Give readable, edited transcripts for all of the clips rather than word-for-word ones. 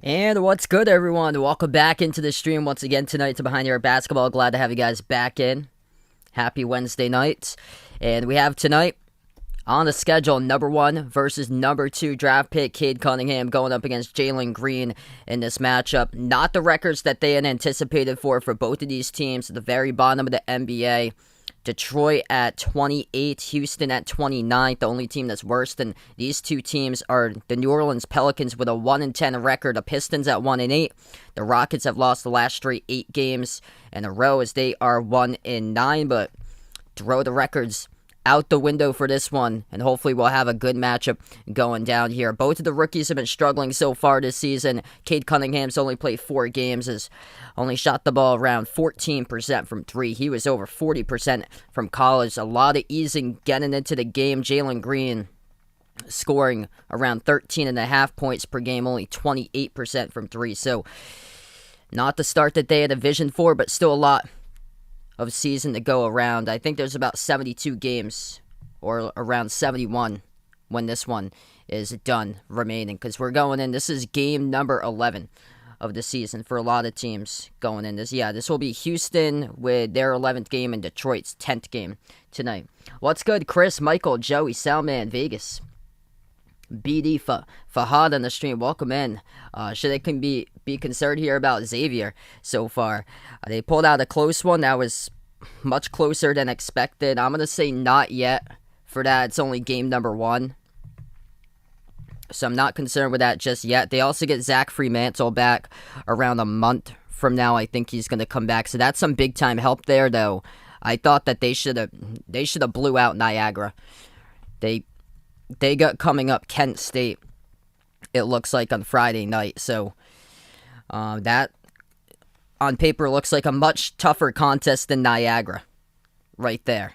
And what's good, everyone? Welcome back into the stream once again tonight to Behind Your Basketball. Glad to have you guys back in. Happy Wednesday night. And we have tonight on the schedule number 1 versus number 2 draft pick Cade Cunningham going up against Jalen Green in this matchup. Not the records that they had anticipated for both of these teams at the very bottom of the NBA. Detroit at 28, Houston at 29th. The only team that's worse than these two teams are the New Orleans Pelicans with a 1-10 record. The Pistons at 1-8. The Rockets have lost the last straight 8 games in a row as they are 1-9. But throw the records out the window for this one, and hopefully we'll have a good matchup going down here. Both of the rookies have been struggling so far this season. Cade Cunningham's only played 4 games, has only shot the ball around 14% from 3. He was over 40% from college. A lot of easing getting into the game. Jalen Green scoring around 13.5 points per game, only 28% from 3. So not the start that they had envisioned for, but still a lot of season to go around. I think there's about 72 games or around 71 when this one is done remaining, because we're going in. This is game number 11 of the season for a lot of teams going in. This will be Houston with their 11th game and Detroit's 10th game tonight. What's good, Chris, Michael, Joey, Salman, Vegas, BD, Fahad on the stream? Welcome in. Should they be concerned here about Xavier so far? They pulled out a close one that was much closer than expected. I'm going to say not yet for that. It's only game number 1. So I'm not concerned with that just yet. They also get Zach Fremantle back around a month from now. I think he's going to come back. So that's some big time help there, though. I thought that they should have blew out Niagara. They got coming up Kent State, it looks like, on Friday night. So that on paper looks like a much tougher contest than Niagara right there,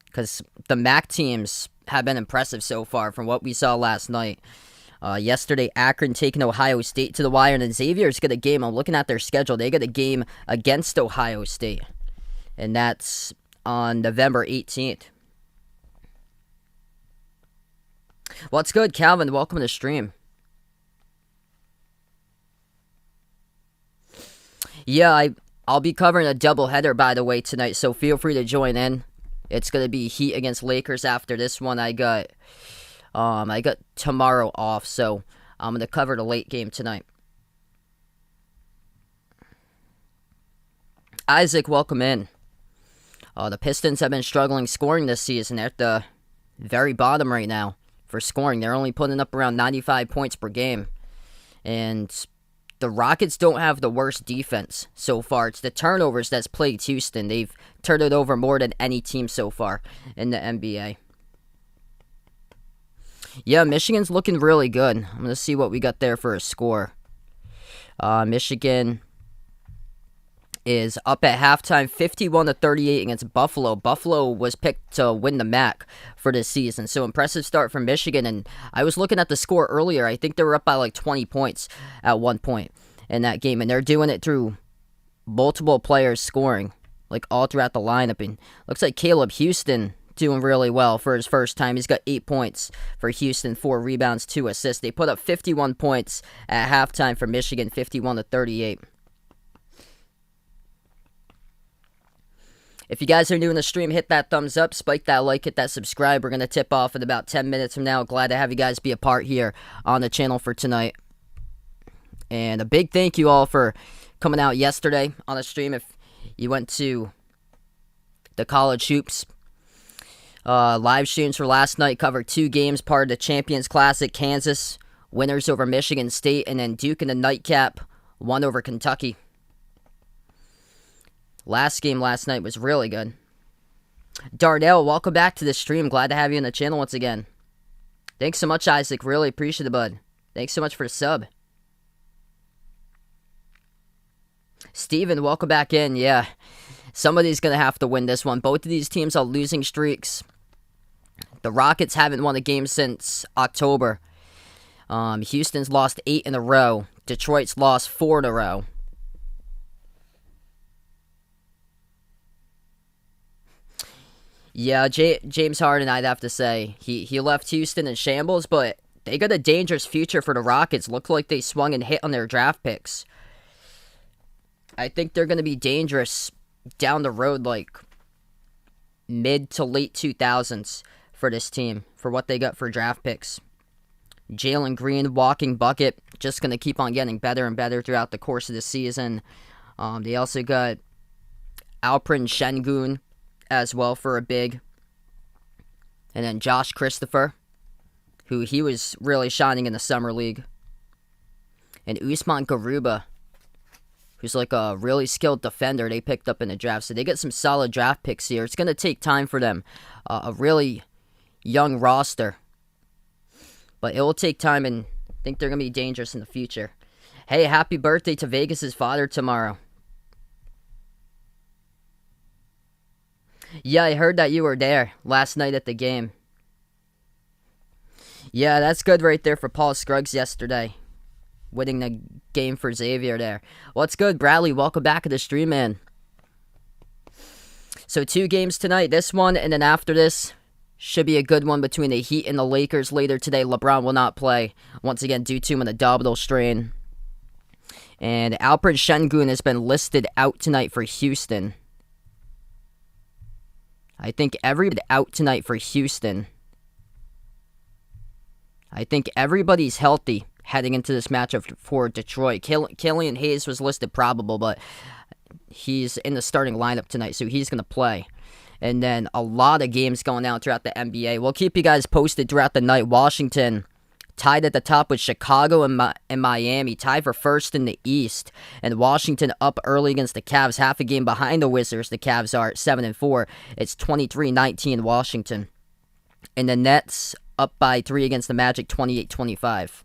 because the MAC teams have been impressive so far from what we saw last night. Yesterday, Akron taking Ohio State to the wire, and then Xavier's got a game. I'm looking at their schedule. They got a game against Ohio State, and that's on November 18th. What's good, Calvin? Welcome to the stream. Yeah, I'll be covering a doubleheader, by the way, tonight, so feel free to join in. It's going to be Heat against Lakers after this one. I got tomorrow off, so I'm going to cover the late game tonight. Isaac, welcome in. The Pistons have been struggling scoring this season. They're at the very bottom right now for scoring. They're only putting up around 95 points per game. And the Rockets don't have the worst defense so far. It's the turnovers that's plagued Houston. They've turned it over more than any team so far in the NBA. Yeah, Michigan's looking really good. I'm going to see what we got there for a score. Michigan is up at halftime 51-38 against Buffalo. Buffalo was picked to win the MAC for this season. So impressive start from Michigan. And I was looking at the score earlier. I think they were up by like 20 points at one point in that game. And they're doing it through multiple players scoring, like all throughout the lineup. And looks like Caleb Houston doing really well for his first time. He's got 8 points for Houston, 4 rebounds, 2 assists. They put up 51 points at halftime for Michigan, 51-38. If you guys are new in the stream, hit that thumbs up, spike that like, hit that subscribe. We're going to tip off in about 10 minutes from now. Glad to have you guys be a part here on the channel for tonight. And a big thank you all for coming out yesterday on the stream. If you went to the College Hoops live streams for last night, covered 2 games, part of the Champions Classic. Kansas winners over Michigan State, and then Duke in the nightcap won over Kentucky. Last game last night was really good. Darnell, welcome back to the stream. Glad to have you on the channel once again. Thanks so much, Isaac. Really appreciate it, bud. Thanks so much for the sub. Steven, welcome back in. Yeah, somebody's going to have to win this one. Both of these teams are losing streaks. The Rockets haven't won a game since October. Houston's lost 8 in a row. Detroit's lost 4 in a row. Yeah, James Harden, I'd have to say. He left Houston in shambles, but they got a dangerous future for the Rockets. Look like they swung and hit on their draft picks. I think they're going to be dangerous down the road, like mid to late 2000s for this team, for what they got for draft picks. Jalen Green, walking bucket, just going to keep on getting better and better throughout the course of the season. They also got Alperen Şengün as well for a big. And then Josh Christopher, who he was really shining in the summer league. And Usman Garuba, who's like a really skilled defender they picked up in the draft. So they get some solid draft picks here. It's going to take time for them. A really young roster. But it will take time, and I think they're going to be dangerous in the future. Hey, happy birthday to Vegas' father tomorrow. Yeah, I heard that you were there last night at the game. Yeah, that's good right there for Paul Scruggs yesterday. Winning the game for Xavier there. What's good, Bradley? Welcome back to the stream, man. So 2 games tonight. This one, and then after this, should be a good one between the Heat and the Lakers later today. LeBron will not play, once again, due to an abdominal strain. And Alperen Şengün has been listed out tonight for Houston. I think everybody out tonight for Houston. I think everybody's healthy heading into this matchup for Detroit. Killian Hayes was listed probable, but he's in the starting lineup tonight, so he's going to play. And then a lot of games going out throughout the NBA. We'll keep you guys posted throughout the night. Washington tied at the top with Chicago and Miami, tied for first in the East. And Washington up early against the Cavs, half a game behind the Wizards. The Cavs are at 7-4. It's 23-19 Washington. And the Nets up by 3 against the Magic, 28-25.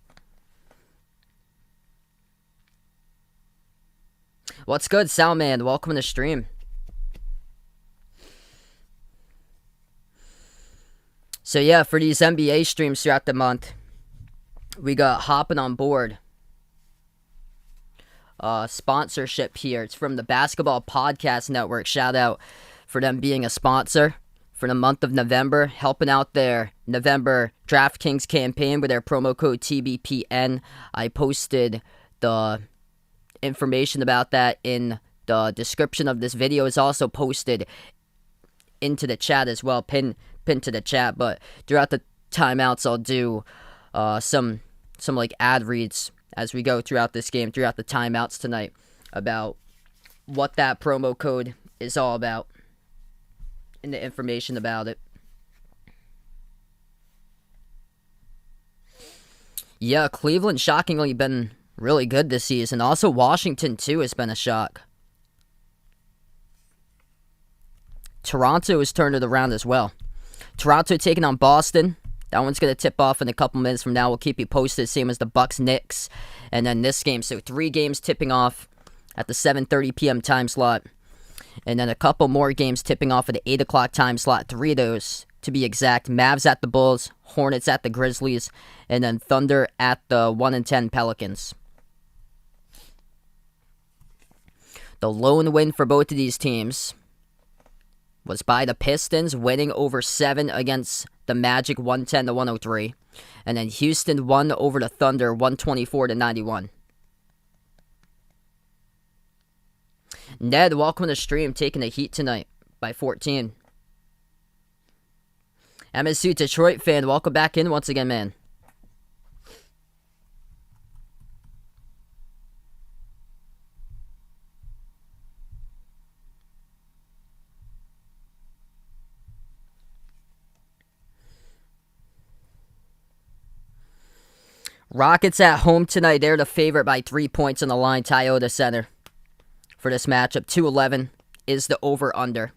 What's good, Soundman? Welcome to the stream. So yeah, for these NBA streams throughout the month, we got hopping on board sponsorship here. It's from the Basketball Podcast Network. Shout out for them being a sponsor for the month of November, helping out their November DraftKings campaign with their promo code TBPN. I posted the information about that in the description of this video. It's also posted into the chat as well, pinned to the chat. But throughout the timeouts, I'll do some like ad reads as we go throughout this game, throughout the timeouts tonight, about what that promo code is all about and the information about it. Yeah, Cleveland shockingly been really good this season. Also, Washington too has been a shock. Toronto has turned it around as well. Toronto taking on Boston. That one's going to tip off in a couple minutes from now. We'll keep you posted, same as the Bucks-Knicks. And then this game. So 3 games tipping off at the 7:30 p.m. time slot. And then a couple more games tipping off at the 8 o'clock time slot. 3 of those, to be exact. Mavs at the Bulls, Hornets at the Grizzlies, and then Thunder at the 1-10 Pelicans. The lone win for both of these teams was by the Pistons, winning over 7 against the Magic, 110-103. And then Houston won over the Thunder, 124-91. Ned, welcome to the stream, taking the Heat tonight by 14. MSU Detroit fan, welcome back in once again, man. Rockets at home tonight. They're the favorite by 3 points on the line. Toyota Center for this matchup. 211 is the over-under.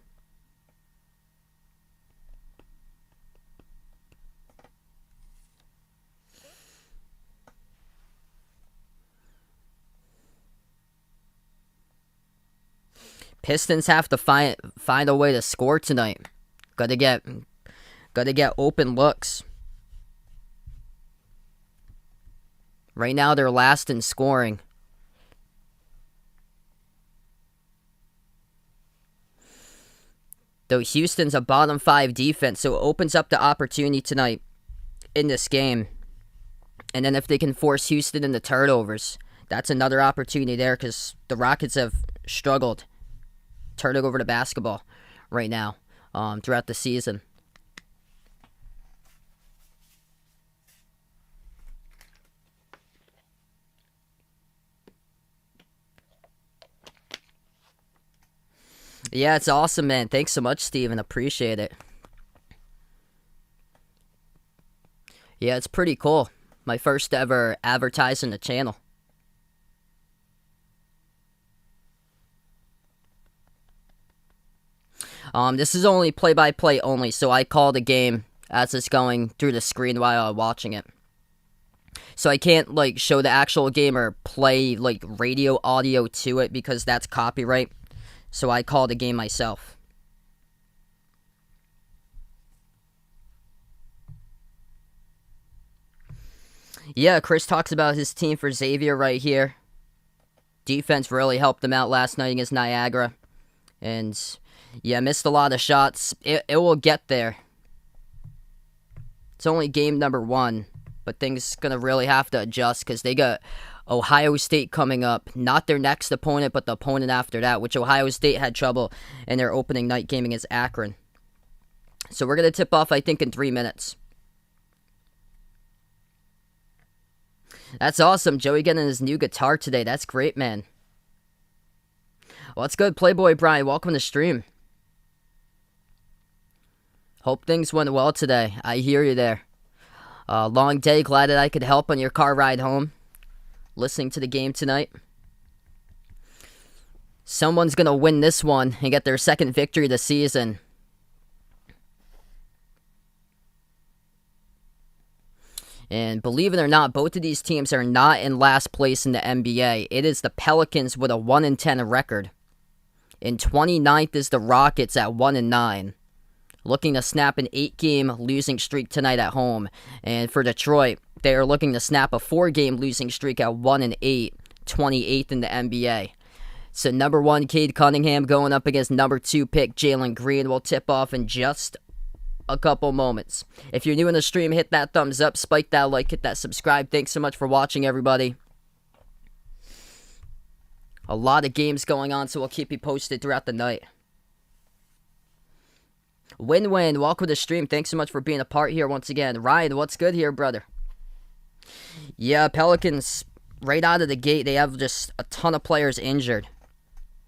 Pistons have to find a way to score tonight. Gotta get open looks. Right now, they're last in scoring. Though Houston's a bottom 5 defense, so it opens up the opportunity tonight in this game And then if they can force Houston into turnovers, that's another opportunity there because the Rockets have struggled turning over the basketball right now throughout the season. Yeah, it's awesome, man. Thanks so much, Steven. Appreciate it. Yeah, it's pretty cool. My first ever advertising the channel. This is only play-by-play only, so I call the game as it's going through the screen while I'm watching it. So I can't, like, show the actual game or play, like, radio audio to it because that's copyright. So I call the game myself. Yeah, Chris talks about his team for Xavier right here. Defense really helped them out last night against Niagara. And, yeah, missed a lot of shots. It will get there. It's only game number 1. But things going to really have to adjust because they got Ohio State coming up. Not their next opponent, but the opponent after that, which Ohio State had trouble in their opening night game against Akron. So we're going to tip off, I think, in 3 minutes. That's awesome. Joey getting his new guitar today. That's great, man. What's good, Playboy Brian? Welcome to the stream. Hope things went well today. I hear you there. Long day. Glad that I could help on your car ride home. Listening to the game tonight. Someone's going to win this one and get their second victory of the season. And believe it or not, both of these teams are not in last place in the NBA. It is the Pelicans with a 1-10 record. In 29th is the Rockets at 1-9. Looking to snap an 8-game losing streak tonight at home. And for Detroit, they are looking to snap a 4-game losing streak at 1-8, 28th in the NBA. So number 1, Cade Cunningham going up against number 2 pick Jalen Green. Will tip off in just a couple moments. If you're new in the stream, hit that thumbs up, spike that like, hit that subscribe. Thanks so much for watching, everybody. A lot of games going on, so we'll keep you posted throughout the night. Win-win, welcome to the stream. Thanks so much for being a part here once again. Ryan, what's good here, brother? Yeah, Pelicans, right out of the gate, they have just a ton of players injured.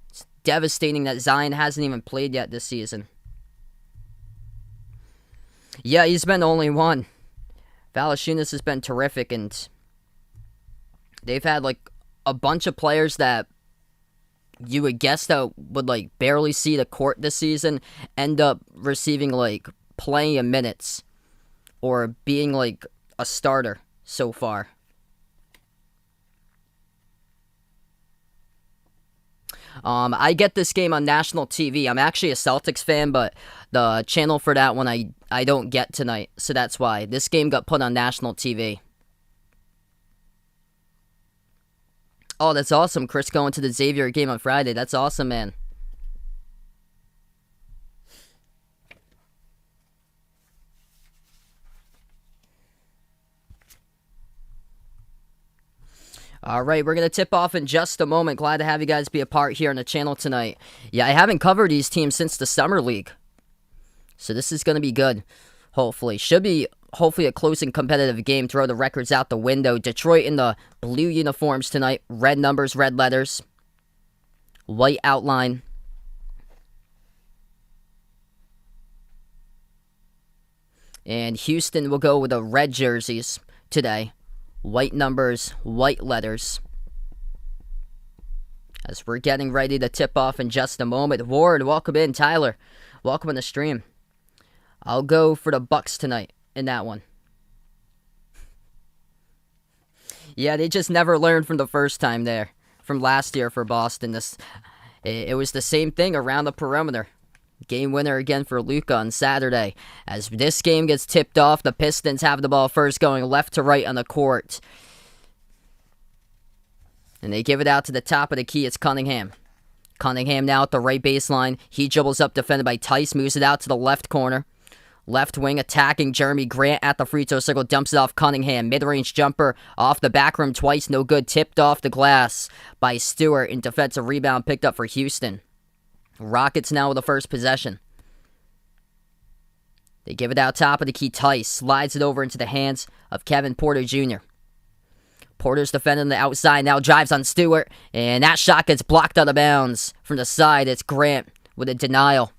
It's devastating that Zion hasn't even played yet this season. Yeah, he's been the only one. Valanciunas has been terrific, and they've had, like, a bunch of players that you would guess that would, like, barely see the court this season end up receiving, like, plenty of minutes or being, like, a starter so far. I get this game on national TV. I'm actually a Celtics fan, but the channel for that one I don't get tonight, so that's why. This game got put on national TV. Oh, that's awesome. Chris going to the Xavier game on Friday. That's awesome, man. All right, we're going to tip off in just a moment. Glad to have you guys be a part here on the channel tonight. Yeah, I haven't covered these teams since the Summer League. So this is going to be good, hopefully. Should be, hopefully, a close and competitive game. Throw the records out the window. Detroit in the blue uniforms tonight. Red numbers, red letters. White outline. And Houston will go with the red jerseys today. White numbers, white letters. As we're getting ready to tip off in just a moment. Ward, welcome in. Tyler, welcome in the stream. I'll go for the Bucks tonight in that one. Yeah, they just never learned from the first time there. From last year for Boston. It was the same thing around the perimeter. Game winner again for Luka on Saturday. As this game gets tipped off, the Pistons have the ball first, going left to right on the court. And they give it out to the top of the key. It's Cunningham. Cunningham now at the right baseline. He dribbles up, defended by Tice. Moves it out to the left corner. Left wing attacking Jeremy Grant at the free throw circle. Dumps it off Cunningham. Mid-range jumper off the back rim twice. No good. Tipped off the glass by Stewart. And defensive rebound picked up for Houston. Rockets now with the first possession. They give it out top of the key. Tice slides it over into the hands of Kevin Porter Jr. Porter's defending the outside. Now drives on Stewart. And that shot gets blocked out of bounds. From the side, it's Grant with a denial.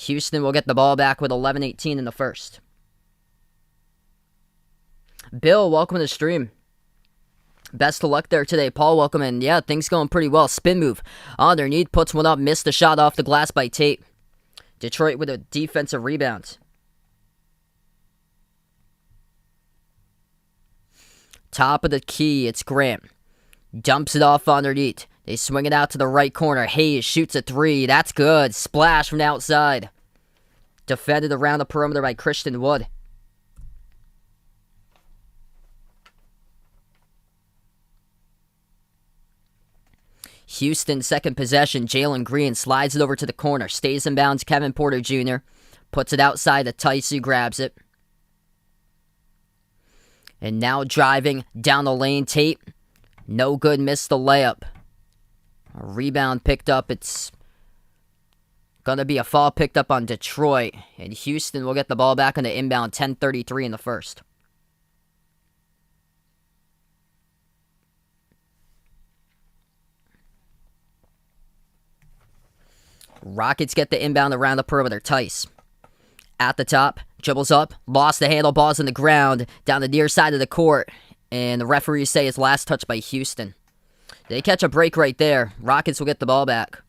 Houston will get the ball back with 11:18 in the first. Bill, welcome to the stream. Best of luck there today. Paul, welcome in. Yeah, things going pretty well. Spin move underneath, puts one up, missed the shot off the glass by Tate. Detroit with a defensive rebound. Top of the key, it's Grant. Dumps it off underneath. They swing it out to the right corner. Hayes shoots a three. That's good. Splash from the outside. Defended around the perimeter by Christian Wood. Houston, second possession. Jalen Green slides it over to the corner. Stays in bounds. Kevin Porter Jr. puts it outside to Tice, who grabs it. And now driving down the lane. Tate. No good. Missed the layup. A rebound picked up. It's going to be a foul picked up on Detroit. And Houston will get the ball back on the inbound. 10:33 in the first. Rockets get the inbound around the perimeter. Tice at the top. Dribbles up. Lost the handle. Ball's on the ground. Down the near side of the court. And the referees say it's last touch by Houston. They catch a break right there. Rockets will get the ball back.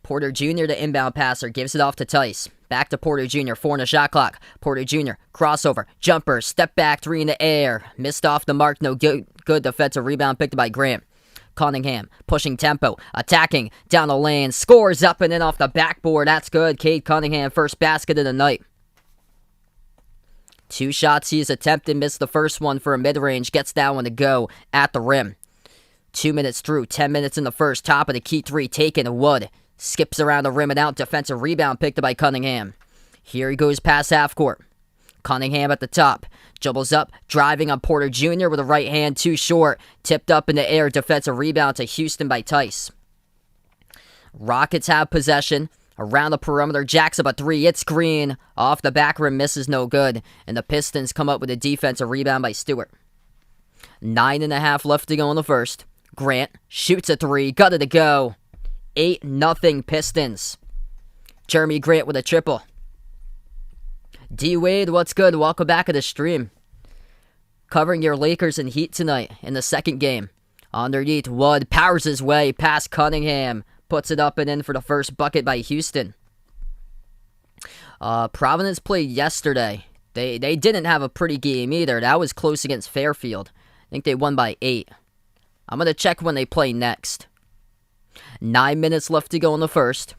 Porter Jr., the inbound passer, gives it off to Tice. Back to Porter Jr., 4 in the shot clock. Porter Jr., crossover, jumper, step back, 3 in the air. Missed off the mark, no good defensive rebound picked up by Grant. Cunningham, pushing tempo, attacking, down the lane, scores up and in off the backboard. That's good. Cade Cunningham, first basket of the night. 2 shots he's attempted, missed the first one for a mid-range, gets that one to go at the rim. 2 minutes through, 10 minutes in the first, top of the key 3, taken Wood. Skips around the rim and out, defensive rebound picked up by Cunningham. Here he goes past half court. Cunningham at the top, dribbles up, driving on Porter Jr. with a right hand, too short. Tipped up in the air, defensive rebound to Houston by Tice. Rockets have possession. Around the perimeter, jacks up a 3. It's Green. Off the back rim, misses no good. And the Pistons come up with a defensive rebound by Stewart. 9.5 left to go in the first. Grant shoots a 3. Got it to go. 8-0 Pistons. Jeremy Grant with a triple. D-Wade, what's good? Welcome back to the stream. Covering your Lakers and Heat tonight in the second game. Underneath, Wood powers his way past Cunningham. Puts it up and in for the first bucket by Houston. Providence played yesterday. They didn't have a pretty game either. That was close against Fairfield. I think they won by 8. I'm going to check when they play next. 9 minutes left to go in the first.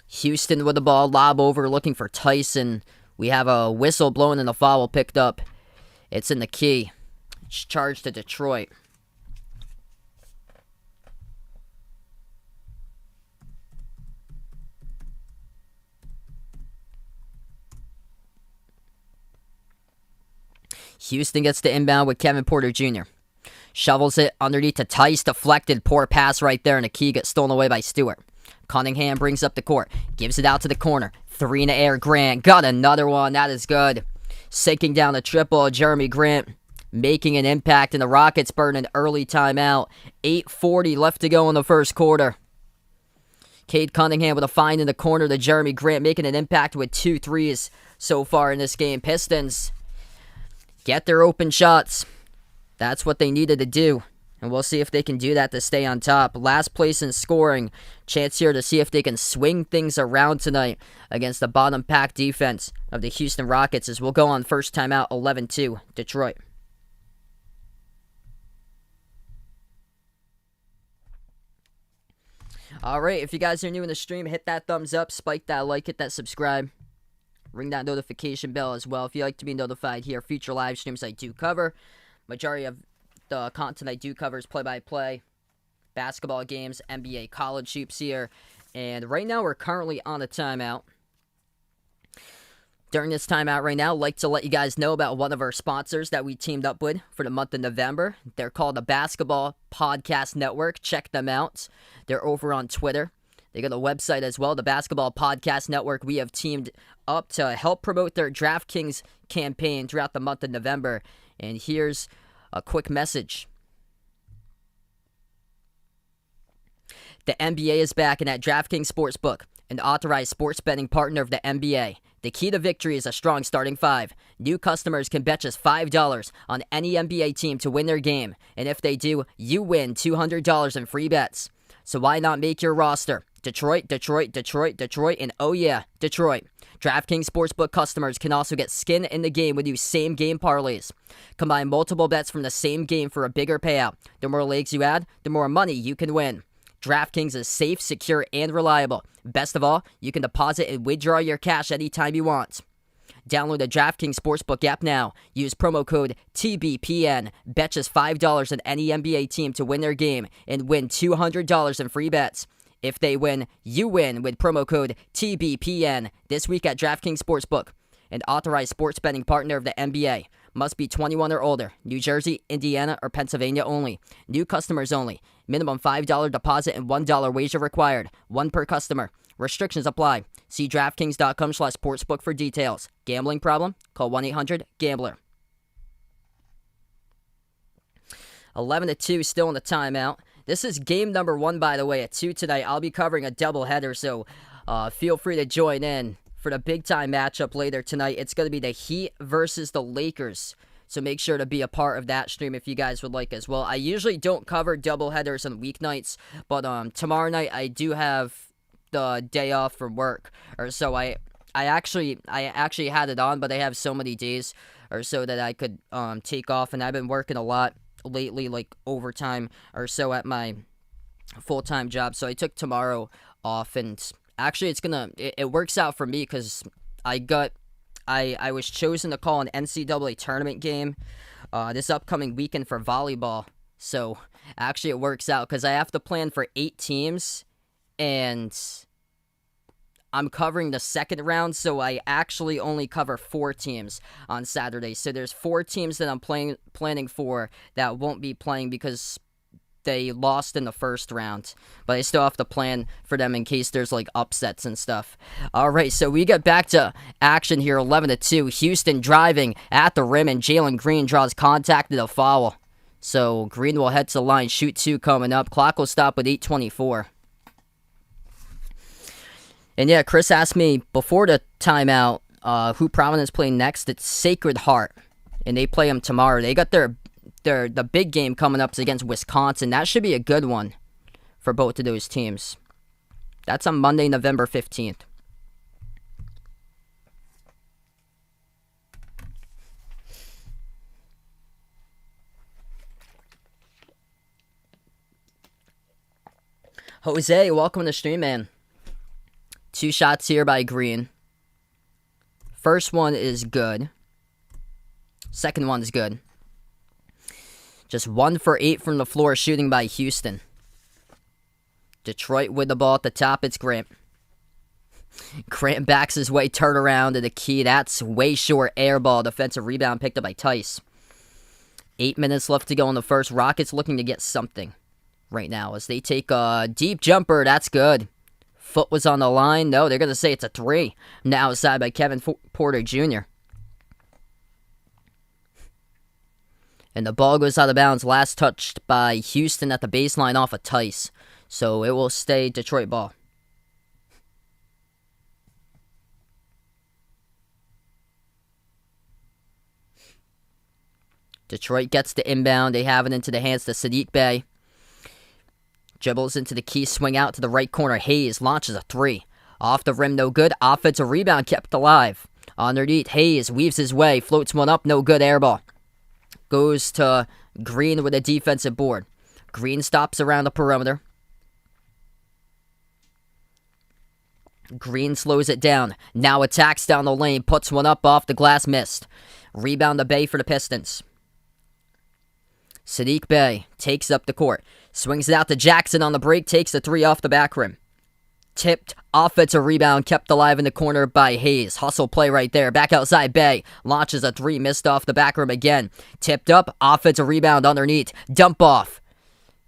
Houston with the ball, lob over, looking for Tyson. We have a whistle blowing and a foul picked up. It's in the key. It's charged to Detroit. Houston gets the inbound with Kevin Porter Jr. Shovels it underneath to Tice. Deflected. Poor pass right there, and the key gets stolen away by Stewart. Cunningham brings up the court. Gives it out to the corner. 3 in the air. Grant got another one. That is good. Sinking down the triple. Jeremy Grant making an impact, and the Rockets burn an early timeout. 8:40 left to go in the first quarter. Cade Cunningham with a find in the corner to Jeremy Grant, making an impact with 2 threes so far in this game. Pistons get their open shots. That's what they needed to do. And we'll see if they can do that to stay on top. Last place in scoring. Chance here to see if they can swing things around tonight against the bottom pack defense of the Houston Rockets as we'll go on first timeout 11-2 Detroit. Alright, if you guys are new in the stream, hit that thumbs up, spike that like, hit that subscribe. Ring that notification bell as well if you'd like to be notified here. Future live streams I do cover. Majority of the content I do covers play-by-play, basketball games, NBA college hoops here. And right now we're currently on a timeout. During this timeout right now, I'd like to let you guys know about one of our sponsors that we teamed up with for the month of November. They're called the Basketball Podcast Network. Check them out. They're over on Twitter. They got a website as well, the Basketball Podcast Network. We have teamed up to help promote their DraftKings campaign throughout the month of November. And here's a quick message. The NBA is back, and at DraftKings Sportsbook, an authorized sports betting partner of the NBA. The key to victory is a strong starting five. New customers can bet just $5 on any NBA team to win their game. And if they do, you win $200 in free bets. So why not make your roster? Detroit, Detroit, Detroit, Detroit, and oh yeah, Detroit. DraftKings Sportsbook customers can also get skin in the game with new same-game parlays. Combine multiple bets from the same game for a bigger payout. The more legs you add, the more money you can win. DraftKings is safe, secure, and reliable. Best of all, you can deposit and withdraw your cash anytime you want. Download the DraftKings Sportsbook app now. Use promo code TBPN. Bet just $5 on any NBA team to win their game and win $200 in free bets. If they win, you win with promo code TBPN this week at DraftKings Sportsbook, an authorized sports betting partner of the NBA. Must be 21 or older. New Jersey, Indiana, or Pennsylvania only. New customers only. Minimum $5 deposit and $1 wager required. One per customer. Restrictions apply. See DraftKings.com/sportsbook for details. Gambling problem? Call 1-800-GAMBLER. 11-2, still in the timeout. This is game number 1, by the way, at 2 tonight. I'll be covering a doubleheader, so feel free to join in for the big-time matchup later tonight. It's going to be the Heat versus the Lakers. So make sure to be a part of that stream if you guys would like as well. I usually don't cover doubleheaders on weeknights, but tomorrow night I do have the day off from work. Or so I actually had it on, but I have so many days or so that I could take off, and I've been working a lot lately, like overtime or so at my full-time job. So I took tomorrow off, and actually it works out for me because I was chosen to call an NCAA tournament game this upcoming weekend for volleyball. So actually it works out because I have to plan for 8 teams, and I'm covering the second round, so I actually only cover 4 teams on Saturday. So there's 4 teams that I'm planning for that won't be playing because they lost in the first round. But I still have to plan for them in case there's like upsets and stuff. All right, so we get back to action here, 11-2. Houston driving at the rim, and Jalen Green draws contact and a foul. So Green will head to the line, shoot 2 coming up. Clock will stop with 8:24. And yeah, Chris asked me before the timeout who Providence playing next. It's Sacred Heart, and they play them tomorrow. They got the big game coming up against Wisconsin. That should be a good one for both of those teams. That's on Monday, November 15th. Jose, welcome to the stream, man. 2 shots here by Green. First one is good. Second one is good. Just 1 for 8 from the floor shooting by Houston. Detroit with the ball at the top. It's Grant. Grant backs his way, turn around to the key. That's way short air ball. Defensive rebound picked up by Tice. 8 minutes left to go in the first. Rockets looking to get something right now as they take a deep jumper. That's good. Foot was on the line. No, they're going to say it's a 3. Now outside by Kevin Porter Jr. And the ball goes out of bounds. Last touched by Houston at the baseline off of Tice. So it will stay Detroit ball. Detroit gets the inbound. They have it into the hands of Sadiq Bey. Dribbles into the key, swing out to the right corner. Hayes launches a 3. Off the rim, no good. Offensive rebound kept alive. Underneath, Hayes weaves his way, floats one up, no good, air ball. Goes to Green with a defensive board. Green stops around the perimeter. Green slows it down. Now attacks down the lane, puts one up off the glass, missed. Rebound to Bay for the Pistons. Saddiq Bey takes up the court. Swings it out to Jackson on the break. Takes the three off the back rim. Tipped. Offensive rebound kept alive in the corner by Hayes. Hustle play right there. Back outside Bey. Launches a three. Missed off the back rim again. Tipped up. Offensive rebound underneath. Dump off.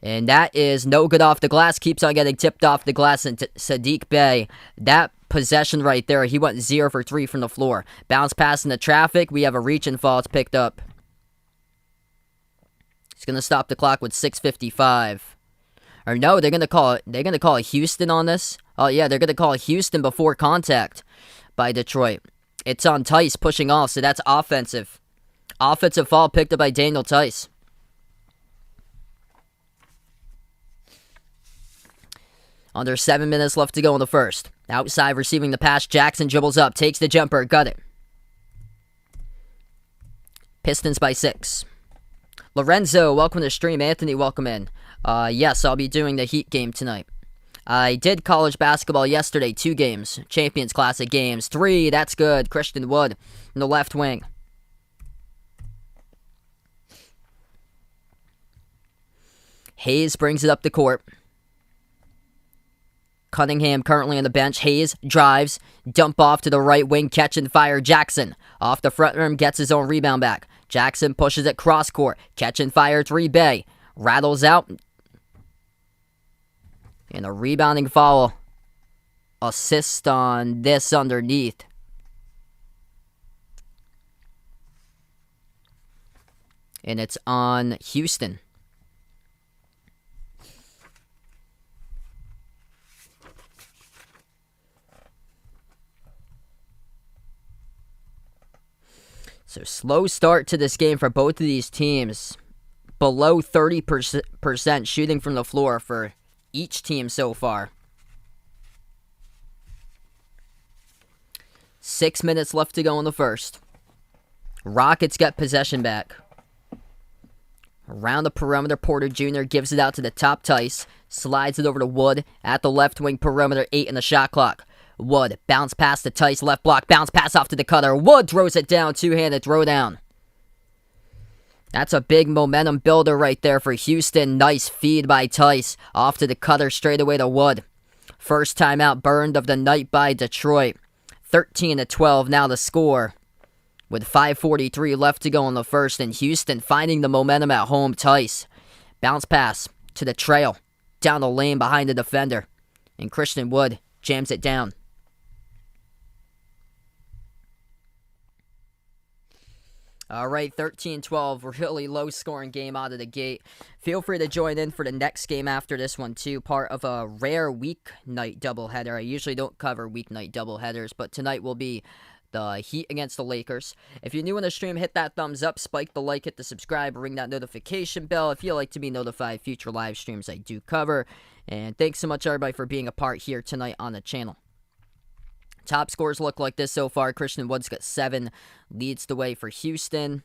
And that is no good off the glass. Keeps on getting tipped off the glass. And Saddiq Bey, that possession right there, he went 0 for 3 from the floor. Bounce pass into traffic. We have a reach and fall. It's picked up. He's going to stop the clock with 6:55. Or no, they're going to call it Houston on this. Oh yeah, they're going to call it Houston before contact by Detroit. It's on Tice pushing off, so that's offensive. Offensive foul picked up by Daniel Tice. Under 7 minutes left to go in the first. Outside receiving the pass, Jackson dribbles up, takes the jumper, got it. Pistons by 6. Lorenzo, welcome to the stream. Anthony, welcome in. Yes, I'll be doing the Heat game tonight. I did college basketball yesterday, 2 games. Champions Classic games. 3, that's good. Christian Wood in the left wing. Hayes brings it up the court. Cunningham currently on the bench. Hayes drives. Dump off to the right wing. Catch and fire. Jackson off the front rim. Gets his own rebound back. Jackson pushes it cross court. Catch and fire 3 Bey. Rattles out. And a rebounding foul. Assist on this underneath. And it's on Houston. So slow start to this game for both of these teams. Below 30% shooting from the floor for each team so far. 6 minutes left to go in the first. Rockets get possession back. Around the perimeter, Porter Jr. gives it out to the top Tice. Slides it over to Wood at the left wing perimeter, 8 in the shot clock. Wood, bounce pass to Tice, left block, bounce pass off to the cutter. Wood throws it down, two-handed throw down. That's a big momentum builder right there for Houston. Nice feed by Tice, off to the cutter, straight away to Wood. First timeout burned of the night by Detroit. 13-12 now the score. With 5:43 left to go in the first, and Houston finding the momentum at home. Tice, bounce pass to the trail, down the lane behind the defender. And Christian Wood jams it down. All right, 13-12, really low-scoring game out of the gate. Feel free to join in for the next game after this one, too. Part of a rare weeknight doubleheader. I usually don't cover weeknight doubleheaders, but tonight will be the Heat against the Lakers. If you're new in the stream, hit that thumbs up, spike the like, hit the subscribe, ring that notification bell if you like to be notified of future live streams I do cover. And thanks so much, everybody, for being a part here tonight on the channel. Top scores look like this so far. Christian Wood's got 7, leads the way for Houston.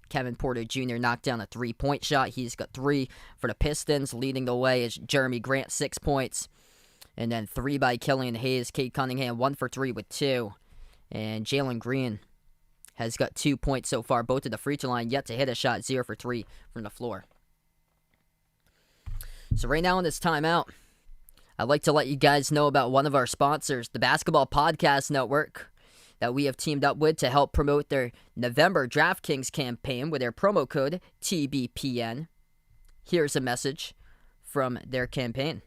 Kevin Porter Jr. knocked down a 3-point shot. He's got 3 for the Pistons. Leading the way is Jeremy Grant, 6 points. And then 3 by Killian Hayes. Cade Cunningham, 1 for 3 with 2. And Jalen Green has got 2 points so far, both at the free throw line, yet to hit a shot, 0 for 3 from the floor. So right now in this timeout, I'd like to let you guys know about one of our sponsors, the Basketball Podcast Network, that we have teamed up with to help promote their November DraftKings campaign with their promo code TBPN. Here's a message from their campaign.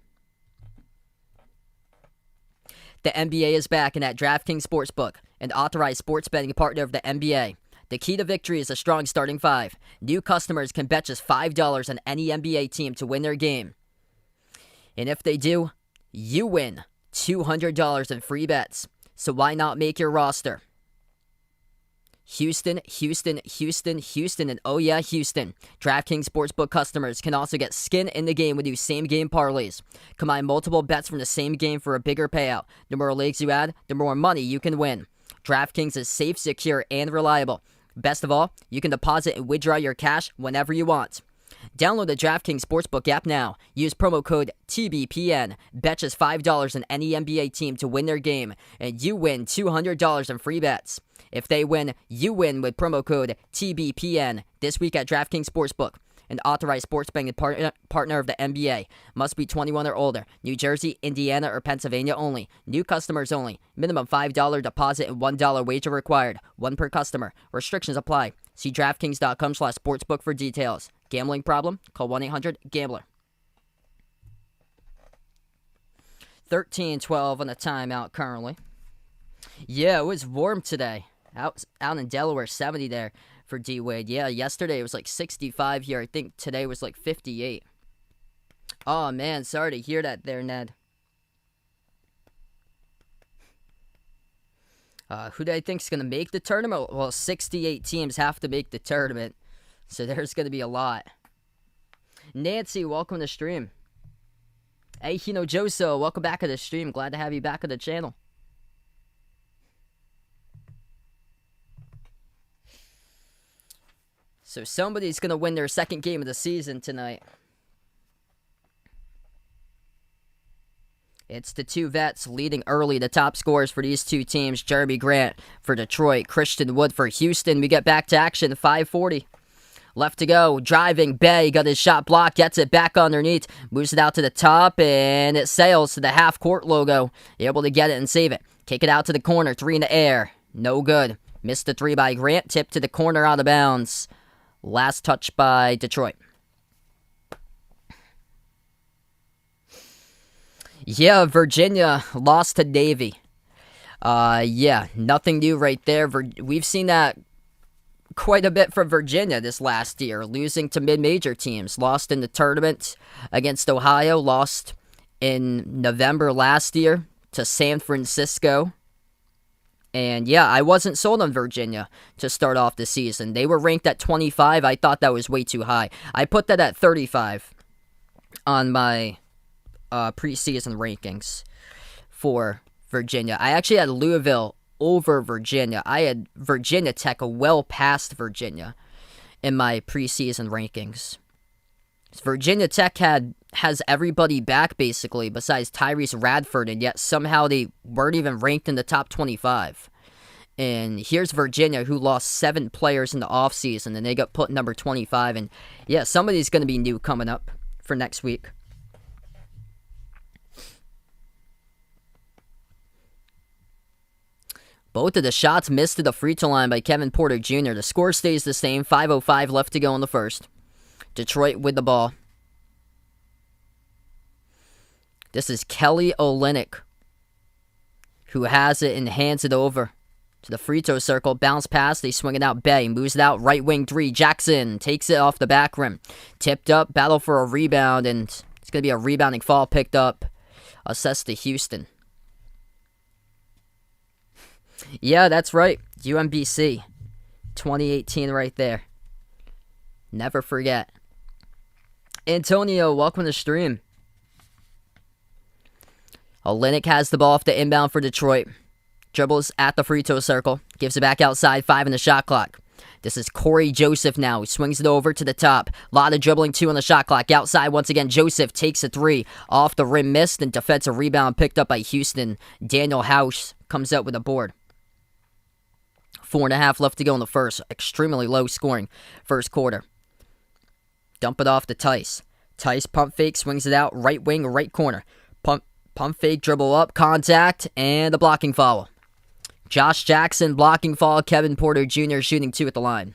The NBA is back, and at DraftKings Sportsbook, an authorized sports betting partner of the NBA. The key to victory is a strong starting 5. New customers can bet just $5 on any NBA team to win their game. And if they do, you win $200 in free bets. So why not make your roster? Houston, Houston, Houston, Houston, and oh yeah, Houston. DraftKings Sportsbook customers can also get skin in the game with new same-game parlays. Combine multiple bets from the same game for a bigger payout. The more legs you add, the more money you can win. DraftKings is safe, secure, and reliable. Best of all, you can deposit and withdraw your cash whenever you want. Download the DraftKings Sportsbook app now. Use promo code TBPN. Bet just $5 on any NBA team to win their game, and you win $200 in free bets. If they win, you win with promo code TBPN this week at DraftKings Sportsbook. An authorized sports betting partner of the NBA. Must be 21 or older. New Jersey, Indiana, or Pennsylvania only. New customers only. Minimum $5 deposit and $1 wager required. One per customer. Restrictions apply. See DraftKings.com/sportsbook for details. Gambling problem? Call 1-800-GAMBLER. 13-12 on the timeout currently. Yeah, it was warm today. Out in Delaware, 70 there for D-Wade. Yeah, yesterday it was like 65 here. I think today was like 58. Oh, man, sorry to hear that there, Ned. Who do I think is going to make the tournament? Well, 68 teams have to make the tournament, so there's going to be a lot. Nancy, welcome to the stream. Hey, Hino Joso, welcome back to the stream. Glad to have you back on the channel. So somebody's going to win their second game of the season tonight. It's the two vets leading early. The top scorers for these two teams, Jeremy Grant for Detroit, Christian Wood for Houston. We get back to action, 5:40. Left to go, driving, Bay got his shot blocked, gets it back underneath, moves it out to the top, and it sails to the half-court logo. Able to get it and save it. Kick it out to the corner, 3 in the air. No good. Missed the 3 by Grant, tipped to the corner out of bounds. Last touch by Detroit. Yeah, Virginia lost to Navy. Yeah, nothing new right there. We've seen that quite a bit from Virginia this last year, losing to mid-major teams. Lost in the tournament against Ohio, lost in November last year to San Francisco. And yeah, I wasn't sold on Virginia to start off the season. They were ranked at 25. I thought that was way too high. I put that at 35 on my preseason rankings for Virginia. I actually had Louisville over Virginia. I had Virginia Tech well past Virginia in my preseason rankings. Virginia Tech has everybody back basically besides Tyrese Radford, and yet somehow they weren't even ranked in the top 25. And here's Virginia, who lost 7 players in the offseason, and they got put number 25. And yeah, somebody's going to be new coming up for next week. Both of the shots missed to the free throw line by Kevin Porter Jr. The score stays the same. 5:05 left to go in the first. Detroit with the ball. This is Kelly Olynyk, who has it and hands it over to the free throw circle. Bounce pass. They swing it out. Bay moves it out. Right wing 3. Jackson takes it off the back rim. Tipped up. Battle for a rebound. And it's going to be a rebounding fall picked up. Assessed to Houston. Yeah, that's right. UMBC. 2018 right there. Never forget. Antonio, welcome to the stream. Olynyk has the ball off the inbound for Detroit. Dribbles at the free throw circle. Gives it back outside. 5 in the shot clock. This is Corey Joseph now. He swings it over to the top. A lot of dribbling, 2 on the shot clock. Outside once again, Joseph takes a 3. Off the rim, missed, and defensive rebound picked up by Houston. Daniel House comes out with a board. 4.5 left to go in the first. Extremely low scoring first quarter. Dump it off to Tice. Tice pump fake, swings it out. Right wing, right corner. Pump fake, dribble up, contact, and a blocking foul. Josh Jackson, blocking foul. Kevin Porter Jr. shooting 2 at the line.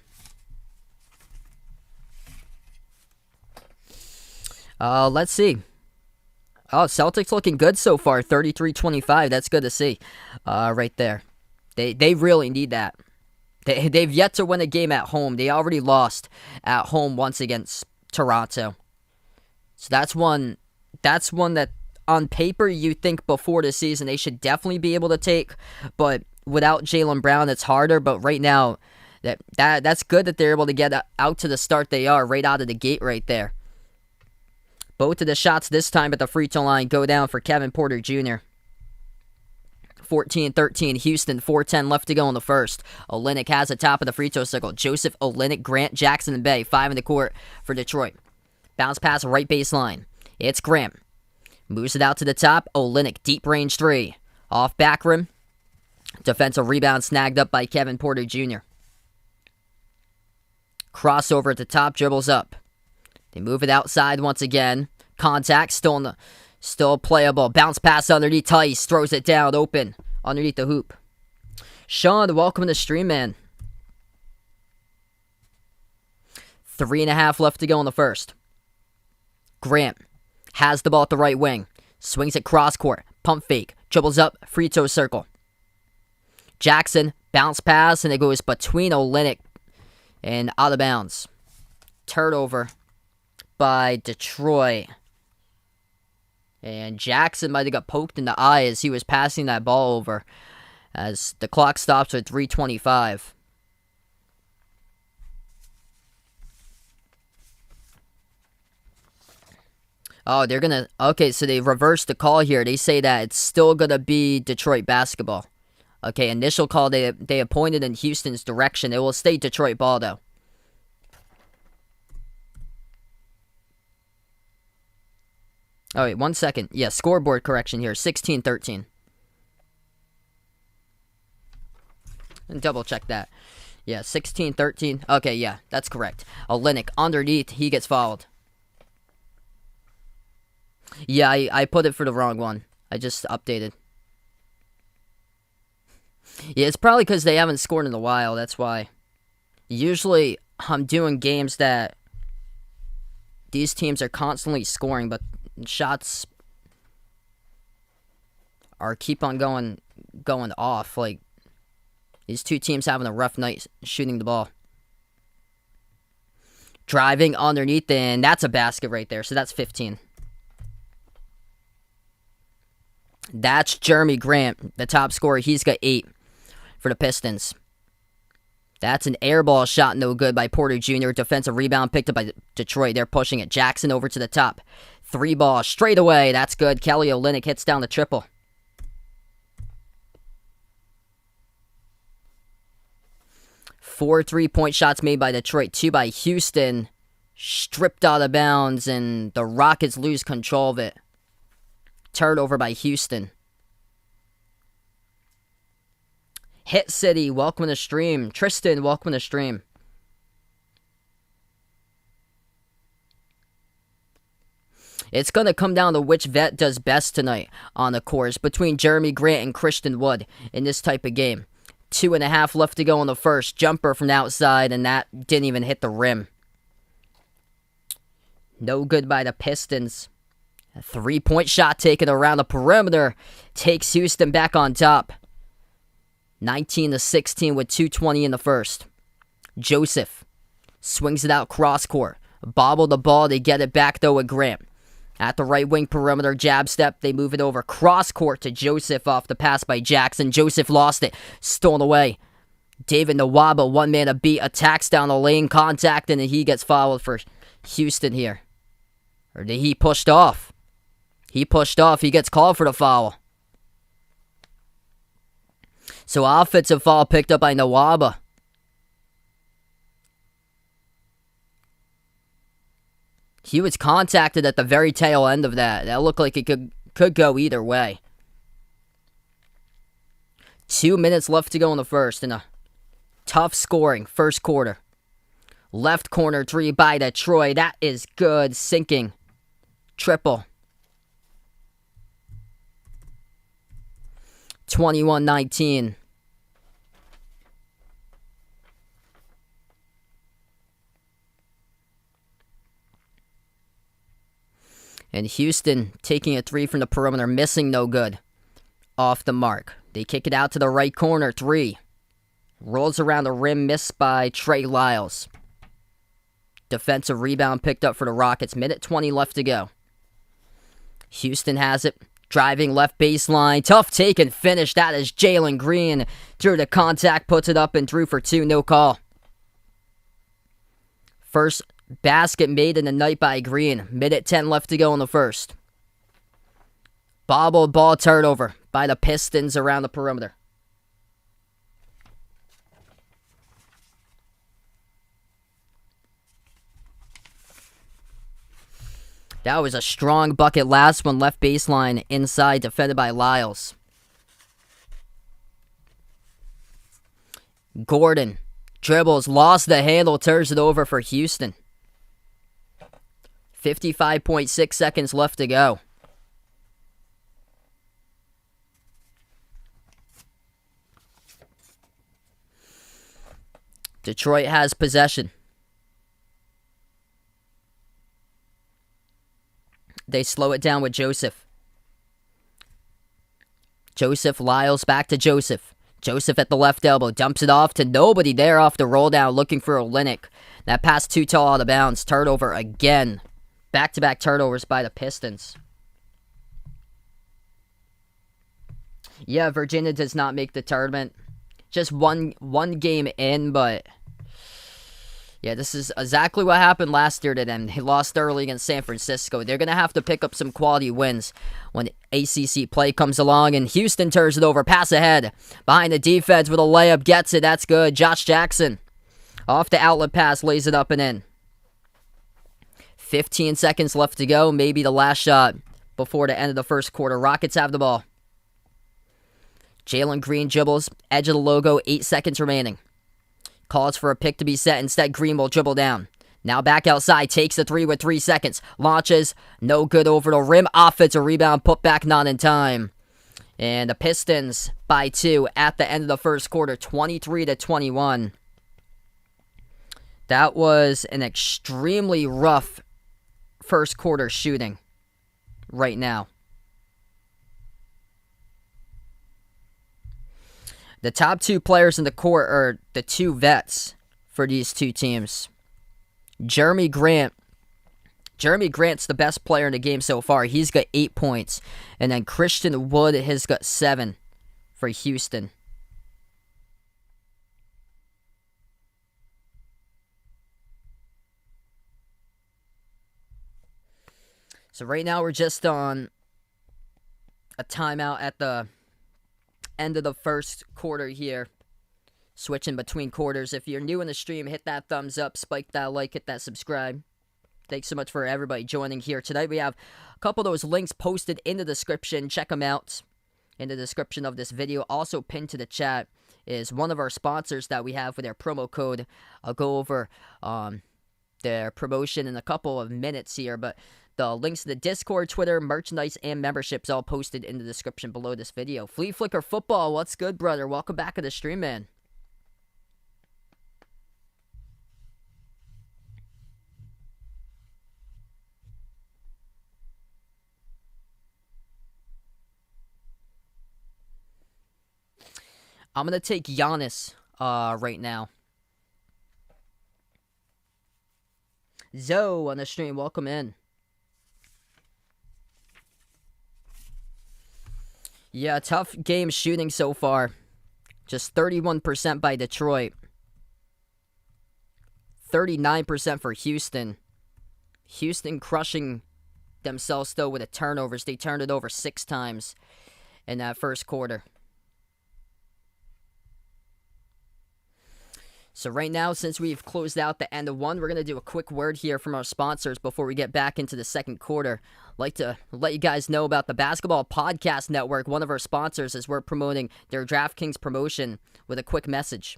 Let's see. Oh, Celtics looking good so far. 33-25. That's good to see. Right there. They really need that. They've yet to win a game at home. They already lost at home once against Toronto. So that's one that on paper you think before the season they should definitely be able to take, but without Jaylen Brown it's harder. But right now that's good that they're able to get out to the start they are right out of the gate right there. Both of the shots this time at the free throw line go down for Kevin Porter Jr. 14-13, Houston, 4:10 left to go in the first. Olynyk has the top of the free throw circle. Joseph, Olynyk, Grant, Jackson, and Bay. 5 in the court for Detroit. Bounce pass, right baseline. It's Grant. Moves it out to the top. Olynyk, deep range 3. Off back rim. Defensive rebound snagged up by Kevin Porter Jr. Crossover at the top, dribbles up. They move it outside once again. Contact, still playable. Bounce pass underneath Tice. Throws it down, open, underneath the hoop. Sean, welcome to the stream, man. 3.5 left to go in the first. Grant has the ball at the right wing. Swings it cross court. Pump fake. Dribbles up. Free throw circle. Jackson, bounce pass, and it goes between Olynyk and out of bounds. Turnover by Detroit. And Jackson might have got poked in the eye as he was passing that ball over, as the clock stops at 3:25. Oh, they're going to... Okay, so they reversed the call here. They say that it's still going to be Detroit basketball. Okay, initial call they appointed in Houston's direction. It will stay Detroit ball, though. Oh, wait, 1 second. Yeah, scoreboard correction here. 16-13. And double check that. Yeah, 16-13. Okay, yeah, that's correct. Olynyk underneath. He gets fouled. Yeah, I put it for the wrong one. I just updated. Yeah, it's probably because they haven't scored in a while. That's why. Usually, I'm doing games that these teams are constantly scoring, but shots are keep on going off. Like, these two teams having a rough night shooting the ball. Driving underneath, and that's a basket right there. So that's 15. That's Jeremy Grant, the top scorer. He's got 8 for the Pistons. That's an air ball shot, no good by Porter Jr. Defensive rebound picked up by Detroit. They're pushing it. Jackson over to the top. 3 ball straight away. That's good. Kelly Olynyk hits down the triple. Four 3-point shots made by Detroit. 2 by Houston. Stripped out of bounds, and the Rockets lose control of it. Turnover by Houston. Hit City, welcome to the stream. Tristan, welcome to the stream. It's going to come down to which vet does best tonight on the course between Jeremy Grant and Christian Wood in this type of game. 2.5 left to go in the first. Jumper from the outside, and that didn't even hit the rim. No good by the Pistons. A 3-point shot taken around the perimeter takes Houston back on top. 19-16 with 2:20 in the first. Joseph swings it out cross court. Bobble the ball. They get it back though with Grant. At the right wing perimeter, jab step. They move it over cross court to Joseph off the pass by Jackson. Joseph lost it. Stolen away. David Nwaba, one man to beat, attacks down the lane, contact, and he gets fouled for Houston here. Or did he pushed off? He pushed off. He gets called for the foul. So offensive foul picked up by Nwaba. He was contacted at the very tail end of that. That looked like it could go either way. 2 minutes left to go in the first in a tough scoring first quarter. Left corner 3 by Detroit. That is good. Sinking. Triple. 21-19. And Houston taking a 3 from the perimeter, missing no good. Off the mark. They kick it out to the right corner, 3. Rolls around the rim, missed by Trey Lyles. Defensive rebound picked up for the Rockets. Minute 20 left to go. Houston has it. Driving left baseline. Tough take and finish. That is Jalen Green. Through the contact, puts it up and through for 2. No call. First basket made in the night by Green. Minute 10 left to go in the first. Bobbled ball turnover by the Pistons around the perimeter. That was a strong bucket. Last one, left baseline, inside, defended by Lyles. Gordon dribbles, lost the handle, turns it over for Houston. 55.6 seconds left to go. Detroit has possession. They slow it down with Joseph. Joseph Lyles back to Joseph. Joseph at the left elbow. Dumps it off to nobody there off the roll down looking for Olynyk. That pass too tall out of bounds. Turnover again. Back-to-back turnovers by the Pistons. Yeah, Virginia does not make the tournament. Just one game in, but yeah, this is exactly what happened last year to them. They lost early against San Francisco. They're going to have to pick up some quality wins when ACC play comes along, and Houston turns it over. Pass ahead. Behind the defense with a layup. Gets it. That's good. Josh Jackson. Off the outlet pass. Lays it up and in. 15 seconds left to go. Maybe the last shot before the end of the first quarter. Rockets have the ball. Jalen Green dribbles. Edge of the logo. 8 seconds remaining. Calls for a pick to be set. Instead, Green will dribble down. Now back outside. Takes the three with 3 seconds. Launches. No good over the rim. Offensive rebound. Put back not in time. And the Pistons by 2 at the end of the first quarter. 23-21. That was an extremely rough first quarter shooting right now. The top 2 players in the court are the 2 vets for these 2 teams. Jeremy Grant. Jeremy Grant's the best player in the game so far. He's got 8 points. And then Christian Wood has got 7 for Houston. So right now we're just on a timeout at the end of the first quarter here. Switching between quarters. If you're new in the stream, hit that thumbs up, spike that like, hit that subscribe. Thanks so much for everybody joining here. Tonight we have a couple of those links posted in the description. Check them out in the description of this video. Also pinned to the chat is one of our sponsors that we have with their promo code. I'll go over their promotion in a couple of minutes here, but the links to the Discord, Twitter, merchandise, and memberships all posted in the description below this video. Flea Flicker Football, what's good, brother? Welcome back to the stream, man. I'm going to take Giannis right now. Zoe on the stream, welcome in. Yeah, tough game shooting so far. Just 31% by Detroit. 39% for Houston. Houston crushing themselves, though, with the turnovers. They turned it over 6 times in that first quarter. So right now, since we've closed out the end of one, we're going to do a quick word here from our sponsors before we get back into the second quarter. I'd like to let you guys know about the Basketball Podcast Network, one of our sponsors, as we're promoting their DraftKings promotion with a quick message.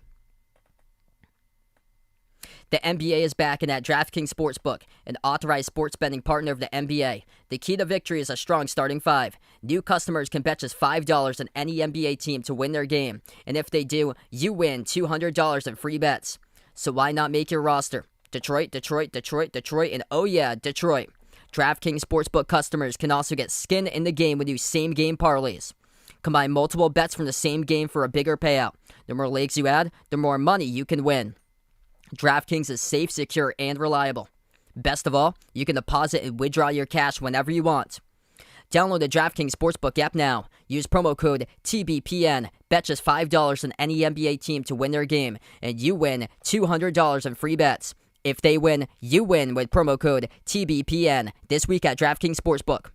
The NBA is back in that DraftKings Sportsbook, an authorized sports betting partner of the NBA. The key to victory is a strong starting 5. New customers can bet just $5 on any NBA team to win their game. And if they do, you win $200 in free bets. So why not make your roster? Detroit, Detroit, Detroit, Detroit, and oh yeah, Detroit. DraftKings Sportsbook customers can also get skin in the game with new same-game parlays. Combine multiple bets from the same game for a bigger payout. The more legs you add, the more money you can win. DraftKings is safe, secure, and reliable. Best of all, you can deposit and withdraw your cash whenever you want. Download the DraftKings Sportsbook app now. Use promo code TBPN. Bet just $5 on any NBA team to win their game, and you win $200 in free bets. If they win, you win with promo code TBPN this week at DraftKings Sportsbook.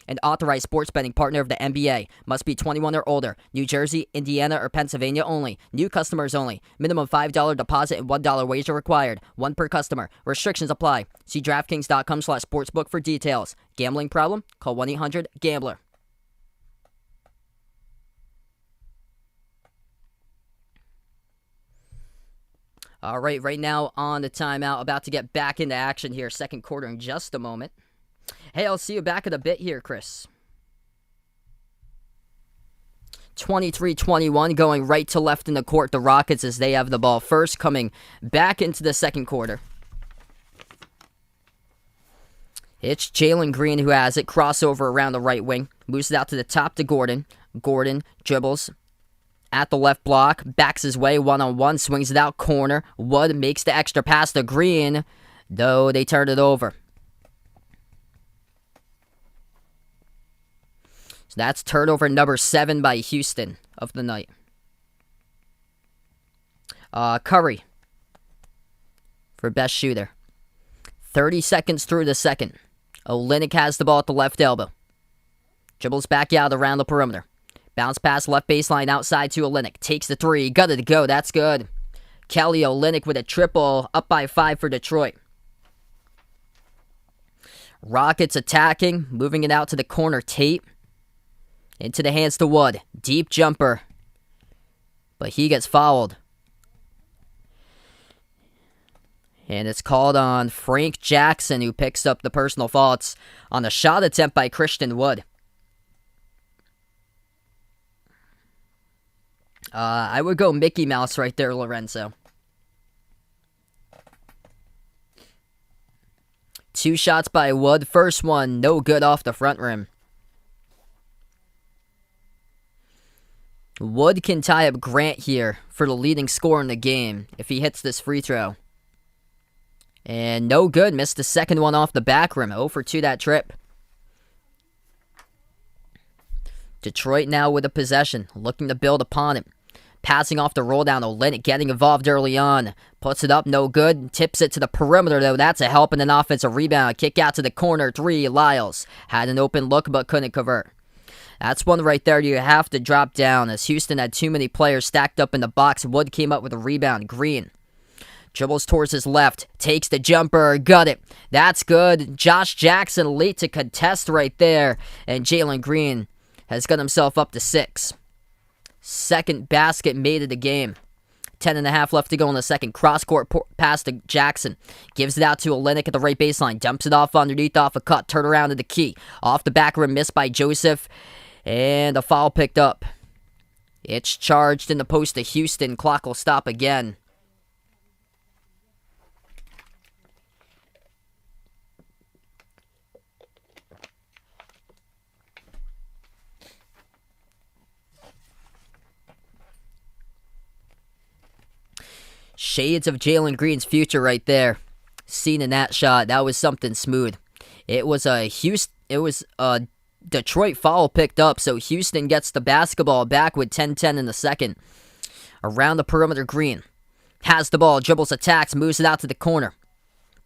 An authorized sports betting partner of the NBA. Must be 21 or older. New Jersey, Indiana, or Pennsylvania only. New customers only. Minimum $5 deposit and $1 wager required. 1 per customer. Restrictions apply. See DraftKings.com/sportsbook for details. Gambling problem? Call 1-800-GAMBLER. All right now on the timeout, about to get back into action here, second quarter in just a moment. Hey, I'll see you back in a bit here, Chris. 23-21, going right to left in the court, the Rockets, as they have the ball first, coming back into the second quarter. It's Jalen Green who has it, crossover around the right wing, moves it out to the top to Gordon. Gordon dribbles at the left block, backs his way one-on-one, swings it out corner. Wood makes the extra pass to Green, though they turn it over. So that's turnover number 7 by Houston of the night. Curry for best shooter. 30 seconds through the second. Olynyk has the ball at the left elbow. Dribbles back out around the perimeter. Bounce pass left baseline outside to Olynyk. Takes the three. Got it to go. That's good. Kelly Olynyk with a triple. Up by 5 for Detroit. Rockets attacking. Moving it out to the corner. Tate. Into the hands to Wood. Deep jumper. But he gets fouled. And it's called on Frank Jackson, who picks up the personal foul. It's on the shot attempt by Christian Wood. I would go Mickey Mouse right there, Lorenzo. 2 shots by Wood. First one, no good off the front rim. Wood can tie up Grant here for the leading scorer in the game if he hits this free throw. And no good. Missed the second one off the back rim. 0 for 2 that trip. Detroit now with a possession, looking to build upon it. Passing off the roll down, Olynyk getting involved early on. Puts it up, no good. Tips it to the perimeter, though. That's a help and an offensive rebound. Kick out to the corner, 3, Lyles. Had an open look, but couldn't convert. That's one right there you have to drop down, as Houston had too many players stacked up in the box. Wood came up with a rebound. Green dribbles towards his left, takes the jumper, got it. That's good. Josh Jackson late to contest right there, and Jalen Green has got himself up to 6. Second basket made of the game. 10.5 left to go in the second. Cross-court pass to Jackson. Gives it out to Olynyk at the right baseline. Dumps it off underneath off a cut. Turn around to the key. Off the back rim, missed by Joseph. And a foul picked up. It's charged in the post to Houston. Clock will stop again. Shades of Jalen Green's future right there. Seen in that shot. That was something smooth. It was a Detroit foul picked up, so Houston gets the basketball back with 10-10 in the second. Around the perimeter, Green has the ball, dribbles, attacks, moves it out to the corner.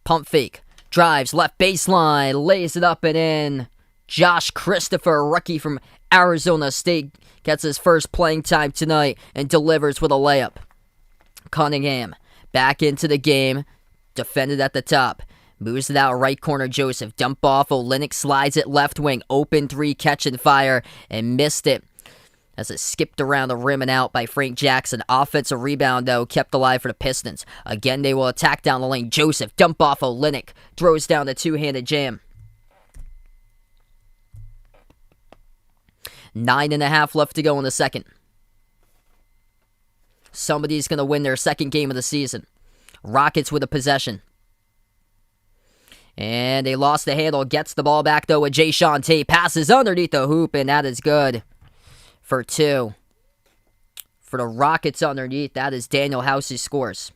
Pump fake, drives, left baseline, lays it up and in. Josh Christopher, rookie from Arizona State, gets his first playing time tonight and delivers with a layup. Cunningham back into the game, defended at the top. Moves it out right corner, Joseph. Dump off, Olynyk slides it left wing. Open 3, catch and fire, and missed it as it skipped around the rim and out by Frank Jackson. Offensive rebound, though, kept alive for the Pistons. Again, they will attack down the lane. Joseph, dump off Olynyk. Throws down the two-handed jam. 9.5 left to go in the second. Somebody's going to win their second game of the season. Rockets with a possession. And they lost the handle. Gets the ball back, though, with Jayshawn Tate. Passes underneath the hoop, and that is good for 2. For the Rockets underneath, that is Daniel House who scores.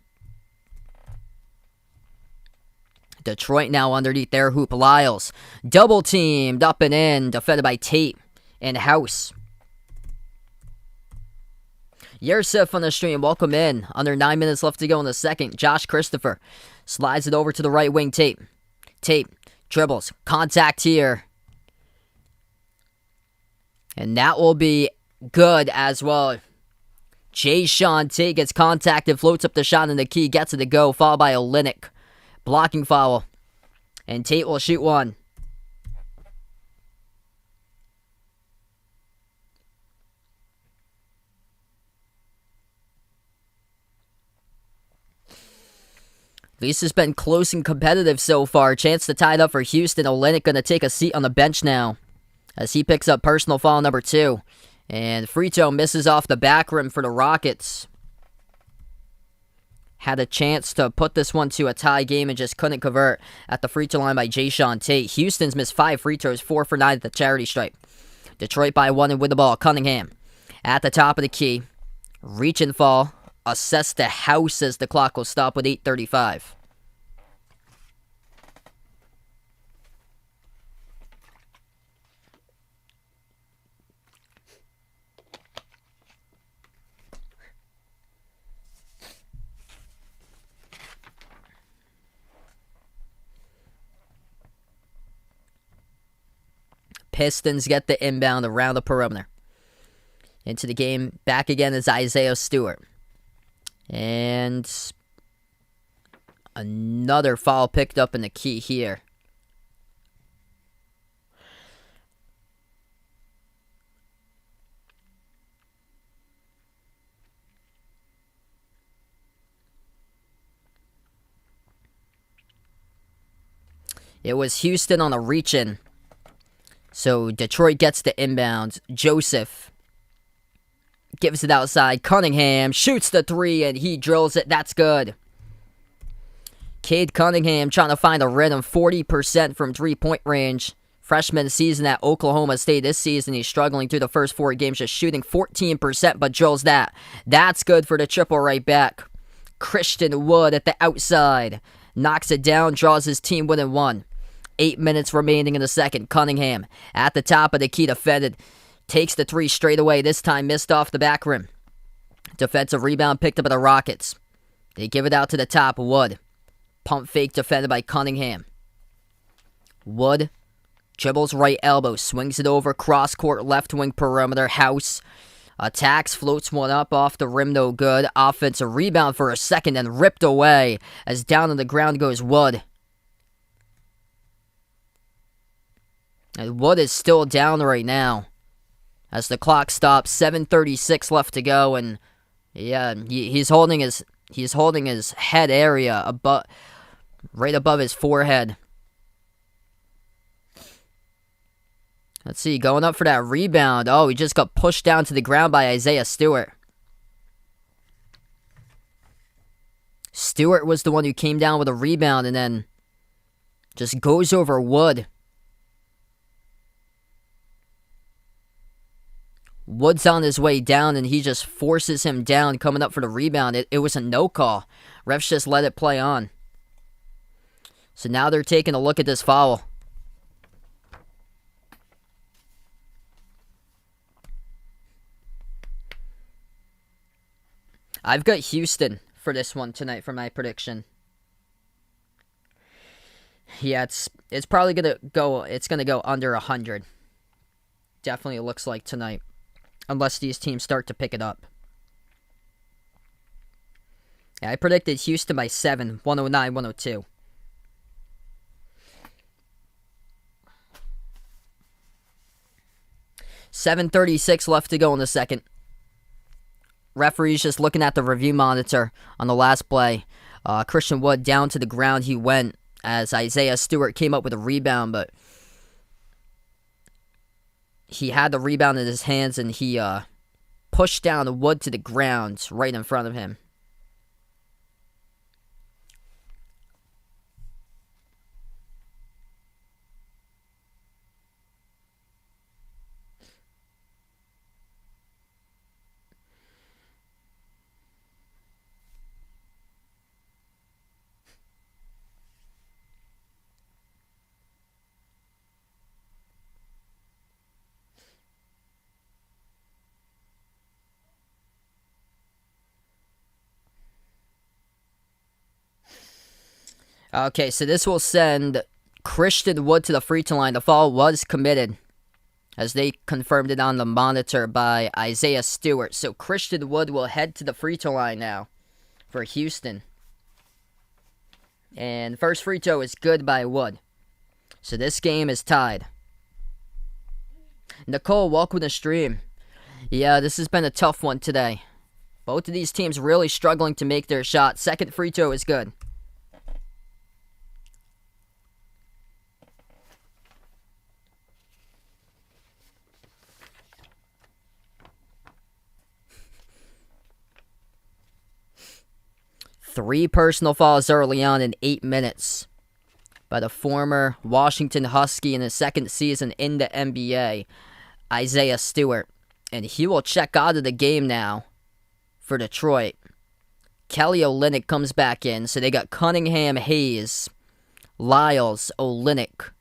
Detroit now underneath their hoop. Lyles double teamed up and in. Defended by Tate and House. Yusuf on the stream, welcome in. Under 9 minutes left to go in the second. Josh Christopher slides it over to the right wing. Tate dribbles. Contact here. And that will be good as well. Jayshawn Tate gets contacted, floats up the shot in the key, gets it to go, followed by Olynyk. Blocking foul. And Tate will shoot one. least it's been close and competitive so far. Chance to tie it up for Houston. Olynyk going to take a seat on the bench now as he picks up personal foul number 2. And free throw misses off the back rim for the Rockets. Had a chance to put this one to a tie game and just couldn't convert at the free throw line by Jayshawn Tate. Houston's missed 5 free throws, 4 for 9 at the charity stripe. Detroit by 1 and with the ball. Cunningham at the top of the key. Reach and fall. Assess the house as the clock will stop with 8:35. Pistons get the inbound around the perimeter. Into the game, back again is Isaiah Stewart. And another foul picked up in the key here. It was Houston on a reach-in. So Detroit gets the inbound. Joseph gives it outside. Cunningham shoots the 3 and he drills it. That's good. Cade Cunningham trying to find a rhythm. 40% from 3-point range. Freshman season at Oklahoma State. This season he's struggling through the first 4 games, just shooting 14%, but drills that. That's good for the triple right back. Christian Wood at the outside. Knocks it down, draws his team within 1. 8 minutes remaining in the second. Cunningham at the top of the key, defended. Takes the 3 straight away. This time missed off the back rim. Defensive rebound picked up by the Rockets. They give it out to the top. Wood. Pump fake defended by Cunningham. Wood dribbles right elbow. Swings it over. Cross court left wing perimeter. House. Attacks. Floats one up off the rim. No good. Offensive rebound for a second and ripped away as down on the ground goes Wood. And Wood is still down right now as the clock stops. 7:36 left to go, and yeah, he's holding his head area right above his forehead. Let's see, going up for that rebound. Oh, he just got pushed down to the ground by Isaiah Stewart. Stewart was the one who came down with a rebound and then just goes over Wood. Wood's on his way down, and he just forces him down, coming up for the rebound. It was a no call. Refs just let it play on. So now they're taking a look at this foul. I've got Houston for this one tonight for my prediction. Yeah, it's probably gonna go under 100. Definitely looks like tonight. Unless these teams start to pick it up. Yeah, I predicted Houston by 7, 109-102. $7:36 left to go in the second. Referee's just looking at the review monitor on the last play. Christian Wood down to the ground he went as Isaiah Stewart came up with a rebound, but he had the rebound in his hands, and he pushed down Wood to the ground right in front of him. Okay, so this will send Christian Wood to the free throw line. The foul was committed, as they confirmed it on the monitor by Isaiah Stewart. So Christian Wood will head to the free throw line now for Houston. And first free throw is good by Wood. So this game is tied. Nicole, welcome to the stream. Yeah, this has been a tough one today. Both of these teams really struggling to make their shot. Second free throw is good. 3 personal fouls early on in 8 minutes by the former Washington Husky in his second season in the NBA, Isaiah Stewart. And he will check out of the game now for Detroit. Kelly Olynyk comes back in, so they got Cunningham, Hayes, Lyles, Olynyk,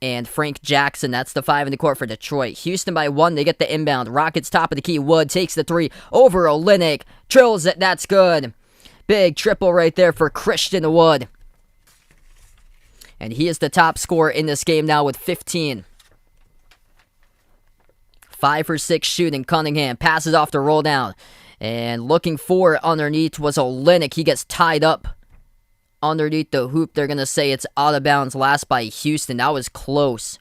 and Frank Jackson. That's the 5 in the court for Detroit. Houston by 1. They get the inbound. Rockets top of the key. Wood takes the 3 over Olynyk. Drills it. That's good. Big triple right there for Christian Wood. And he is the top scorer in this game now with 15. 5 for 6 shooting. Cunningham passes off the roll down. And looking for it underneath was Olynyk. He gets tied up underneath the hoop. They're going to say it's out of bounds. Last by Houston. That was close.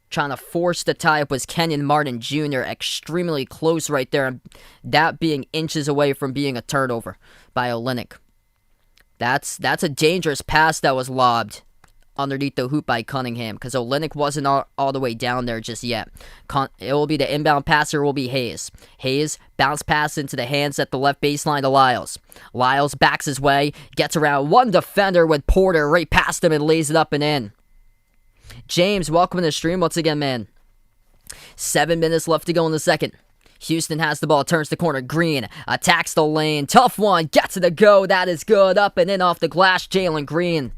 Trying to force the tie-up was Kenyon Martin Jr. Extremely close right there. That being inches away from being a turnover by Olynyk. That's a dangerous pass that was lobbed underneath the hoop by Cunningham, because Olynyk wasn't all the way down there just yet. It will be the inbound passer will be Hayes. Hayes bounce pass into the hands at the left baseline to Lyles. Lyles backs his way, gets around one defender with Porter right past him and lays it up and in. James, welcome to the stream once again, man. 7 minutes left to go in the second. Houston has the ball, turns the corner. Green attacks the lane. Tough one, gets to the go. That is good. Up and in off the glass, Jalen Green.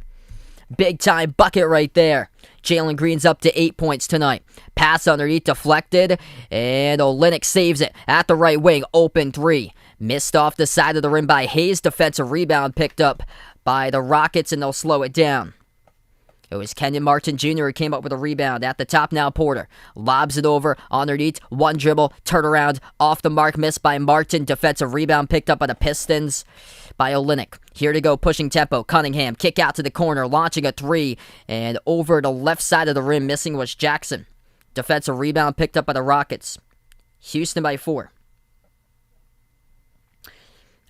Big time bucket right there. Jalen Green's up to 8 points tonight. Pass underneath deflected, and Olynyk saves it at the right wing. Open 3. Missed off the side of the rim by Hayes. Defensive rebound picked up by the Rockets, and they'll slow it down. It was Kenyon Martin Jr. who came up with a rebound. At the top now, Porter lobs it over underneath. One dribble, turnaround, off the mark, missed by Martin. Defensive rebound picked up by the Pistons by Olynyk. Here to go, pushing tempo. Cunningham, kick out to the corner, launching a 3. And over the left side of the rim, missing was Jackson. Defensive rebound picked up by the Rockets. Houston by 4.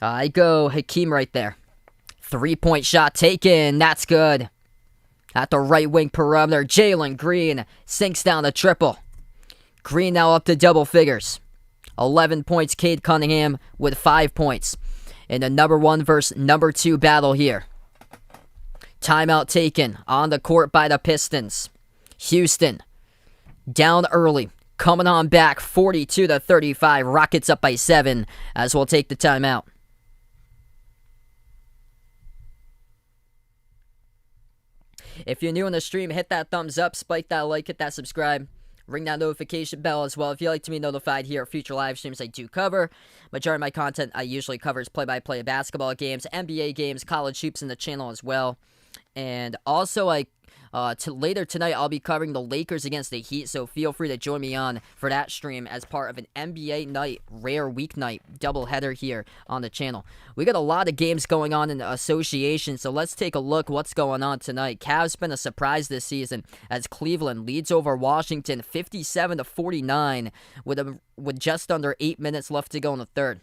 I go Hakeem right there. 3-point shot taken. That's good. At the right wing perimeter, Jalen Green sinks down the triple. Green now up to double figures. 11 points, Cade Cunningham with 5 points. In the number 1 versus number 2 battle here. Timeout taken on the court by the Pistons. Houston down early. Coming on back 42-35. Rockets up by 7 as we'll take the timeout. If you're new on the stream, hit that thumbs up, spike that like, hit that subscribe, ring that notification bell as well. If you'd like to be notified here at future live streams I do cover. Majority of my content I usually covers play-by-play basketball games, NBA games, college hoops in the channel as well. And also later tonight I'll be covering the Lakers against the Heat, so feel free to join me on for that stream as part of an NBA night, rare weeknight doubleheader here on the channel. We got a lot of games going on in the association, so let's take a look what's going on tonight. Cavs been a surprise this season as Cleveland leads over Washington 57-49 with just under 8 minutes left to go in the third.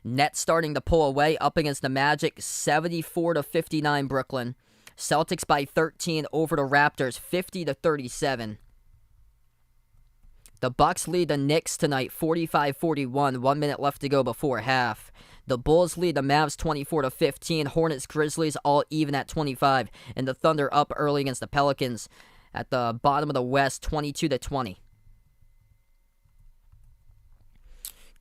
Nets starting to pull away up against the Magic 74-59 Brooklyn. Celtics by 13 over the Raptors, 50-37. The Bucks lead the Knicks tonight, 45-41. 1 minute left to go before half. The Bulls lead the Mavs 24-15. Hornets, Grizzlies all even at 25. And the Thunder up early against the Pelicans at the bottom of the West, 22-20.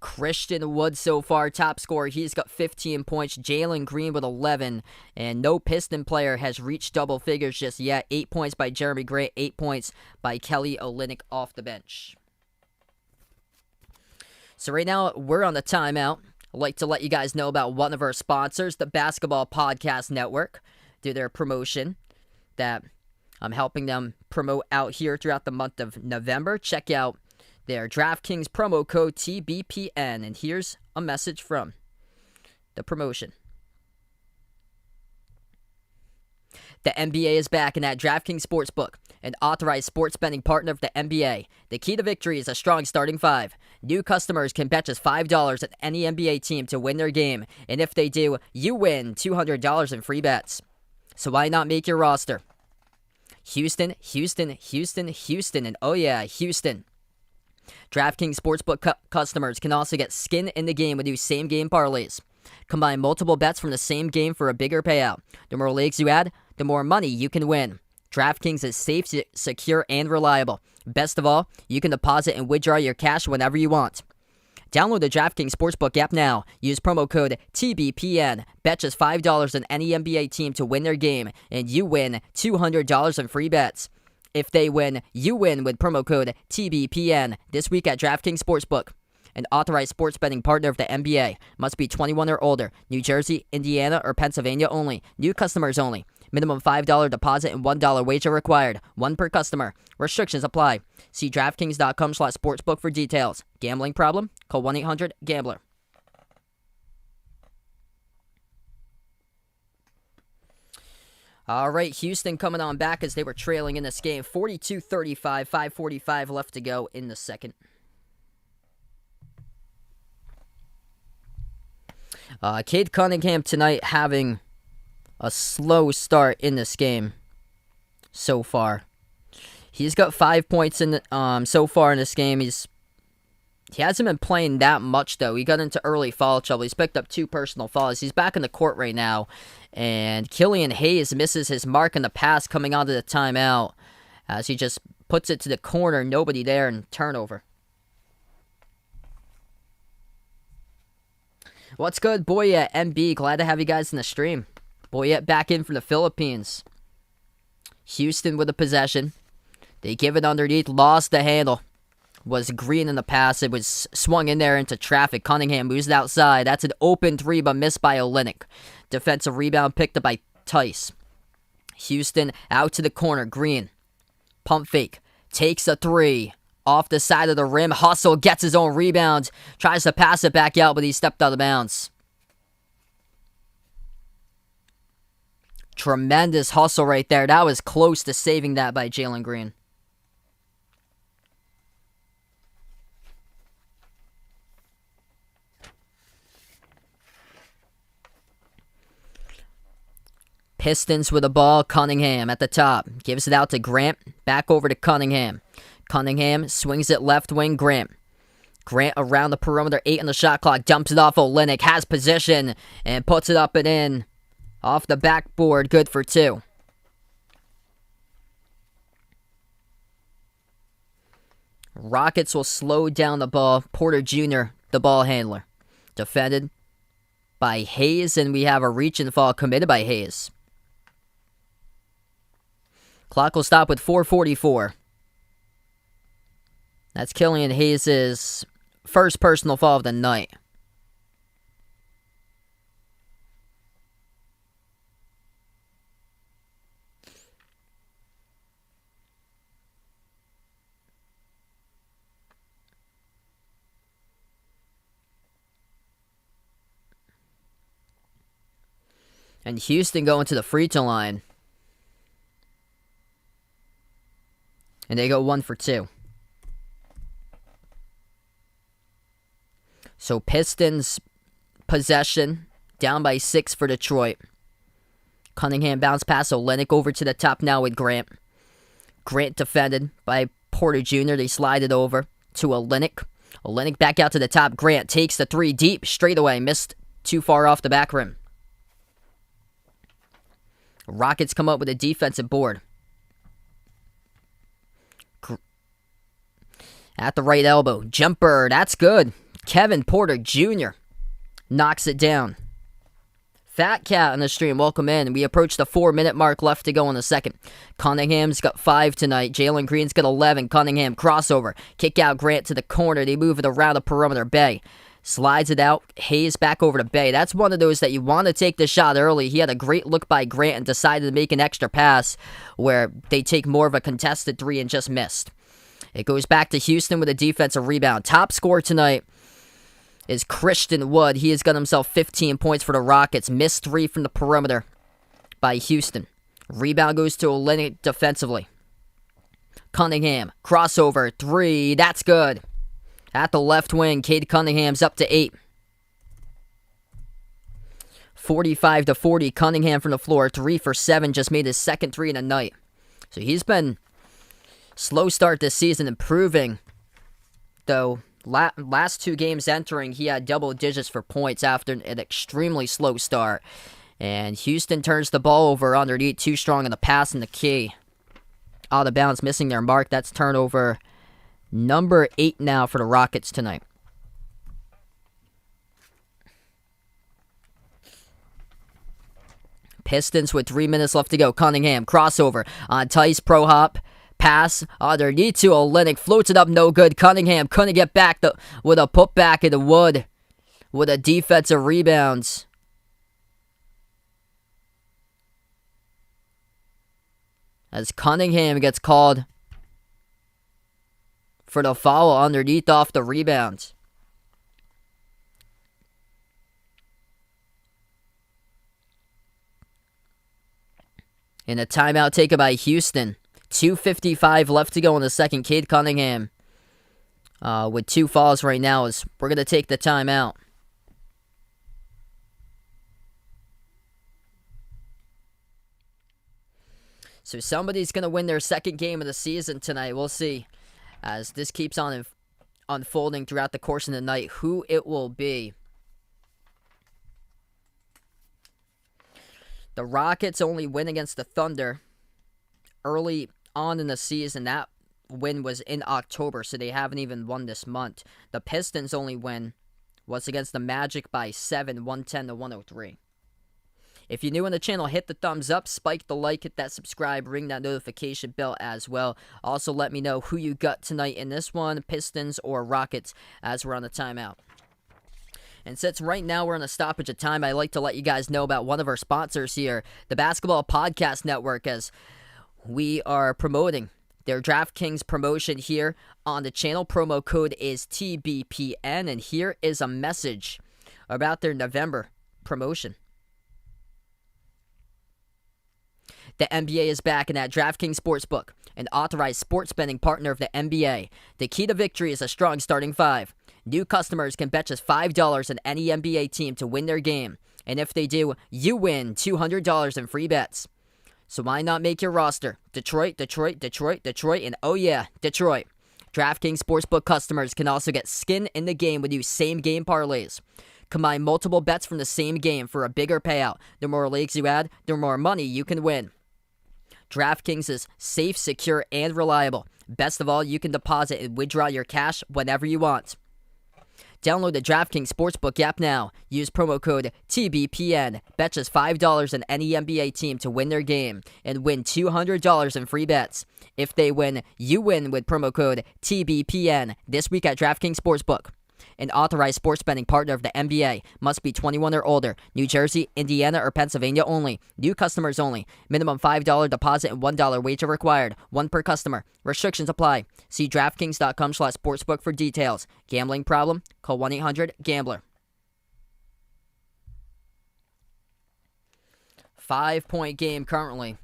Christian Wood so far, top scorer. He's got 15 points. Jalen Green with 11. And no Piston player has reached double figures just yet. 8 points by Jeremy Grant. 8 points by Kelly Olynyk off the bench. So right now, we're on the timeout. I'd like to let you guys know about one of our sponsors, the Basketball Podcast Network. Do their promotion that I'm helping them promote out here throughout the month of November. Check out their DraftKings promo code TBPN. And here's a message from the promotion. The NBA is back in that DraftKings Sportsbook, an authorized sports betting partner of the NBA. The key to victory is a strong starting 5. New customers can bet just $5 at any NBA team to win their game. And if they do, you win $200 in free bets. So why not make your roster? Houston, Houston, Houston, Houston, and oh yeah, Houston. DraftKings Sportsbook customers can also get skin in the game with new same-game parlays. Combine multiple bets from the same game for a bigger payout. The more legs you add, the more money you can win. DraftKings is safe, secure, and reliable. Best of all, you can deposit and withdraw your cash whenever you want. Download the DraftKings Sportsbook app now. Use promo code TBPN. Bet just $5 on any NBA team to win their game, and you win $200 in free bets. If they win, you win with promo code TBPN this week at DraftKings Sportsbook. An authorized sports betting partner of the NBA. Must be 21 or older. New Jersey, Indiana, or Pennsylvania only. New customers only. Minimum $5 deposit and $1 wager required. One per customer. Restrictions apply. See DraftKings.com/sportsbook for details. Gambling problem? Call 1-800-GAMBLER. All right, Houston coming on back as they were trailing in this game. 42-35, 5:45 left to go in the second. Cade Cunningham tonight having a slow start in this game so far. He's got 5 points in so far in this game. He hasn't been playing that much, though. He got into early foul trouble. He's picked up 2 personal fouls. He's back in the court right now. And Killian Hayes misses his mark in the pass coming onto the timeout as he just puts it to the corner. Nobody there, and turnover. What's good, Boyette MB? Glad to have you guys in the stream. Boyette back in from the Philippines. Houston with a possession. They give it underneath, lost the handle. Was Green in the pass. It was swung in there into traffic. Cunningham moves it outside. That's an open 3, but missed by Olynyk. Defensive rebound picked up by Tice. Houston out to the corner. Green. Pump fake. Takes a 3. Off the side of the rim. Hustle gets his own rebound. Tries to pass it back out, but he stepped out of bounds. Tremendous hustle right there. That was close to saving that by Jalen Green. Pistons with the ball. Cunningham at the top. Gives it out to Grant. Back over to Cunningham. Cunningham swings it left wing. Grant. Grant around the perimeter. 8 on the shot clock. Dumps it off Olynyk. Has position. And puts it up and in. Off the backboard. Good for 2. Rockets will slow down the ball. Porter Jr., the ball handler. Defended by Hayes. And we have a reach and fall committed by Hayes. Clock will stop with 4:44. That's Killian Hayes' first personal foul of the night. And Houston going to the free throw line. And they go 1 for 2. So Pistons possession down by 6 for Detroit. Cunningham bounce pass Olynyk over to the top now with Grant. Grant defended by Porter Jr. They slide it over to Olynyk. Olynyk back out to the top. Grant takes the 3 deep straight away. Missed too far off the back rim. Rockets come up with a defensive board. At the right elbow. Jumper. That's good. Kevin Porter Jr. knocks it down. Fat Cat on the stream. Welcome in. We approach the 4-minute mark left to go in the second. Cunningham's got 5 tonight. Jalen Green's got 11. Cunningham crossover. Kick out Grant to the corner. They move it around the perimeter. Bay slides it out. Hayes back over to Bay. That's one of those that you want to take the shot early. He had a great look by Grant and decided to make an extra pass where they take more of a contested 3 and just missed. It goes back to Houston with a defensive rebound. Top scorer tonight is Christian Wood. He has got himself 15 points for the Rockets. Missed 3 from the perimeter by Houston. Rebound goes to Olynyk defensively. Cunningham, crossover, 3. That's good. At the left wing, Cade Cunningham's up to 8. 45-40, Cunningham from the floor. 3 for 7, just made his second 3 in the night. So he's been slow start this season, improving, though, last 2 games entering, he had double digits for points after an extremely slow start. And Houston turns the ball over underneath, too strong in the pass and the key. Out of bounds, missing their mark. That's turnover number 8 now for the Rockets tonight. Pistons with 3 minutes left to go. Cunningham, crossover on Tice, pro hop. Pass underneath to Olynyk. Floats it up, no good. Cunningham couldn't get back with a putback in the wood. With a defensive rebounds. As Cunningham gets called for the foul underneath off the rebound. And a timeout taken by Houston. 2:55 left to go in the second. Cade Cunningham with 2 fouls right now as we're going to take the timeout. So somebody's going to win their second game of the season tonight. We'll see as this keeps on unfolding throughout the course of the night who it will be. The Rockets only win against the Thunder early on in the season. That win was in October, so they haven't even won this month. The Pistons' only win was against the Magic by 7, 110-103. If you're new on the channel, hit the thumbs up, spike the like, hit that subscribe, ring that notification bell as well. Also, let me know who you got tonight in this one, Pistons or Rockets, as we're on the timeout. And since right now we're on a stoppage of time, I'd like to let you guys know about one of our sponsors here, the Basketball Podcast Network, as we are promoting their DraftKings promotion here on the channel. Promo code is TBPN, and here is a message about their November promotion. The NBA is back, and at DraftKings Sportsbook, an authorized sports betting partner of the NBA, the key to victory is a strong starting 5. New customers can bet just $5 on any NBA team to win their game, and if they do, you win $200 in free bets. So why not make your roster? Detroit, Detroit, Detroit, Detroit, and oh yeah, Detroit. DraftKings Sportsbook customers can also get skin in the game with new same-game parlays. Combine multiple bets from the same game for a bigger payout. The more legs you add, the more money you can win. DraftKings is safe, secure, and reliable. Best of all, you can deposit and withdraw your cash whenever you want. Download the DraftKings Sportsbook app now. Use promo code TBPN. Bet just $5 on any NBA team to win their game and win $200 in free bets. If they win, you win with promo code TBPN this week at DraftKings Sportsbook. An authorized sports betting partner of the NBA. Must be 21 or older. New Jersey, Indiana, or Pennsylvania only. New customers only. Minimum $5 deposit and $1 wager required. 1 per customer. Restrictions apply. See DraftKings.com/sportsbook for details. Gambling problem? Call 1-800-GAMBLER. 5-point game currently.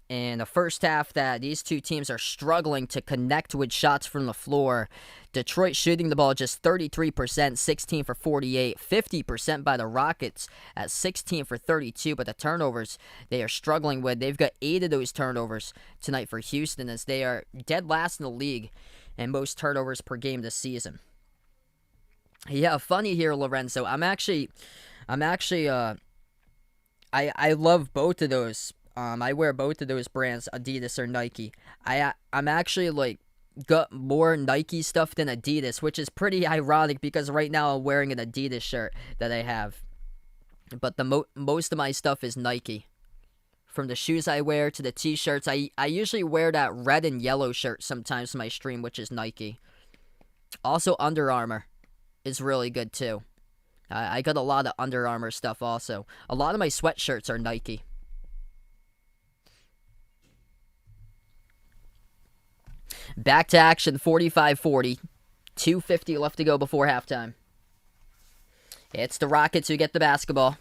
In the first half that these two teams are struggling to connect with shots from the floor. Detroit shooting the ball just 33%, 16 for 48, 50% by the Rockets at 16 for 32, but the turnovers they are struggling with. They've got 8 of those turnovers tonight for Houston as they are dead last in the league in most turnovers per game this season. Yeah, funny here, Lorenzo. I love both of those. I wear both of those brands, Adidas or Nike. I'm actually got more Nike stuff than Adidas, which is pretty ironic because right now I'm wearing an Adidas shirt that I have. But the most of my stuff is Nike. From the shoes I wear to the t-shirts, I usually wear that red and yellow shirt sometimes in my stream, which is Nike. Also, Under Armour is really good too. I got a lot of Under Armour stuff also. A lot of my sweatshirts are Nike. Back to action, 45-40. 2:50 left to go before halftime. It's the Rockets who get the basketball.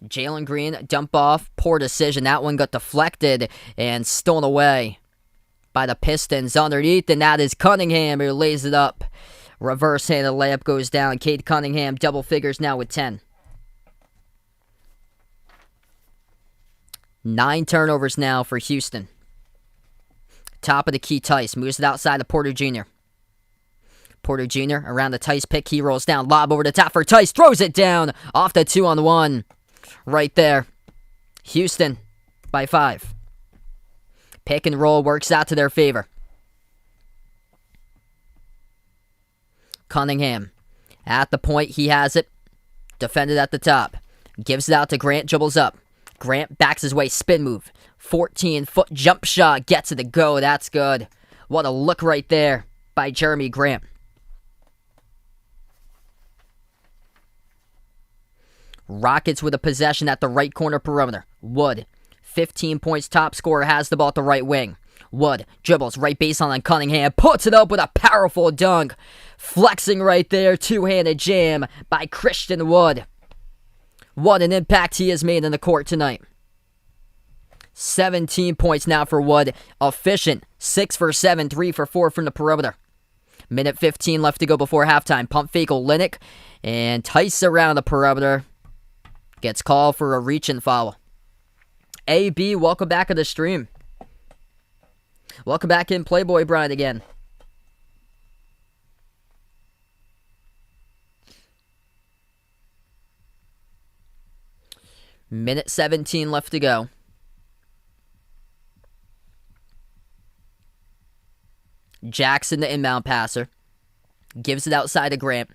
Jalen Green, dump off, poor decision. That one got deflected and stolen away by the Pistons underneath, and that is Cunningham who lays it up. Reverse-handed layup goes down. Cade Cunningham, double figures now with 10. 9 turnovers now for Houston. Top of the key, Tice moves it outside to Porter Jr. Porter Jr. around the Tice pick. He rolls down. Lob over the top for Tice. Throws it down. Off the 2-on-1. Right there. Houston by 5. Pick and roll works out to their favor. Cunningham. At the point, he has it. Defended at the top. Gives it out to Grant. Dribbles up. Grant backs his way. Spin move. 14-foot jump shot. Gets it to go. That's good. What a look right there by Jeremy Grant. Rockets with a possession at the right corner perimeter. Wood. 15 points, top scorer, has the ball at the right wing. Wood dribbles right baseline on Cunningham. Puts it up with a powerful dunk. Flexing right there. Two-handed jam by Christian Wood. What an impact he has made in the court tonight. 17 points now for Wood. Efficient. 6 for 7, 3 for 4 from the perimeter. Minute 15 left to go before halftime. Pump fake Olynyk. And Tice around the perimeter. Gets called for a reach and foul. AB, welcome back to the stream. Welcome back in, Playboy Brian again. Minute 17 left to go. Jackson, the inbound passer. Gives it outside to Grant.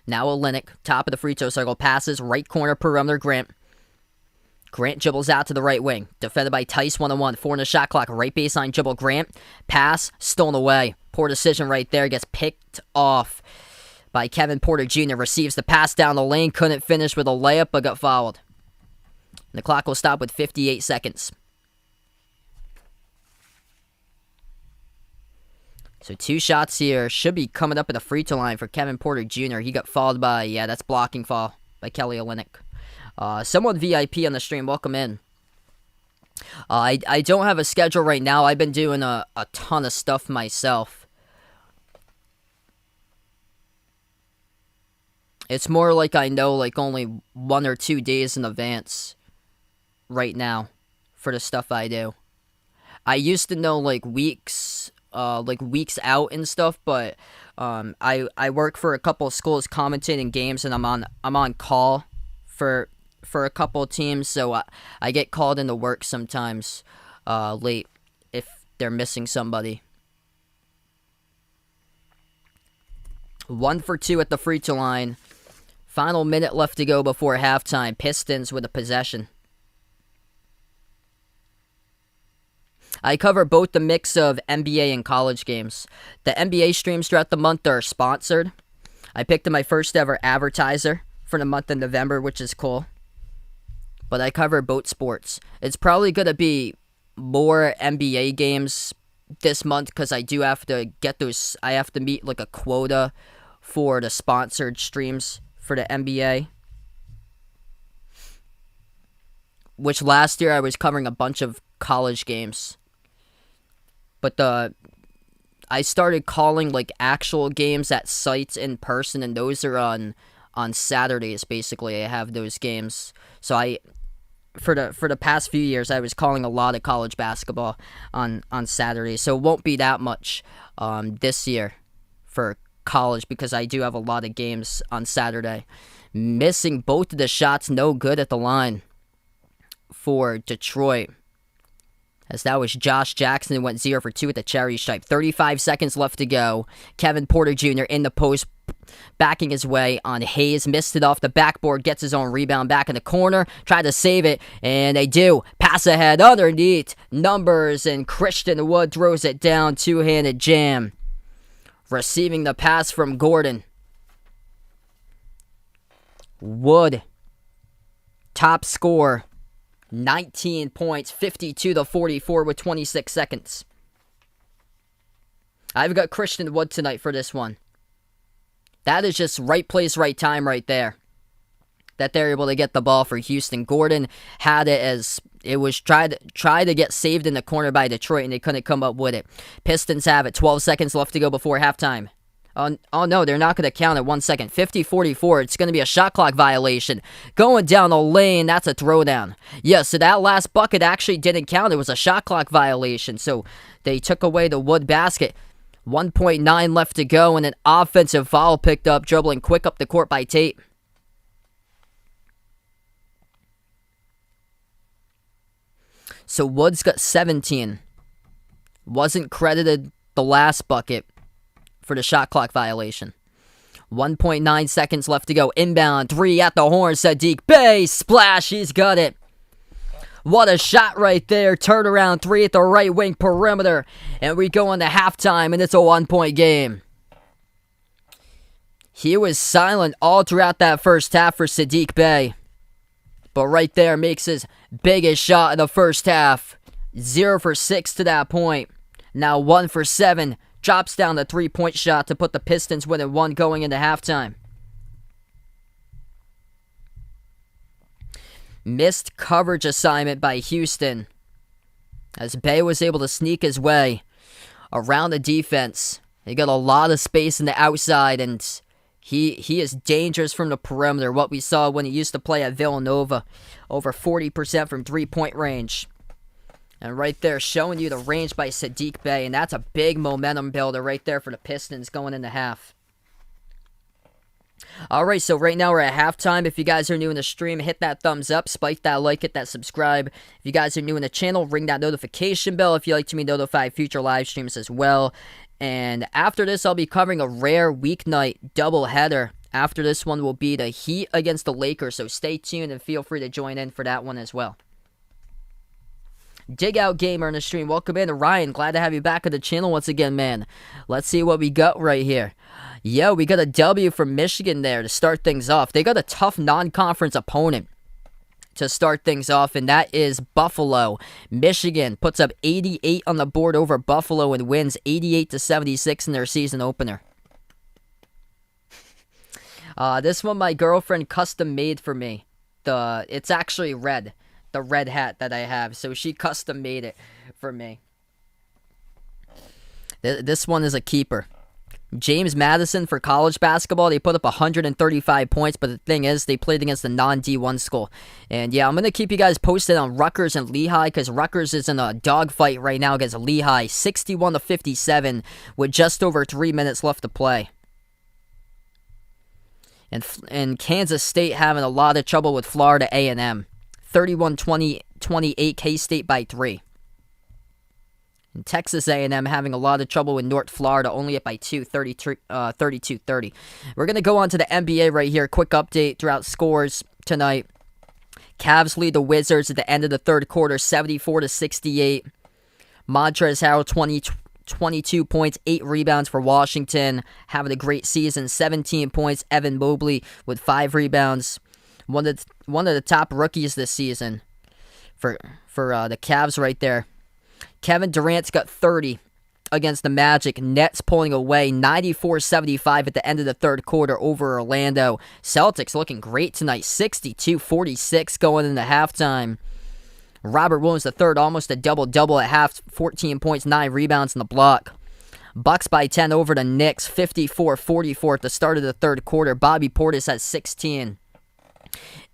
Now Olynyk, top of the free throw circle, passes, right corner perimeter, Grant. Grant dribbles out to the right wing. Defended by Tice, 1-on-1. 4 in the shot clock. Right baseline dribble. Grant. Pass. Stolen away. Poor decision right there. Gets picked off by Kevin Porter Jr. Receives the pass down the lane. Couldn't finish with a layup, but got fouled. And the clock will stop with 58 seconds. So 2 shots here. Should be coming up at the free throw line for Kevin Porter Jr. He got fouled by, yeah, that's blocking foul by Kelly Olynyk. Someone VIP on the stream, welcome in. I don't have a schedule right now. I've been doing a ton of stuff myself. It's more like I know like only 1 or 2 days in advance right now for the stuff I do. I used to know like weeks out and stuff, but I work for a couple of schools commentating games, and I'm on call for a couple of teams, so I get called into work sometimes late if they're missing somebody. 1 for 2 at the free throw line. Final minute left to go before halftime. Pistons with a possession. I cover both the mix of NBA and college games. The NBA streams throughout the month are sponsored. I picked my first ever advertiser for the month of November, which is cool. But I cover both sports. It's probably going to be more NBA games this month because I do have to get those. I have to meet like a quota for the sponsored streams for the NBA. Which last year I was covering a bunch of college games. But I started calling like actual games at sites in person, and those are on Saturdays. Basically, I have those games. So for the past few years, I was calling a lot of college basketball on Saturdays. So it won't be that much this year for college because I do have a lot of games on Saturday. Missing both of the shots, no good at the line for Detroit. As that was Josh Jackson, who went 0 for 2 at the charity stripe. 35 seconds left to go. Kevin Porter Jr. in the post, backing his way on Hayes. Missed it off the backboard, gets his own rebound back in the corner. Tried to save it, and they do. Pass ahead underneath. Numbers, and Christian Wood throws it down. Two-handed jam. Receiving the pass from Gordon. Wood, top scorer. 19 points, 52-44 with 26 seconds. I've got Christian Wood tonight for this one. That is just right place, right time right there. That they're able to get the ball for Houston. Gordon had it as it was tried to get saved in the corner by Detroit, and they couldn't come up with it. Pistons have it. 12 seconds left to go before halftime. Oh no, they're not going to count it. 1 second. 50-44. It's going to be a shot clock violation. Going down the lane, that's a throwdown. Yeah, so that last bucket actually didn't count. It was a shot clock violation. So they took away the Wood basket. 1.9 left to go, and an offensive foul picked up, dribbling quick up the court by Tate. So Woods got 17. Wasn't credited the last bucket for the shot clock violation. 1.9 seconds left to go. Inbound, 3 at the horn. Saddiq Bey, splash, he's got it. What a shot right there. Turnaround 3 at the right wing perimeter. And we go into halftime, and it's a 1-point game. He was silent all throughout that first half for Saddiq Bey. But right there makes his biggest shot in the first half. 0 for 6 to that point. Now 1 for 7. Drops down the 3-point shot to put the Pistons winning 1 going into halftime. Missed coverage assignment by Houston, as Bey was able to sneak his way around the defense. He got a lot of space in the outside, and he is dangerous from the perimeter. What we saw when he used to play at Villanova, over 40% from 3-point range. And right there, showing you the range by Saddiq Bey, and that's a big momentum builder right there for the Pistons going into half. Alright, so right now we're at halftime. If you guys are new in the stream, hit that thumbs up, spike that like, hit that subscribe. If you guys are new in the channel, ring that notification bell if you like to be notified future live streams as well. And after this, I'll be covering a rare weeknight doubleheader. After this one will be the Heat against the Lakers, so stay tuned and feel free to join in for that one as well. Dig Out Gamer in the stream, welcome in. Ryan, glad to have you back on the channel once again, man. Let's see what we got right here. Yeah, we got a W from Michigan there to start things off. They got a tough non-conference opponent to start things off, and that is Buffalo. Michigan puts up 88 on the board over Buffalo and wins 88-76 in their season opener. This one my girlfriend custom made for me. It's actually red. The red hat that I have, so she custom made it for me. This one is a keeper. James Madison for college basketball, they put up 135 points, but the thing is, they played against a non-D1 school. And yeah, I'm going to keep you guys posted on Rutgers and Lehigh, because Rutgers is in a dogfight right now against Lehigh, 61-57, with just over 3 minutes left to play. And Kansas State having a lot of trouble with Florida A&M. 31-28, K-State by 3. And Texas A&M having a lot of trouble with North Florida, only up by 2, 32-30. We're going to go on to the NBA right here. Quick update throughout scores tonight. Cavs lead the Wizards at the end of the third quarter, 74-68. Montrezl Harrell, 22 points, 8 rebounds for Washington. Having a great season, 17 points. Evan Mobley with 5 rebounds. One of the top rookies this season for the Cavs right there. Kevin Durant's got 30 against the Magic. Nets pulling away 94-75 at the end of the third quarter over Orlando. Celtics looking great tonight, 62-46 going into halftime. Robert Williams III almost a double-double at half, 14 points, 9 rebounds in the block. Bucks by 10 over the Knicks, 54-44 at the start of the third quarter. Bobby Portis has 16.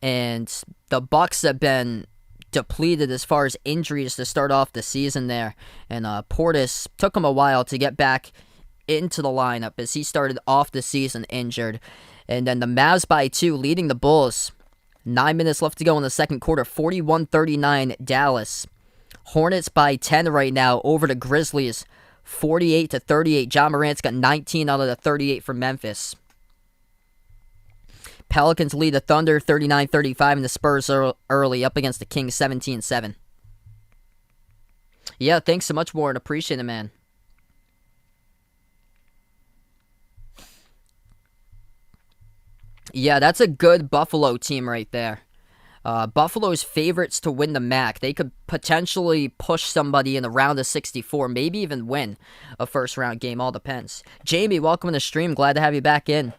And the Bucks have been depleted as far as injuries to start off the season there. And Portis took him a while to get back into the lineup as he started off the season injured. And then the Mavs by 2 leading the Bulls. 9 minutes left to go in the second quarter, 41-39 Dallas. Hornets by 10 right now over the Grizzlies, 48-38. Ja Morant's got 19 out of the 38 for Memphis. Pelicans lead the Thunder 39-35, and the Spurs are early up against the Kings 17-7. Yeah, thanks so much, Warren. Appreciate it, man. Yeah, that's a good Buffalo team right there. Buffalo's favorites to win the MAC. They could potentially push somebody in the round of 64, maybe even win a first-round game. All depends. Jamie, welcome to the stream. Glad to have you back in.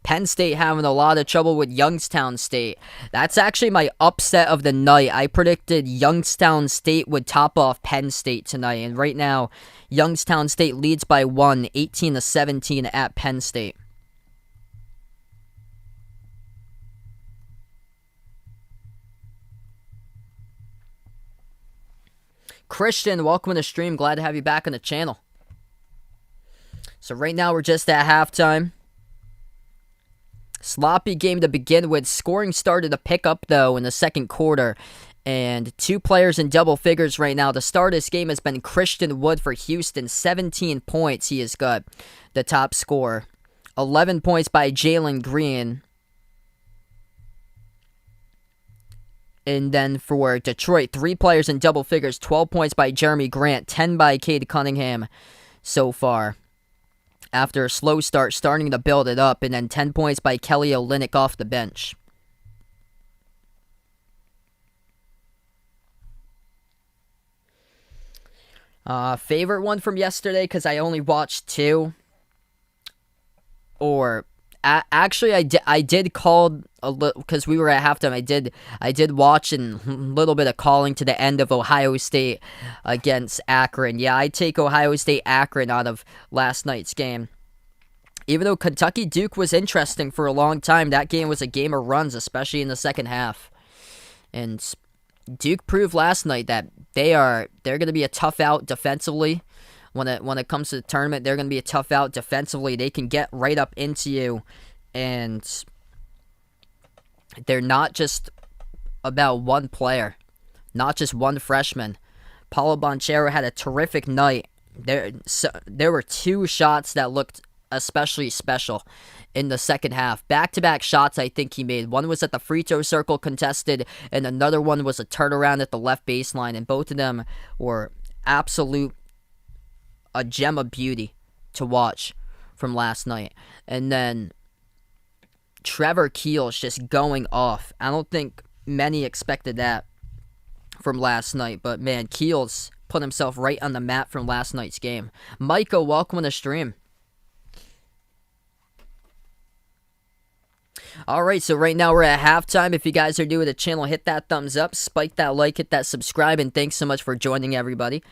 Penn State having a lot of trouble with Youngstown State. That's actually my upset of the night. I predicted Youngstown State would top off Penn State tonight. And right now, Youngstown State leads by 1, 18-17 at Penn State. Christian, welcome to the stream. Glad to have you back on the channel. So right now we're just at halftime. Sloppy game to begin with. Scoring started to pick up, though, in the second quarter. And 2 players in double figures right now. The star of this game has been Christian Wood for Houston. 17 points he has got, the top scorer. 11 points by Jalen Green. And then for Detroit, 3 players in double figures. 12 points by Jeremy Grant. 10 by Cade Cunningham so far. After a slow start, starting to build it up. And then 10 points by Kelly Olynyk off the bench. Favorite one from yesterday, because I only watched 2. Or actually, I did call a little, because we were at halftime. I did watch a little bit of calling to the end of Ohio State against Akron. Yeah, I take Ohio State Akron out of last night's game. Even though Kentucky Duke was interesting for a long time, that game was a game of runs, especially in the second half. And Duke proved last night that they're going to be a tough out defensively. When it comes to the tournament, they're going to be a tough out defensively. They can get right up into you, and they're not just about one player, not just one freshman. Paulo Banchero had a terrific night. There were 2 shots that looked especially special in the second half. Back-to-back shots I think he made. One was at the free throw circle contested, and another one was a turnaround at the left baseline, and both of them were a gem of beauty to watch from last night. And then Trevor Keels just going off. I don't think many expected that from last night, but man, Keels put himself right on the map from last night's game. Micah, welcome to the stream. Alright, so right now we're at halftime. If you guys are new to the channel, hit that thumbs up, spike that like, hit that subscribe, and thanks so much for joining everybody.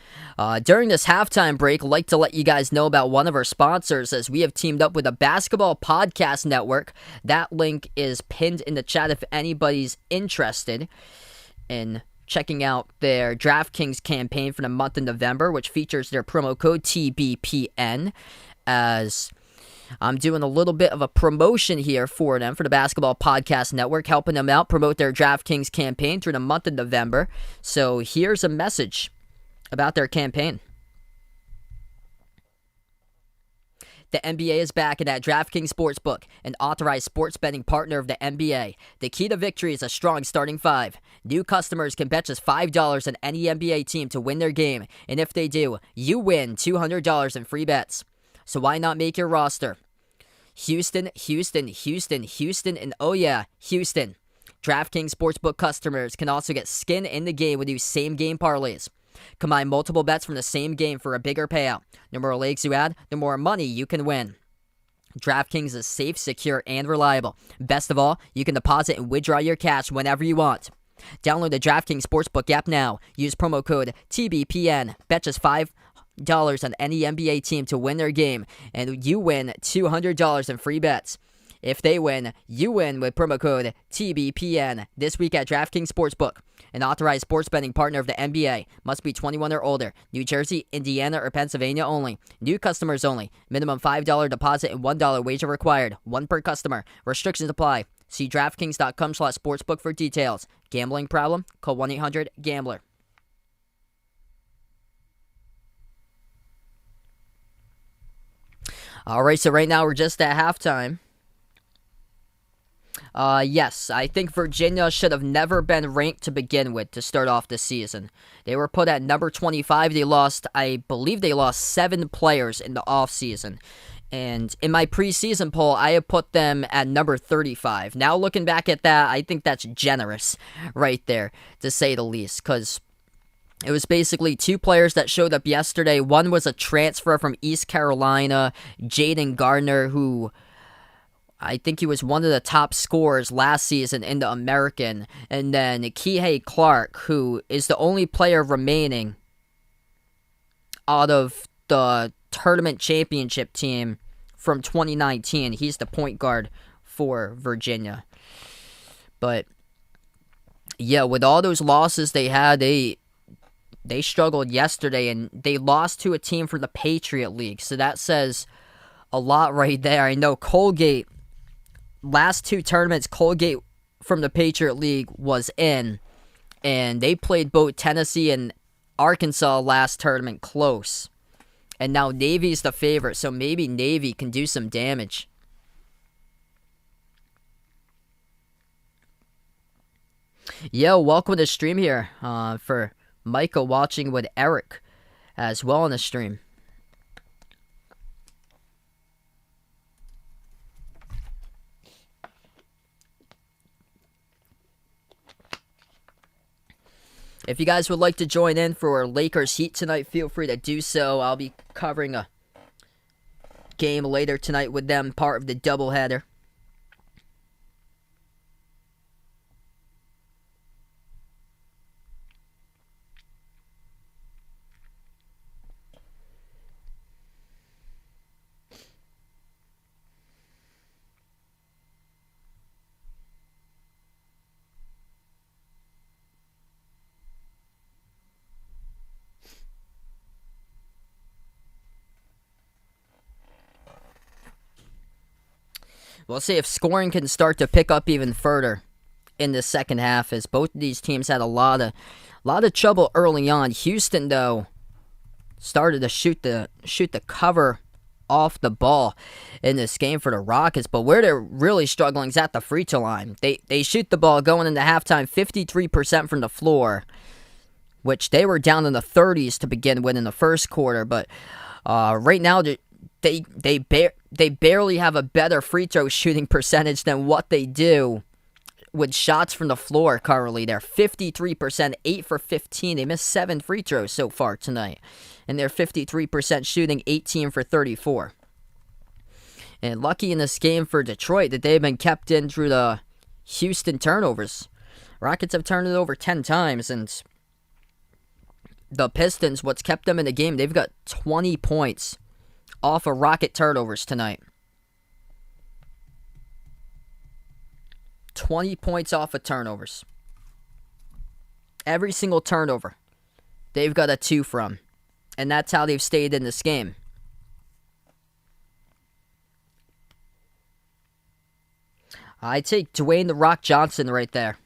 During this halftime break, I'd like to let you guys know about one of our sponsors, as we have teamed up with a basketball podcast network. That link is pinned in the chat if anybody's interested in checking out their DraftKings campaign for the month of November, which features their promo code TBPN, as I'm doing a little bit of a promotion here for them, for the Basketball Podcast Network, helping them out promote their DraftKings campaign through the month of November. So here's a message about their campaign. The NBA is back at that DraftKings Sportsbook, an authorized sports betting partner of the NBA. The key to victory is a strong starting 5. New customers can bet just $5 on any NBA team to win their game, and if they do, you win $200 in free bets. So why not make your roster? Houston, Houston, Houston, Houston, and oh yeah, Houston. DraftKings Sportsbook customers can also get skin in the game with these same-game parlays. Combine multiple bets from the same game for a bigger payout. The more legs you add, the more money you can win. DraftKings is safe, secure, and reliable. Best of all, you can deposit and withdraw your cash whenever you want. Download the DraftKings Sportsbook app now. Use promo code TBPN. Bet just $5 on any NBA team to win their game, and you win $200 in free bets. If they win, you win with promo code TBPN. This week at DraftKings Sportsbook, an authorized sports betting partner of the NBA. Must be 21 or older. New Jersey, Indiana, or Pennsylvania only. New customers only. Minimum $5 deposit and $1 wager required. 1 per customer. Restrictions apply. See DraftKings.com/sportsbook for details. Gambling problem? Call 1-800-GAMBLER. Alright, so right now we're just at halftime. Yes, I think Virginia should have never been ranked to begin with to start off the season. They were put at number 25. I believe they lost 7 players in the offseason. And in my preseason poll, I have put them at number 35. Now looking back at that, I think that's generous right there, to say the least, because it was basically 2 players that showed up yesterday. One was a transfer from East Carolina, Jaden Gardner, who I think he was one of the top scorers last season in the American. And then Kihei Clark, who is the only player remaining out of the tournament championship team from 2019. He's the point guard for Virginia. But yeah, with all those losses they had, they struggled yesterday, and they lost to a team from the Patriot League. So that says a lot right there. I know Colgate, last two tournaments, Colgate from the Patriot League was in, and they played both Tennessee and Arkansas last tournament close. And now Navy's the favorite, so maybe Navy can do some damage. Yo, welcome to the stream here for Micah watching with Eric as well on the stream. If you guys would like to join in for Lakers Heat tonight, feel free to do so. I'll be covering a game later tonight with them, part of the doubleheader. We'll see if scoring can start to pick up even further in the second half, as both of these teams had a lot of trouble early on. Houston, though, started to shoot the cover off the ball in this game for the Rockets, but where they're really struggling is at the free throw line. They shoot the ball going into halftime 53% from the floor, which they were down in the 30s to begin with in the first quarter, but right now they barely have a better free throw shooting percentage than what they do with shots from the floor currently. They're 53%, 8 for 15. They missed 7 free throws so far tonight. And they're 53% shooting, 18 for 34. And lucky in this game for Detroit that they've been kept in through the Houston turnovers. Rockets have turned it over 10 times, and the Pistons, what's kept them in the game, they've got 20 points off of Rocket turnovers tonight. 20 points off of turnovers. Every single turnover, they've got a 2 from. And that's how they've stayed in this game. I take Dwayne "The Rock" Johnson right there.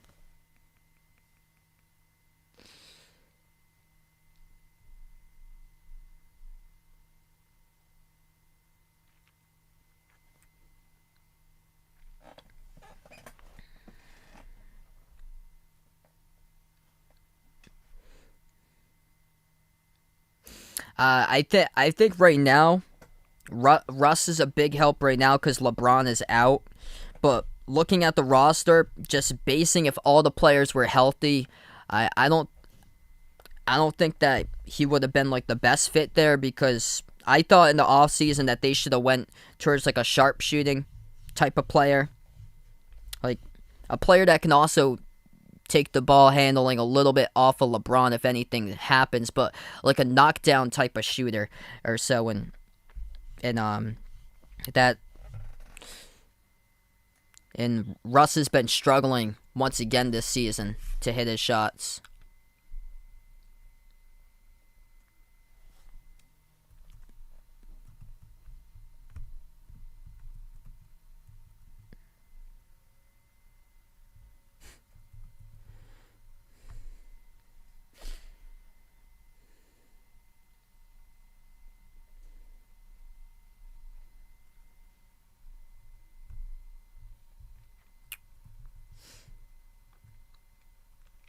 I think right now, Russ is a big help right now because LeBron is out. But looking at the roster, just basing if all the players were healthy, I don't think that he would have been like the best fit there, because I thought in the offseason that they should have went towards like a sharpshooting type of player, like a player that can also take the ball handling a little bit off of LeBron if anything happens, but like a knockdown type of shooter or so, and Russ has been struggling once again this season to hit his shots.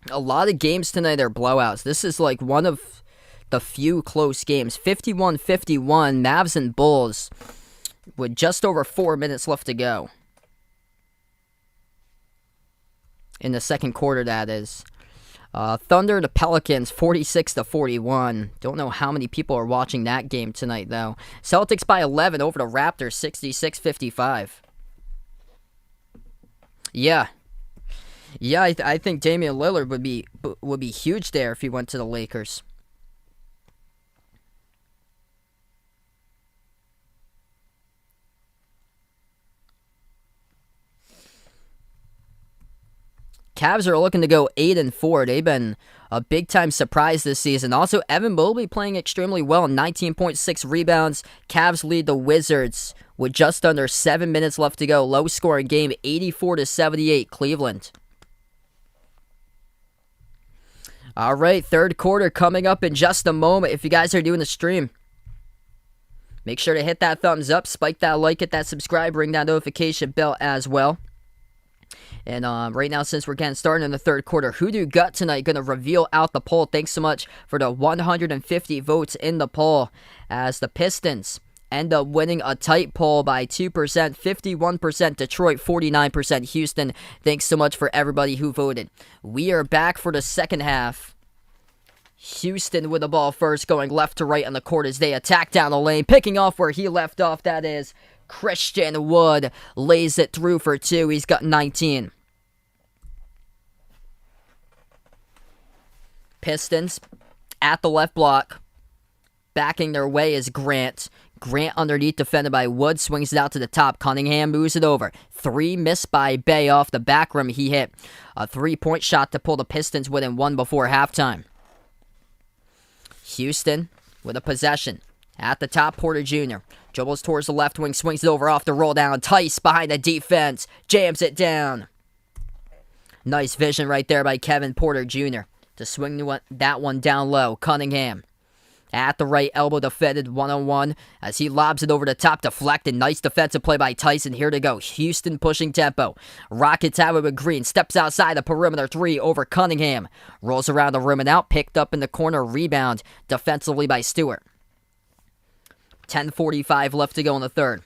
A lot of games tonight are blowouts. This is like one of the few close games. 51-51, Mavs and Bulls with just over 4 minutes left to go. In the second quarter, that is. Thunder to Pelicans, 46-41. Don't know how many people are watching that game tonight, though. Celtics by 11 over the Raptors, 66-55. Yeah. Yeah, I think Damian Lillard would be huge there if he went to the Lakers. Cavs are looking to go 8-4. They've been a big-time surprise this season. Also, Evan Mobley playing extremely well, 19.6 rebounds. Cavs lead the Wizards with just under 7 minutes left to go. Low-scoring game, 84-78, Cleveland. All right, third quarter coming up in just a moment. If you guys are doing the stream, make sure to hit that thumbs up, spike that like, hit that subscribe, ring that notification bell as well. And right now, since we're getting started in the third quarter, who do you got tonight? Going to reveal out the poll. Thanks so much for the 150 votes in the poll, as the Pistons end up winning a tight poll by 2%, 51% Detroit, 49% Houston. Thanks so much for everybody who voted. We are back for the second half. Houston with the ball first, going left to right on the court as they attack down the lane, picking off where he left off. That is Christian Wood, lays it through for 2. He's got 19. Pistons at the left block. Backing their way is Grant. Grant underneath, defended by Wood, swings it out to the top. Cunningham moves it over. 3 missed by Bay off the back rim. He hit a 3-point shot to pull the Pistons within 1 before halftime. Houston with a possession. At the top, Porter Jr. dribbles towards the left wing, swings it over off the roll down. Tice behind the defense, jams it down. Nice vision right there by Kevin Porter Jr. to swing that one down low. Cunningham at the right elbow, defended one-on-one as he lobs it over the top, deflected. Nice defensive play by Tyson. Here to go. Houston pushing tempo. Rockets have it with Green. Steps outside the perimeter 3 over Cunningham. Rolls around the rim and out. Picked up in the corner. Rebound defensively by Stewart. 10:45 left to go in the third.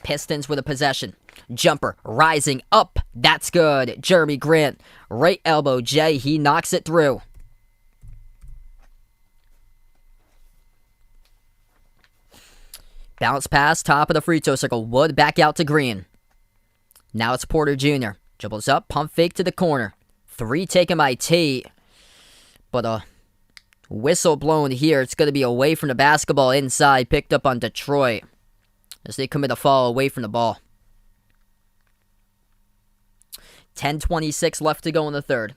Pistons with a possession. Jumper rising up. That's good. Jeremy Grant. Right elbow. Jay. He knocks it through. Bounce pass, top of the free throw circle. Wood back out to Green. Now it's Porter Jr. Dribbles up, pump fake to the corner. 3 taken by Tate. But a whistle blown here. It's going to be away from the basketball inside. Picked up on Detroit as they commit a foul away from the ball. 10:26 left to go in the third.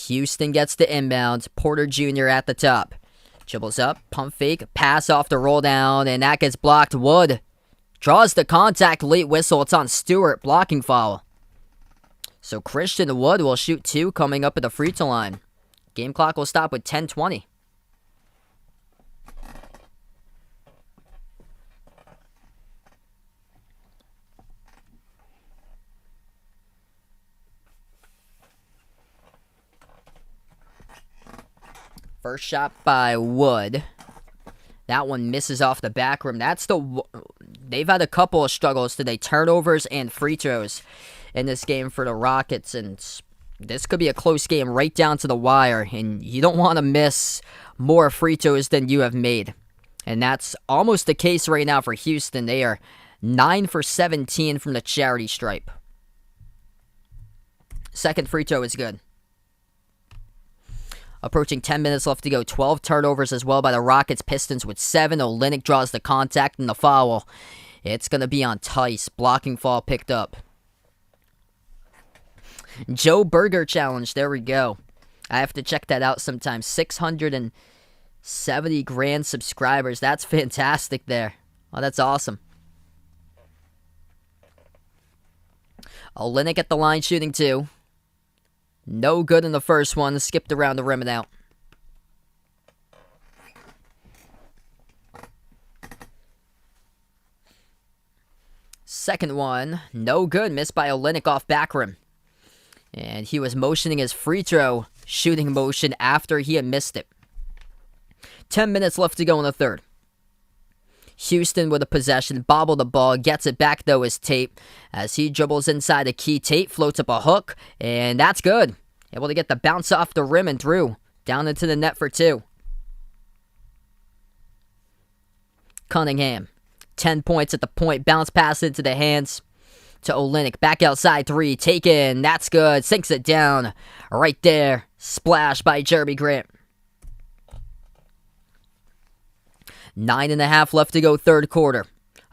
Houston gets the inbound. Porter Jr. at the top. Dribbles up, pump fake, pass off the roll down, and that gets blocked. Wood draws the contact, late whistle. It's on Stewart, blocking foul. So Christian Wood will shoot 2 coming up at the free throw line. Game clock will stop with 10:20. First shot by Wood. That one misses off the back rim. They've had a couple of struggles today. Turnovers and free throws in this game for the Rockets. And this could be a close game right down to the wire. And you don't want to miss more free throws than you have made. And that's almost the case right now for Houston. They are 9 for 17 from the charity stripe. Second free throw is good. Approaching 10 minutes left to go. 12 turnovers as well by the Rockets. Pistons with 7. Olynyk draws the contact and the foul. It's going to be on Tice. Blocking foul picked up. Joe Berger challenge. There we go. I have to check that out sometime. 670 grand subscribers. That's fantastic there. Oh, that's awesome. Olynyk at the line shooting 2. No good in the first one. Skipped around the rim and out. Second one, no good. Missed by Olynyk off back rim. And he was motioning his free throw shooting motion after he had missed it. 10 minutes left to go in the third. Houston with a possession, bobbled the ball, gets it back though is Tate. As he dribbles inside the key, Tate floats up a hook, and that's good. Able to get the bounce off the rim and through. Down into the net for 2. Cunningham, 10 points at the point, bounce pass into the hands to Olynyk. Back outside 3, taken, that's good, sinks it down. Right there, splash by Jeremy Grant. 9.5 left to go third quarter.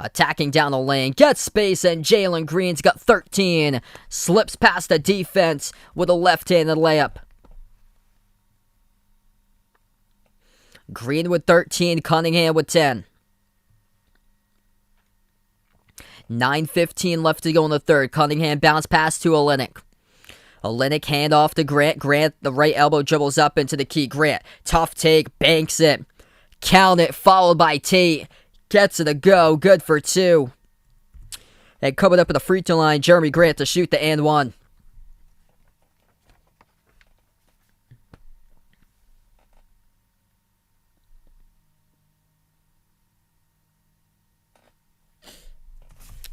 Attacking down the lane, gets space, and Jalen Green's got 13. Slips past the defense with a left-handed layup. Green with 13, Cunningham with 10. 9:15 left to go in the third. Cunningham bounce pass to Olynyk. Olynyk handoff to Grant. Grant, the right elbow dribbles up into the key. Grant, tough take, banks it. Count it, followed by Tate. Gets it a go, good for 2. And coming up at the free throw line, Jeremy Grant to shoot the and 1.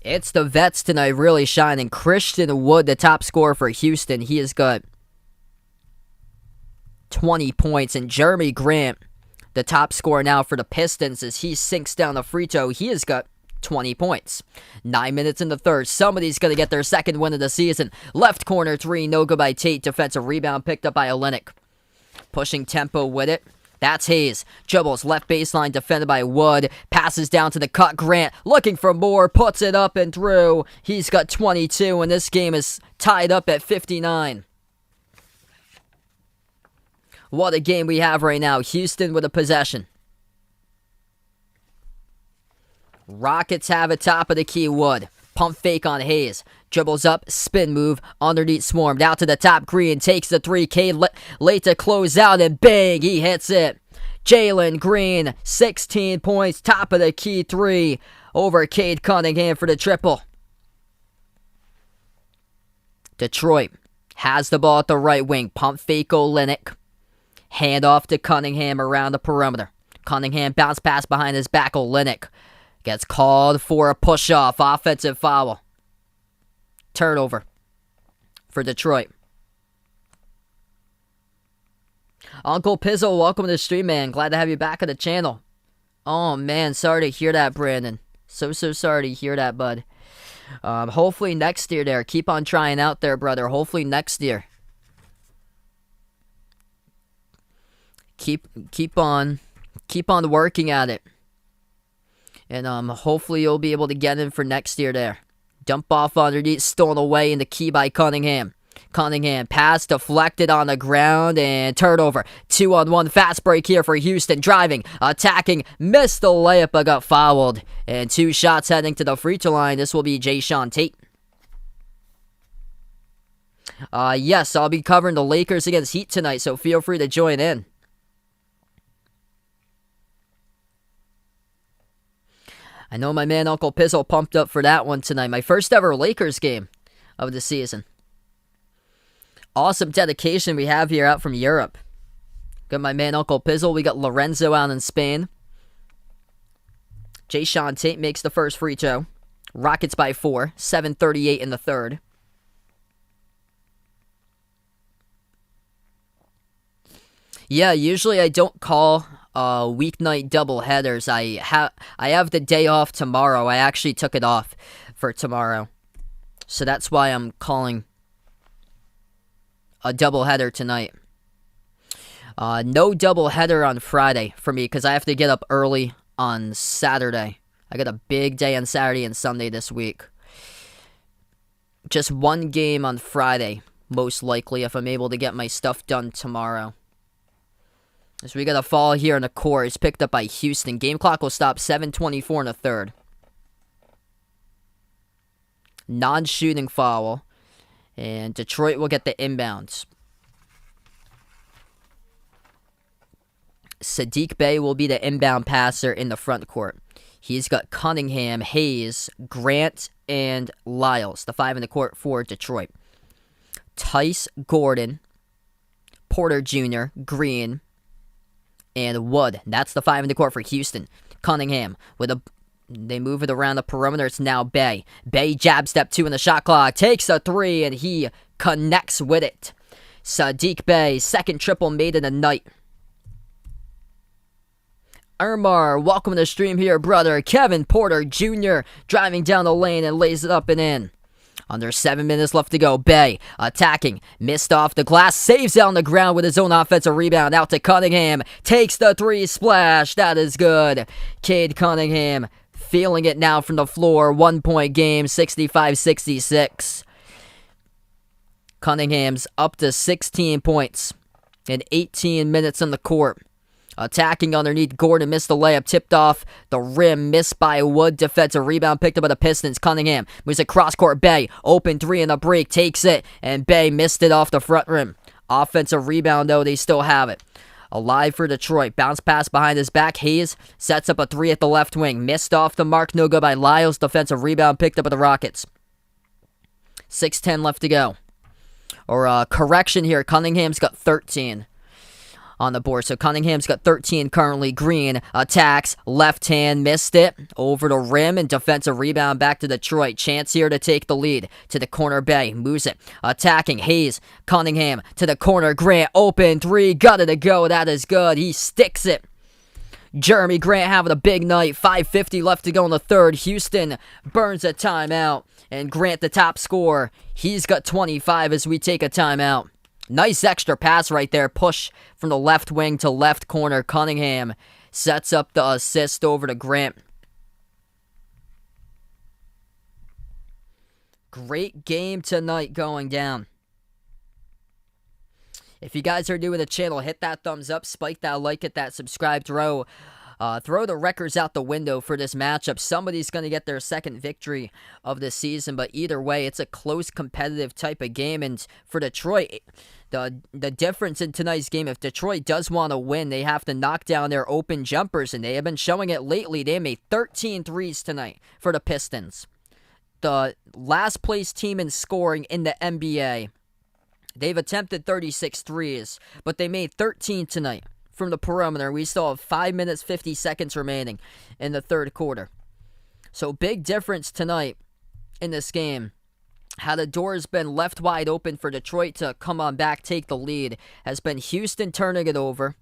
It's the vets tonight really shining. Christian Wood, the top scorer for Houston. He has got 20 points. And Jeremy Grant, the top scorer now for the Pistons, as he sinks down the free throw. He has got 20 points. 9 minutes in the third. Somebody's going to get their second win of the season. Left corner 3, no good by Tate. Defensive rebound picked up by Olynyk. Pushing tempo with it. That's Hayes. Dribbles left baseline, defended by Wood. Passes down to the cut. Grant looking for more. Puts it up and through. He's got 22, and this game is tied up at 59. What a game we have right now. Houston with a possession. Rockets have it top of the key. Wood. Pump fake on Hayes. Dribbles up, spin move, underneath swarmed. Out to the top, Green takes the 3. Cade late to close out, and bang, he hits it. Jalen Green, 16 points, top of the key 3 over Cade Cunningham for the triple. Detroit has the ball at the right wing. Pump fake Olynyk. Hand off to Cunningham around the perimeter. Cunningham bounce pass behind his back. Olynyk gets called for a push-off. Offensive foul. Turnover for Detroit. Uncle Pizzo, welcome to the stream, man. Glad to have you back on the channel. Oh, man, sorry to hear that, Brandon. So sorry to hear that, bud. Hopefully next year there. Keep on trying out there, brother. Hopefully next year. Keep on working at it. And hopefully you'll be able to get in for next year there. Dump off underneath, stolen away in the key by Cunningham. Cunningham pass deflected on the ground and turnover. 2-on-1 fast break here for Houston. Driving, attacking, missed the layup but got fouled. And 2 shots heading to the free throw line. This will be Jayshawn Tate. Yes, I'll be covering the Lakers against Heat tonight, so feel free to join in. I know my man Uncle Pizzle pumped up for that one tonight. My first ever Lakers game of the season. Awesome dedication we have here out from Europe. Got my man Uncle Pizzle. We got Lorenzo out in Spain. Jayshawn Tate makes the first free throw. Rockets by 4. 7:38 in the third. Yeah, usually I don't call weeknight double headers. I have the day off tomorrow. I actually took it off for tomorrow. So that's why I'm calling a double header tonight. No double header on Friday for me because I have to get up early on Saturday. I got a big day on Saturday and Sunday this week. Just one game on Friday, most likely, if I'm able to get my stuff done tomorrow. So we got a fall here in the core. It's picked up by Houston. Game clock will stop 7:24 in the third. Non-shooting foul. And Detroit will get the inbounds. Sadiq Bey will be the inbound passer in the front court. He's got Cunningham, Hayes, Grant, and Lyles, the 5 in the court for Detroit. Tice, Gordon, Porter Jr., Green, and Wood. That's the 5 in the court for Houston. Cunningham they move it around the perimeter. It's now Bey. Bey jab step 2 in the shot clock. Takes a 3 and he connects with it. Sadiq Bey, second triple made in the night. Ermar, welcome to the stream here, brother. Kevin Porter Jr. driving down the lane and lays it up and in. Under 7 minutes left to go. Bey attacking. Missed off the glass. Saves it on the ground with his own offensive rebound. Out to Cunningham. Takes the 3 splash. That is good. Cade Cunningham, feeling it now from the floor. 1-point game, 65-66. Cunningham's up to 16 points in 18 minutes on the court. Attacking underneath, Gordon missed the layup, tipped off the rim, missed by Wood. Defensive rebound picked up by the Pistons. Cunningham moves it cross-court. Bay, open three in the break, takes it, and Bay missed it off the front rim. Offensive rebound, though, they still have it. Alive for Detroit. Bounce pass behind his back. Hayes sets up a three at the left wing. Missed off the mark. No good by Lyles. Defensive rebound picked up by the Rockets. 6:10 left to go. Or correction here. Cunningham's got 13 on the board. So Cunningham's got 13 currently. Green attacks. Left hand. Missed it. Over the rim and defensive rebound back to Detroit. Chance here to take the lead. To the corner. Bay moves it. Attacking. Hayes. Cunningham to the corner. Grant open three. Got it to go. That is good. He sticks it. Jeremy Grant having a big night. 5:50 left to go in the third. Houston burns a timeout. And Grant the top scorer. He's got 25 as we take a timeout. Nice extra pass right there. Push from the left wing to left corner. Cunningham sets up the assist over to Grant. Great game tonight going down. If you guys are new to the channel, hit that thumbs up, spike that like, hit that subscribe, throw the records out the window for this matchup. Somebody's going to get their second victory of the season, but either way, it's a close, competitive type of game. And for Detroit, the difference in tonight's game, if Detroit does want to win, they have to knock down their open jumpers, and they have been showing it lately. They made 13 threes tonight for the Pistons. The last place team in scoring in the NBA. They've attempted 36 threes, but they made 13 tonight from the perimeter. We still have 5 minutes, 50 seconds remaining in the third quarter. So big difference tonight in this game. How the door's been left wide open for Detroit to come on back, take the lead, has been Houston turning it over.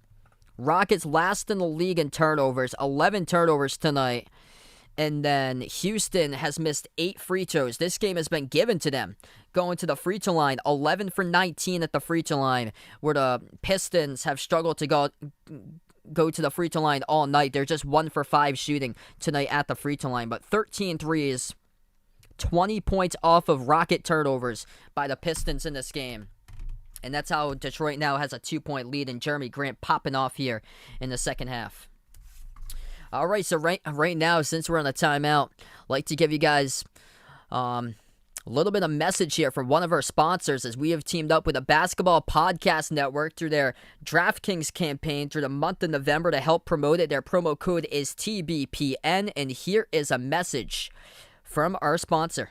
Rockets last in the league in turnovers, 11 turnovers tonight. And then Houston has missed 8 free throws. This game has been given to them. Going to the free throw line, 11 for 19 at the free throw line, where the Pistons have struggled to go to the free throw line all night. They're just 1 for 5 shooting tonight at the free throw line. But 13 threes, 20 points off of Rocket turnovers by the Pistons in this game. And that's how Detroit now has a 2-point lead, and Jeremy Grant popping off here in the second half. All right, so right now, since we're on a timeout, I'd like to give you guys a little bit of message here from one of our sponsors, as we have teamed up with a basketball podcast network through their DraftKings campaign through the month of November to help promote it. Their promo code is TBPN, and here is a message from our sponsor.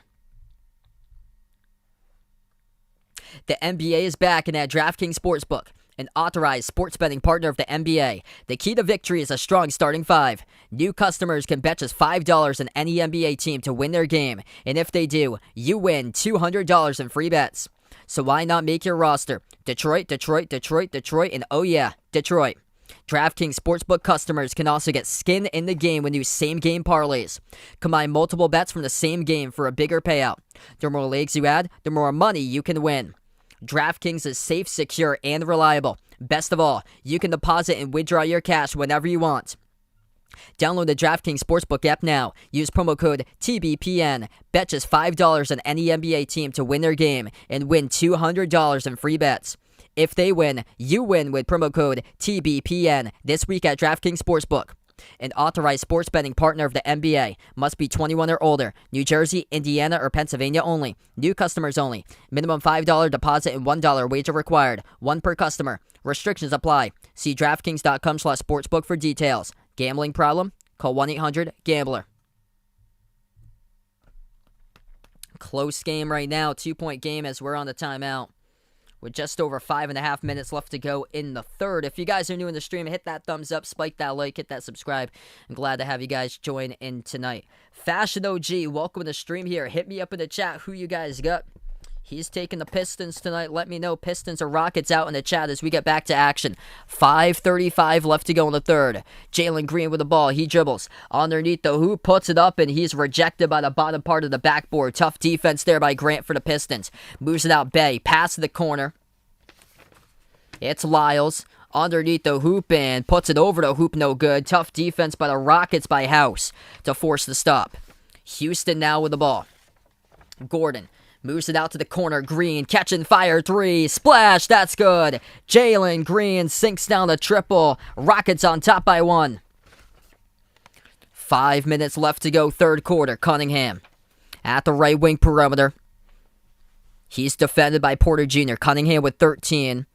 The NBA is back in that DraftKings Sportsbook, an authorized sports betting partner of the NBA. The key to victory is a strong starting five. New customers can bet just $5 on any NBA team to win their game, and if they do, you win $200 in free bets. So why not make your roster? Detroit, Detroit, Detroit, Detroit, and oh yeah, Detroit. DraftKings Sportsbook customers can also get skin in the game with new same-game parlays. Combine multiple bets from the same game for a bigger payout. The more legs you add, the more money you can win. DraftKings is safe, secure, and reliable. Best of all, you can deposit and withdraw your cash whenever you want. Download the DraftKings Sportsbook app now. Use promo code TBPN. Bet just $5 on any NBA team to win their game and win $200 in free bets. If they win, you win with promo code TBPN this week at DraftKings Sportsbook. An authorized sports betting partner of the NBA. Must be 21 or older. New Jersey, Indiana, or Pennsylvania only. New customers only. Minimum $5 deposit and $1 wager required. One per customer. Restrictions apply. See DraftKings.com/sportsbook for details. Gambling problem? Call 1-800-GAMBLER. Close game right now. 2-point game as we're on the timeout, with just over 5.5 minutes left to go in the third. If you guys are new in the stream, hit that thumbs up, spike that like, hit that subscribe. I'm glad to have you guys join in tonight. Fashion OG, welcome to the stream here. Hit me up in the chat who you guys got. He's taking the Pistons tonight. Let me know Pistons or Rockets out in the chat as we get back to action. 5:35 left to go in the third. Jalen Green with the ball. He dribbles underneath the hoop, puts it up, and he's rejected by the bottom part of the backboard. Tough defense there by Grant for the Pistons. Moves it out Bay. Pass to the corner. It's Lyles. underneath the hoop and puts it over the hoop, no good. Tough defense by the Rockets by House to force the stop. Houston now with the ball. Gordon moves it out to the corner. Green catching fire three. Splash, that's good. Jalen Green sinks down the triple. Rockets on top by 1. 5 minutes left to go, third quarter. Cunningham at the right wing perimeter. He's defended by Porter Jr. Cunningham with 13.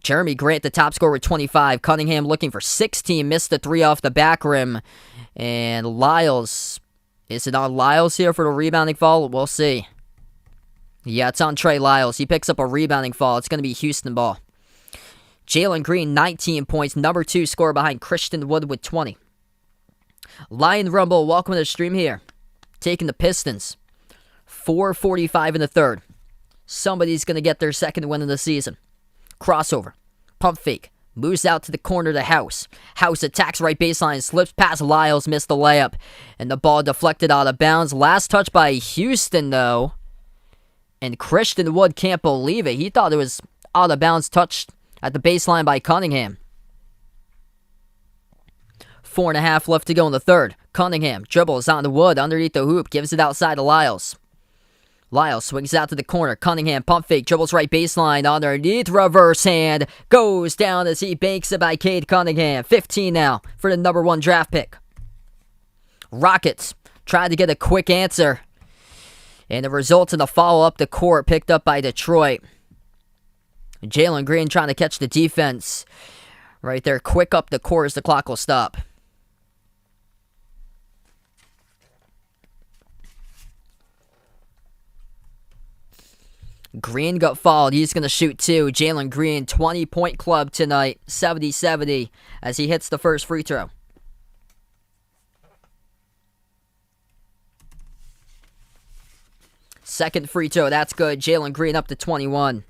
Jeremy Grant, the top scorer, with 25. Cunningham looking for 16. Missed the 3 off the back rim. And Lyles. Is it on Lyles here for the rebounding foul? We'll see. Yeah, it's on Trey Lyles. He picks up a rebounding foul. It's going to be Houston ball. Jalen Green, 19 points. Number 2 scorer behind Christian Wood with 20. Lion Rumble, welcome to the stream here. Taking the Pistons. 4:45 in the third. Somebody's going to get their second win of the season. Crossover. Pump fake. Moves out to the corner to House. House attacks right baseline. Slips past Lyles. Missed the layup. And the ball deflected out of bounds. Last touch by Houston, though. And Christian Wood can't believe it. He thought it was out of bounds, touched at the baseline by Cunningham. 4.5 left to go in the third. Cunningham dribbles on the Wood underneath the hoop. Gives it outside to Lyles. Lyles swings out to the corner. Cunningham pump fake. Dribbles right baseline underneath. Reverse hand. Goes down as he banks it by Cade Cunningham. 15 now for the number 1 draft pick. Rockets tried to get a quick answer. And the result in the follow-up the court picked up by Detroit. Jalen Green trying to catch the defense. Right there. Quick up the court as the clock will stop. Green got fouled. He's going to shoot 2. Jalen Green, 20-point club tonight. 70-70 as he hits the first free throw. Second free throw, that's good. Jalen Green up to 21.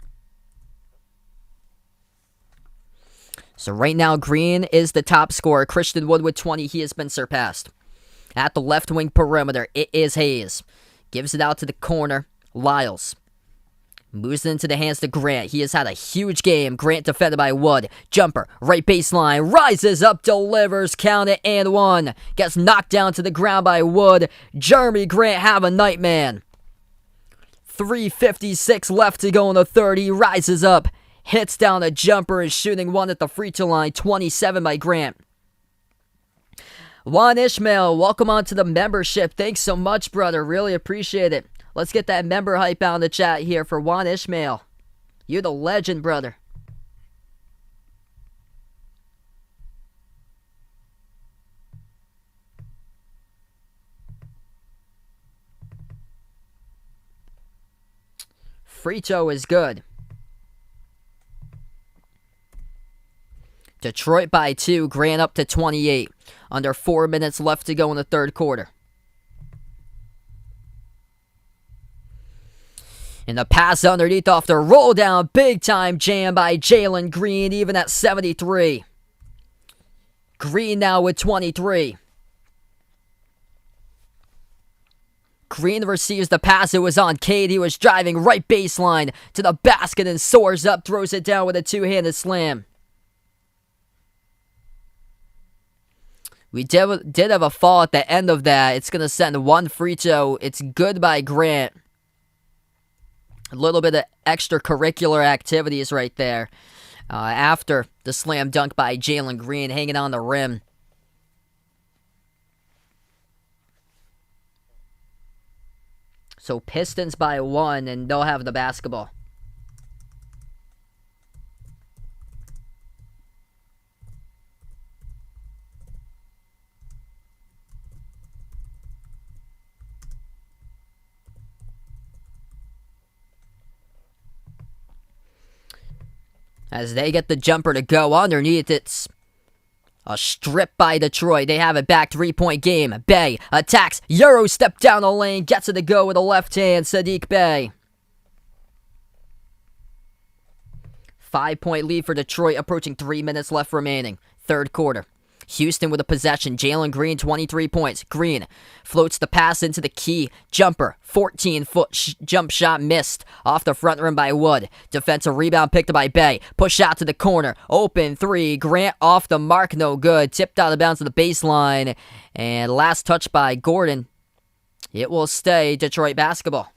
So right now, Green is the top scorer. Christian Wood with 20. He has been surpassed. At the left wing perimeter, it is Hayes. Gives it out to the corner. Lyles. Moves it into the hands to Grant. He has had a huge game. Grant defended by Wood. Jumper, right baseline. Rises up, delivers, count it, and 1. Gets knocked down to the ground by Wood. Jeremy Grant have a night, man. 3:56 left to go in the third. He rises up. Hits down a jumper and shooting 1 at the free throw line. 27 by Grant. Juan Ishmael, welcome on to the membership. Thanks so much, brother. Really appreciate it. Let's get that member hype out in the chat here for Juan Ishmael. You're the legend, brother. Free throw is good. Detroit by 2. Grant up to 28. Under 4 minutes left to go in the third quarter. And the pass underneath off the roll down. Big time jam by Jalen Green, even at 73. Green now with 23. Green receives the pass. It was on Cade. He was driving right baseline to the basket and soars up. Throws it down with a 2-handed slam. We did have a fall at the end of that. It's going to send 1 free throw. It's good by Grant. A little bit of extracurricular activities right there. After the slam dunk by Jalen Green, hanging on the rim. So Pistons by 1, and they'll have the basketball. As they get the jumper to go underneath, it's a strip by Detroit. They have it back. 3-point game. Bey attacks. Euro step down the lane. Gets it to go with a left hand. Sadiq Bey. 5-point lead for Detroit. Approaching 3 minutes left remaining. Third quarter. Houston with a possession. Jalen Green, 23 points. Green floats the pass into the key. Jumper, 14-foot jump shot missed off the front rim by Wood. Defensive rebound picked up by Bay. Push out to the corner. Open three. Grant off the mark. No good. Tipped out of bounds to the baseline. And last touch by Gordon. It will stay Detroit basketball.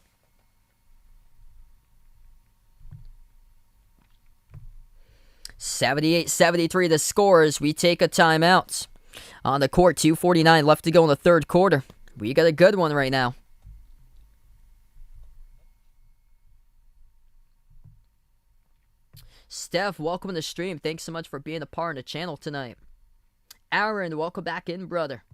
(78-73) the scores. We take a timeout. On the court, 2:49 left to go in the third quarter. We got a good one right now. Steph, welcome to the stream. Thanks so much for being a part of the channel tonight. Aaron, welcome back in, brother.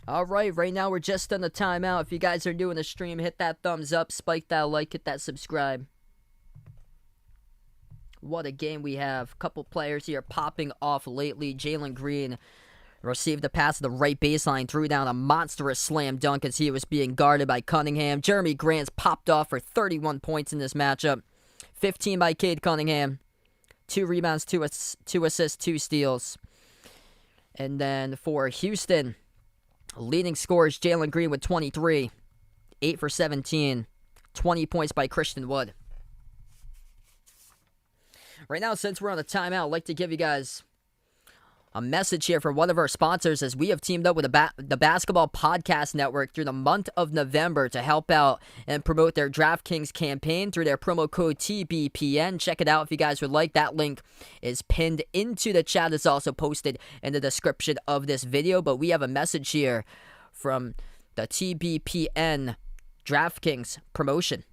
Alright, right now we're just on the timeout. If you guys are new in the stream, hit that thumbs up, spike that like, hit that subscribe. What a game we have. Couple players here popping off lately. Jalen Green received the pass to the right baseline, threw down a monstrous slam dunk as he was being guarded by Cunningham. Jeremy Grant's popped off for 31 points in this matchup. 15 by Cade Cunningham. 2 rebounds, 2 assists, 2 steals. And then for Houston, leading scorers, Jalen Green with 23, 8 for 17, 20 points by Christian Wood. Right now, since we're on the timeout, I'd like to give you guys a message here from one of our sponsors, as we have teamed up with the Basketball Podcast Network through the month of November to help out and promote their DraftKings campaign through their promo code TBPN. Check it out if you guys would like. That link is pinned into the chat. It's also posted in the description of this video. But we have a message here from the TBPN DraftKings promotion.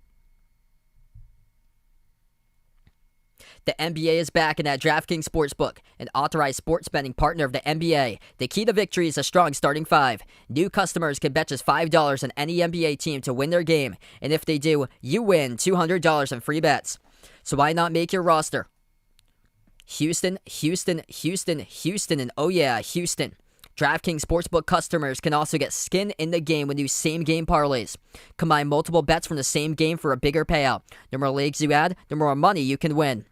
The NBA is back in that DraftKings Sportsbook, an authorized sports betting partner of the NBA. The key to victory is a strong starting five. New customers can bet just $5 on any NBA team to win their game, and if they do, you win $200 in free bets. So why not make your roster? Houston, Houston, Houston, Houston, and oh yeah, Houston. DraftKings Sportsbook customers can also get skin in the game with new same-game parlays. Combine multiple bets from the same game for a bigger payout. The more legs you add, the more money you can win.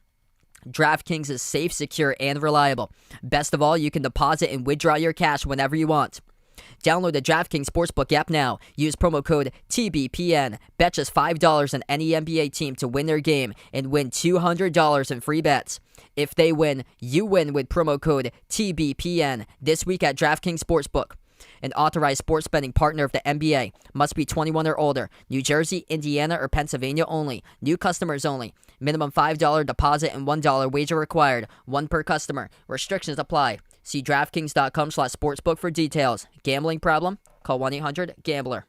DraftKings is safe, secure, and reliable. Best of all, you can deposit and withdraw your cash whenever you want. Download the DraftKings Sportsbook app now. Use promo code TBPN. Bet just $5 on any NBA team to win their game and win $200 in free bets. If they win, you win with promo code TBPN. This week at DraftKings Sportsbook, an authorized sports betting partner of the NBA. Must be 21 or older. New Jersey, Indiana, or Pennsylvania only. New customers only. Minimum $5 deposit and $1 wager required. 1 per customer. Restrictions apply. See DraftKings.com/sportsbook for details. Gambling problem? Call 1-800-GAMBLER.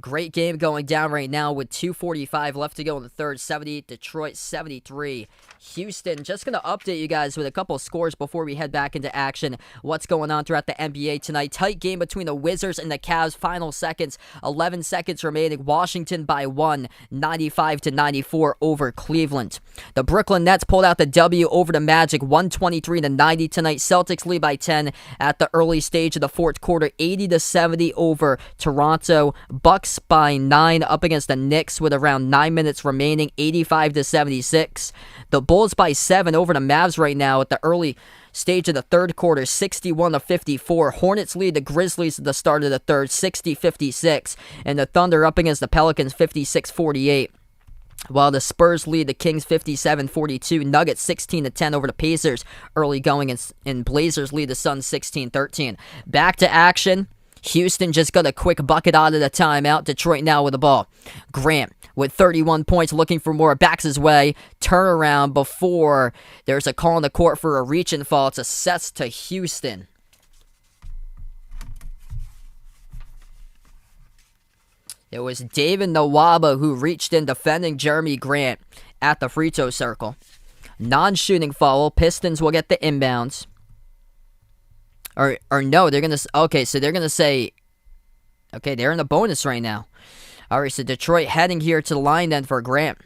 Great game going down right now with 2:45 left to go in the third. 70, Detroit 73. Houston, just going to update you guys with a couple of scores before we head back into action. What's going on throughout the NBA tonight? Tight game between the Wizards and the Cavs. Final seconds, 11 seconds remaining. Washington by 1, 95-94 over Cleveland. The Brooklyn Nets pulled out the W over the Magic, 123-90 tonight. Celtics lead by 10 at the early stage of the fourth quarter, 80-70 over Toronto. Bucks by 9 up against the Knicks with around 9 minutes remaining, 85-76. The Bulls by 7 over the Mavs right now at the early stage of the third quarter, 61-54. Hornets lead the Grizzlies at the start of the third, 60-56. And the Thunder up against the Pelicans, 56-48. While the Spurs lead the Kings 57-42. Nuggets 16-10 over the Pacers early going, and Blazers lead the Suns 16-13. Back to action. Houston just got a quick bucket out of the timeout. Detroit now with the ball. Grant with 31 points, looking for more. Backs his way. Turnaround before there's a call on the court for a reach and fall. It's a set to Houston. It was David Nwaba who reached in defending Jeremy Grant at the free throw circle. Non-shooting foul. Pistons will get the inbounds. Or no, they're going to... Okay, so they're going to say... Okay, they're in the bonus right now. All right, so Detroit heading here to the line then for Grant.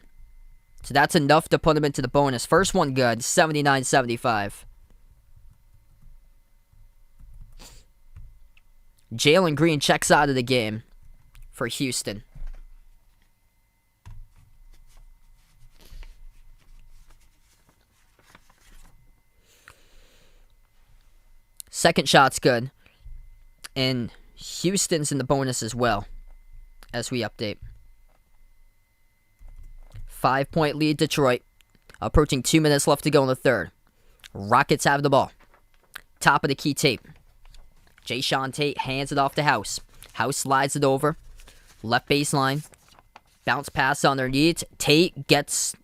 So that's enough to put him into the bonus. First one good, 79-75. Jalen Green checks out of the game for Houston. Second shot's good. And Houston's in the bonus as well, as we update. 5-point lead, Detroit. Approaching 2 minutes left to go in the third. Rockets have the ball. Top of the key tape. Jayshawn Tate hands it off to House. House slides it over. Left baseline. Bounce pass underneath. Tate gets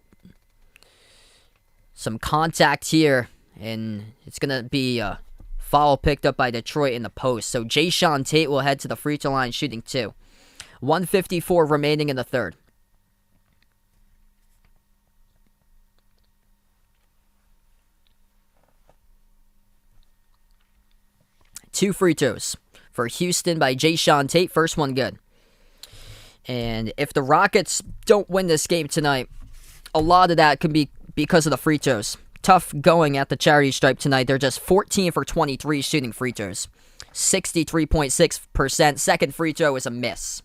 some contact here. And it's going to be a foul picked up by Detroit in the post. So Jayshawn Tate will head to the free throw line shooting 2. 1:54 remaining in the third. Two free throws for Houston by Jayshawn Tate. First one good. And if the Rockets don't win this game tonight, a lot of that can be because of the free throws. Tough going at the charity stripe tonight. They're just 14 for 23 shooting free throws. 63.6%. Second free throw is a miss.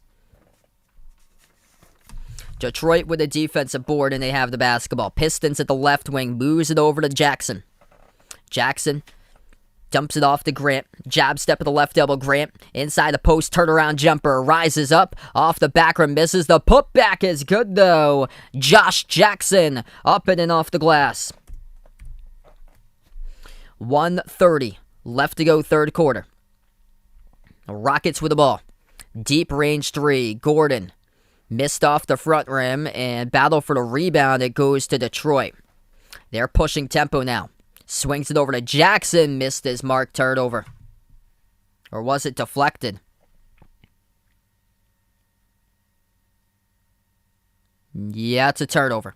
Detroit with a defensive board, and they have the basketball. Pistons at the left wing moves it over to Jackson. Jackson dumps it off to Grant. Jab step at the left elbow. Grant inside the post. Turnaround jumper. Rises up. Off the back rim. Misses. The putback is good though. Josh Jackson up and off the glass. 1:30 left to go third quarter. Rockets with the ball. Deep range three. Gordon missed off the front rim and battle for the rebound. It goes to Detroit. They're pushing tempo now. Swings it over to Jackson. Missed his mark. Turnover. Or was it deflected? Yeah, it's a turnover.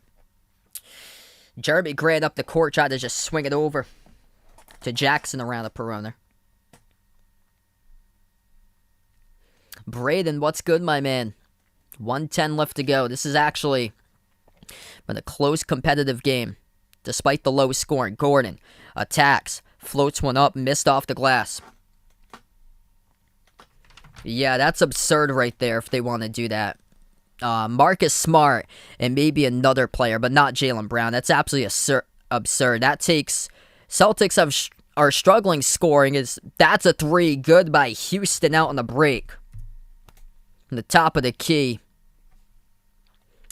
Jeremy Grant up the court. Tried to just swing it over to Jackson around the perimeter. Braden, what's good, my man? 1:10 left to go. This is actually been a close competitive game. Despite the low scoring, Gordon attacks, floats one up, missed off the glass. Yeah, that's absurd right there if they want to do that. Marcus Smart and maybe another player, but not Jaylen Brown. That's absolutely absurd. That takes... Celtics are struggling scoring. That's a three. Good by Houston out on the break. In the top of the key.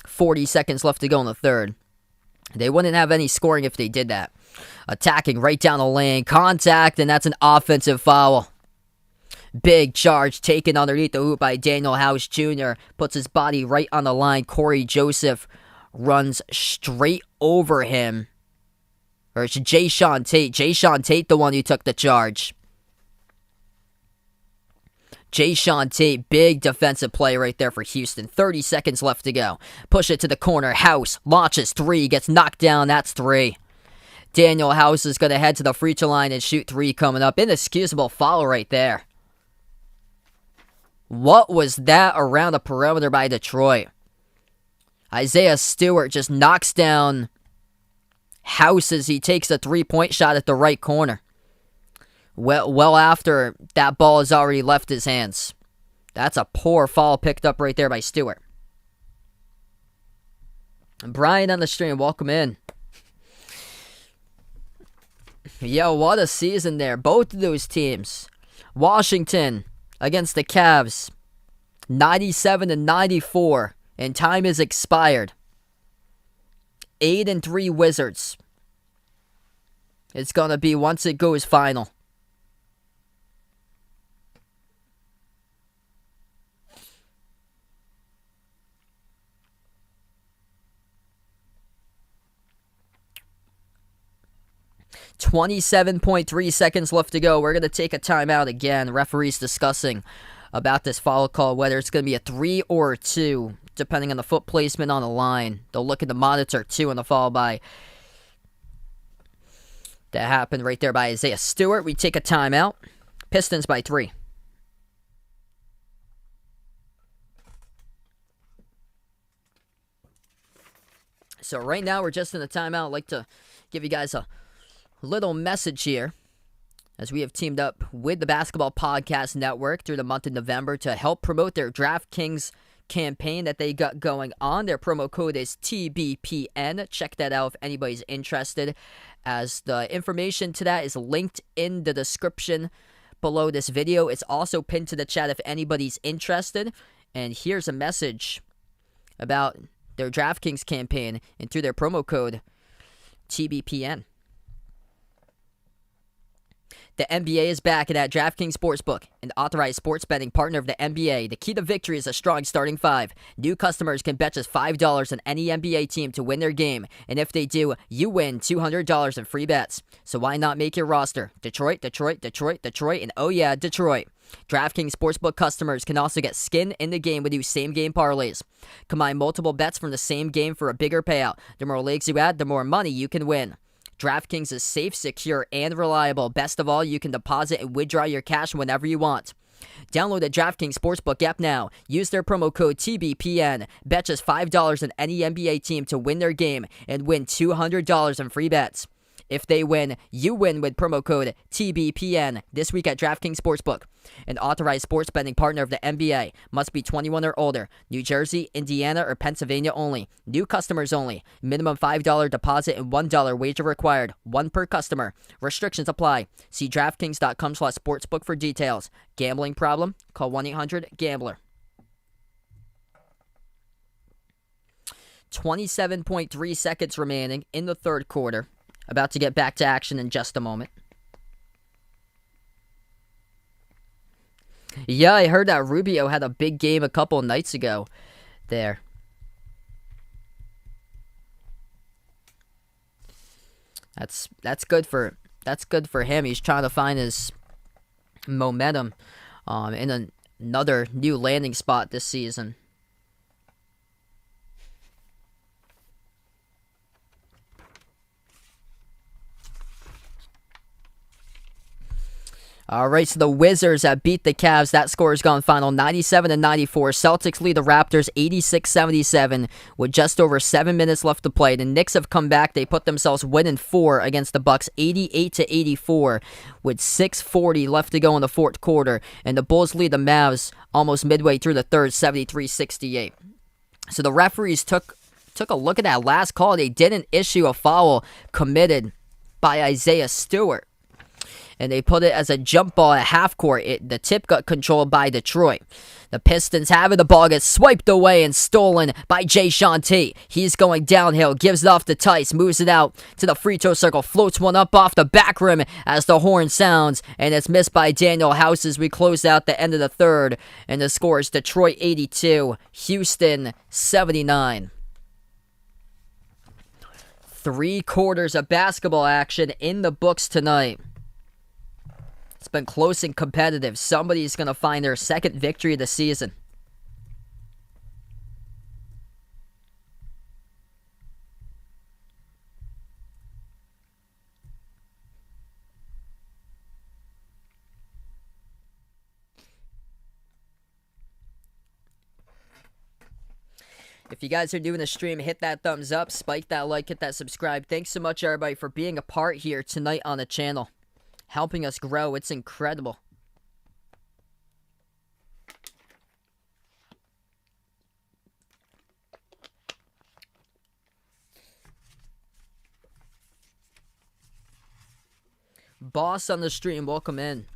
40 seconds left to go in the third. They wouldn't have any scoring if they did that. Attacking right down the lane. Contact, and that's an offensive foul. Big charge taken underneath the hoop by Daniel House Jr. Puts his body right on the line. Corey Joseph runs straight over him. Or it's Jayshawn Tate. Jayshawn Tate, the one who took the charge. Jayshawn Tate, big defensive play right there for Houston. 30 seconds left to go. Push it to the corner. House launches three. Gets knocked down. That's three. Daniel House is going to head to the free throw line and shoot three coming up. Inexcusable foul right there. What was that around the perimeter by Detroit? Isaiah Stewart just knocks down House as he takes a three-point shot at the right corner. Well after that ball has already left his hands. That's a poor foul picked up right there by Stewart. And Brian on the stream, welcome in. Yo, what a season there. Both of those teams. Washington against the Cavs. 97-94. And time is expired. 8-3 Wizards. It's going to be once it goes final. .3 seconds left to go. We're going to take a timeout again. Referees discussing about this foul call, whether it's going to be a 3 or a 2, depending on the foot placement on the line. They'll look at the monitor 2 on the foul by. That happened right there by Isaiah Stewart. We take a timeout. Pistons by 3. So right now we're just in a timeout. I'd like to give you guys a little message here, as we have teamed up with the Basketball Podcast Network through the month of November to help promote their DraftKings campaign that they got going on. Their promo code is TBPN. Check that out if anybody's interested, as the information to that is linked in the description below this video. It's also pinned to the chat if anybody's interested. And here's a message about their DraftKings campaign and through their promo code TBPN. The NBA is back at DraftKings Sportsbook, an authorized sports betting partner of the NBA. The key to victory is a strong starting five. New customers can bet just $5 on any NBA team to win their game, and if they do, you win $200 in free bets. So why not make your roster? Detroit, Detroit, Detroit, Detroit, and oh yeah, Detroit. DraftKings Sportsbook customers can also get skin in the game with new same-game parlays. Combine multiple bets from the same game for a bigger payout. The more legs you add, the more money you can win. DraftKings is safe, secure, and reliable. Best of all, you can deposit and withdraw your cash whenever you want. Download the DraftKings Sportsbook app now. Use their promo code TBPN. Bet just $5 on any NBA team to win their game and win $200 in free bets. If they win, you win with promo code TBPN this week at DraftKings Sportsbook, an authorized sports betting partner of the NBA. Must be 21 or older. New Jersey, Indiana, or Pennsylvania only. New customers only. Minimum $5 deposit and $1 wager required. One per customer. Restrictions apply. See DraftKings.com/sportsbook for details. Gambling problem? Call 1-800-GAMBLER. 27.3 seconds remaining in the third quarter. About to get back to action in just a moment. Yeah, I heard that Rubio had a big game a couple nights ago there. That's good for him. He's trying to find his momentum in another new landing spot this season. All right, so the Wizards have beat the Cavs. That score has gone final 97-94. Celtics lead the Raptors 86-77 with just over 7 minutes left to play. The Knicks have come back. They put themselves winning 4 against the Bucks 88-84 with 6:40 left to go in the fourth quarter. And the Bulls lead the Mavs almost midway through the third 73-68. So the referees took a look at that last call. They didn't issue a foul committed by Isaiah Stewart, and they put it as a jump ball at half court. The tip got controlled by Detroit. The Pistons have it. The ball gets swiped away and stolen by Jae'Sean Tate. He's going downhill, gives it off to Tice, moves it out to the free throw circle, floats one up off the back rim as the horn sounds, and it's missed by Daniel House as we close out the end of the third. And the score is Detroit 82, Houston 79. 3 quarters of basketball action in the books tonight. It's been close and competitive. Somebody's going to find their second victory of the season. If you guys are doing the stream, hit that thumbs up, spike that like, hit that subscribe. Thanks so much, everybody, for being a part here tonight on the channel. Helping us grow. It's incredible. Boss on the stream, welcome in.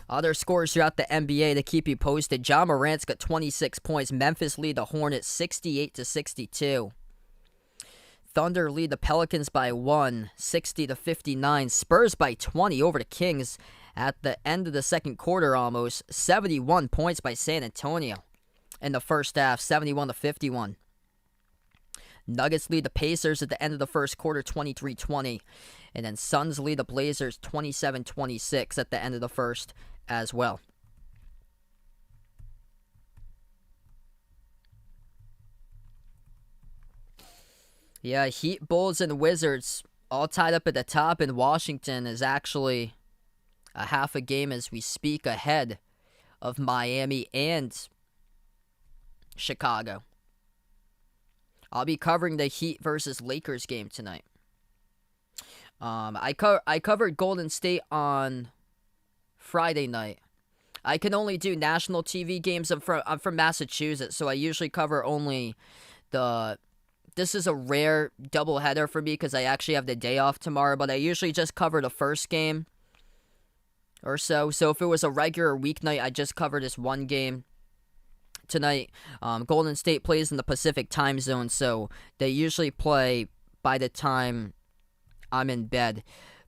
Other scores throughout the NBA to keep you posted. Ja Morant's got 26 points. Memphis lead the Hornets 68-62. Thunder lead the Pelicans by 1, 60-59. Spurs by 20 over the Kings at the end of the second quarter almost. 71 points by San Antonio in the first half, 71-51. Nuggets lead the Pacers at the end of the first quarter, 23-20. And then Suns lead the Blazers 27-26 at the end of the first as well. Yeah, Heat, Bulls, and Wizards all tied up at the top, and Washington is actually a half a game as we speak ahead of Miami and Chicago. I'll be covering the Heat versus Lakers game tonight. I covered Golden State on Friday night. I can only do national TV games. I'm from Massachusetts, so I usually cover only the... This is a rare doubleheader for me because I actually have the day off tomorrow, but I usually just cover the first game or so. So if it was a regular weeknight, I'd just cover this one game. Tonight, Golden State plays in the Pacific time zone, so they usually play by the time I'm in bed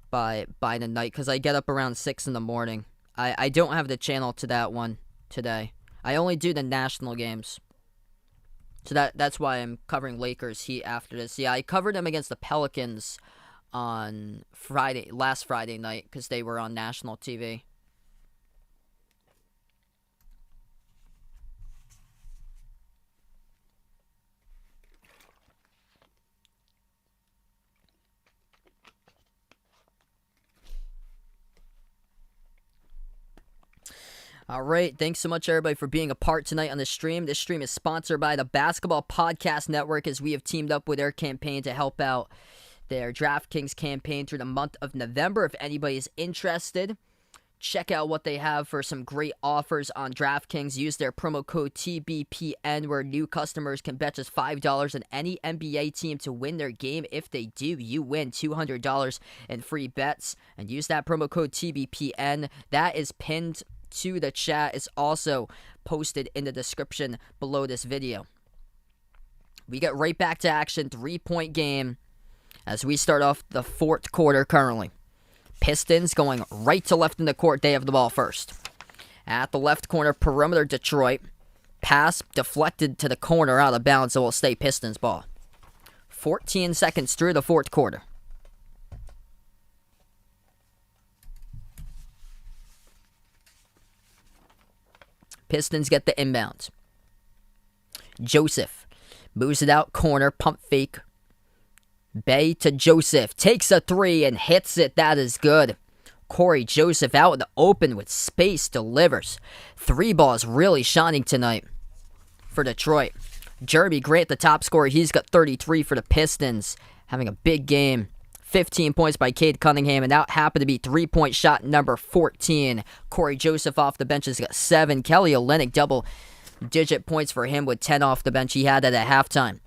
by the night because I get up around 6 in the morning. I don't have the channel to that one today. I only do the national games. So that's why I'm covering Lakers Heat after this. Yeah, I covered them against the Pelicans on last Friday night because they were on national TV. All right, thanks so much, everybody, for being a part tonight on the stream. This stream is sponsored by the Basketball Podcast Network as we have teamed up with their campaign to help out their DraftKings campaign through the month of November. If anybody's interested, check out what they have for some great offers on DraftKings. Use their promo code TBPN where new customers can bet just $5 on any NBA team to win their game. If they do, you win $200 in free bets. And use that promo code TBPN. That is pinned to the chat. Is also posted in the description below this video. We get right back to action. 3-point game as we start off the fourth quarter currently. Pistons going right to left in the court. They have the ball first. At the left corner, perimeter Detroit. Pass deflected to the corner, out of bounds, so it will stay Pistons ball. 14 seconds through the fourth quarter. Pistons get the inbound. Joseph moves it out corner, pump fake. Bay to Joseph, takes a three and hits it. That is good. Corey Joseph out in the open with space, delivers. Three balls really shining tonight for Detroit. Jeremy Grant, the top scorer, he's got 33 for the Pistons. Having a big game. 15 points by Cade Cunningham, and that happened to be 3-point shot number 14. Corey Joseph off the bench has got 7. Kelly Olynyk, double-digit points for him with 10 off the bench. He had that at halftime.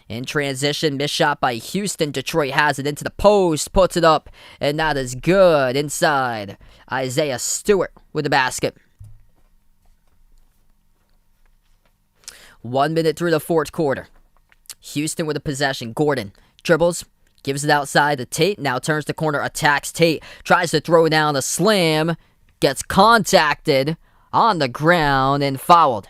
In transition, missed shot by Houston. Detroit has it into the post, puts it up, and that is good. Inside, Isaiah Stewart with the basket. 1 minute through the fourth quarter. Houston with a possession. Gordon dribbles, gives it outside to Tate. Now turns the corner, attacks Tate. Tries to throw down a slam. Gets contacted on the ground and fouled.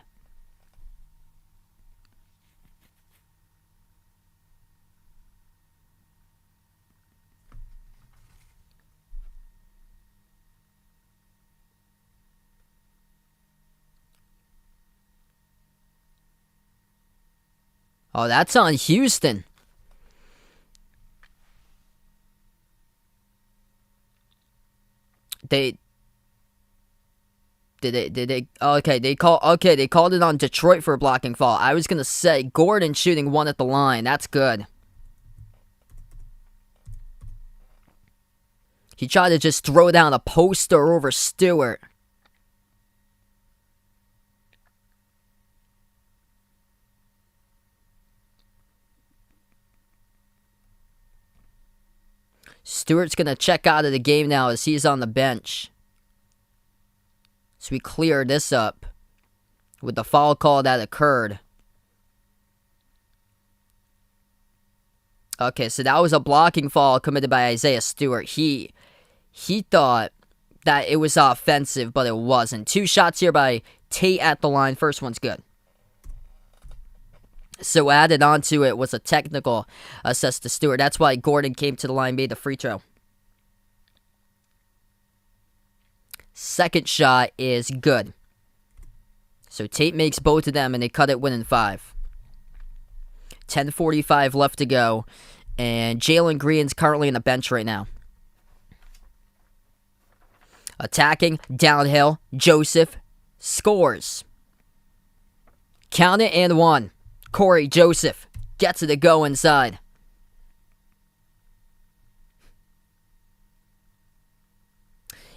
Oh, that's on Houston. They called it on Detroit for a blocking foul. I was gonna say Gordon shooting one at the line. That's good. He tried to just throw down a poster over Stewart. Stewart's going to check out of the game now as he's on the bench. So we clear this up with the foul call that occurred. Okay, so that was a blocking foul committed by Isaiah Stewart. He thought that it was offensive, but it wasn't. 2 shots here by Tate at the line. First one's good. So added onto it was a technical assessed to Stewart. That's why Gordon came to the line, made the free throw. Second shot is good. So Tate makes both of them, and they cut it winning 5. 10:45 left to go, and Jalen Green's currently on the bench right now. Attacking, downhill, Joseph scores. Count it and 1. Corey Joseph gets it to go inside.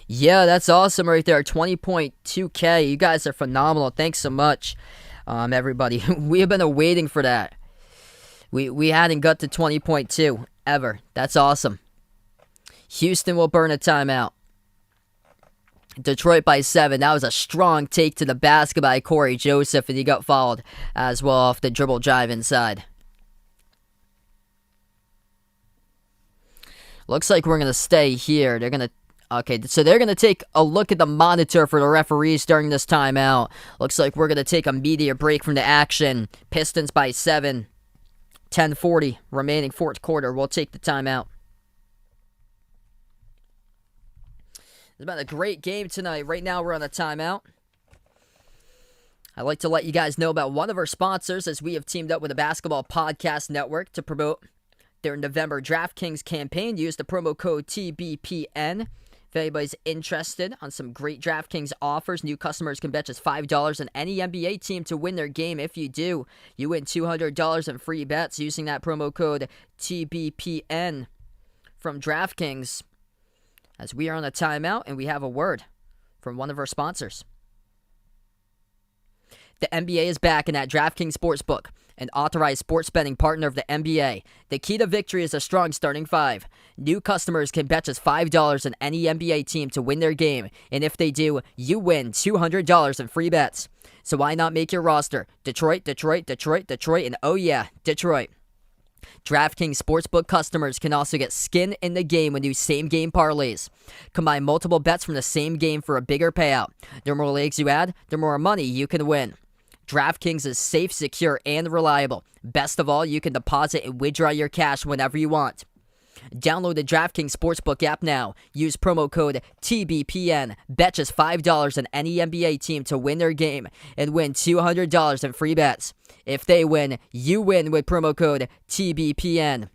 Yeah, that's awesome right there. 20.2K. You guys are phenomenal. Thanks so much, everybody. We have been waiting for that. We hadn't got to 20.2 ever. That's awesome. Houston will burn a timeout. Detroit by 7. That was a strong take to the basket by Corey Joseph, and he got fouled as well off the dribble drive inside. Looks like we're going to stay here. They're going to take a look at the monitor for the referees during this timeout. Looks like we're going to take a media break from the action. Pistons by 7. 10:40 remaining fourth quarter. We'll take the timeout. It's been a great game tonight. Right now we're on a timeout. I'd like to let you guys know about one of our sponsors, as we have teamed up with the Basketball Podcast Network to promote their November DraftKings campaign. Use the promo code TBPN. If anybody's interested on some great DraftKings offers, new customers can bet just $5 on any NBA team to win their game. If you do, you win $200 in free bets using that promo code TBPN from DraftKings. As we are on a timeout, and we have a word from one of our sponsors. The NBA is back in that DraftKings Sportsbook, an authorized sports betting partner of the NBA. The key to victory is a strong starting five. New customers can bet just $5 on any NBA team to win their game, and if they do, you win $200 in free bets. So why not make your roster? Detroit, Detroit, Detroit, Detroit, and oh yeah, Detroit. DraftKings Sportsbook customers can also get skin in the game with new same-game parlays. Combine multiple bets from the same game for a bigger payout. The more legs you add, the more money you can win. DraftKings is safe, secure, and reliable. Best of all, you can deposit and withdraw your cash whenever you want. Download the DraftKings Sportsbook app now. Use promo code TBPN. Bet just $5 on any NBA team to win their game and win $200 in free bets. If they win, you win with promo code TBPN.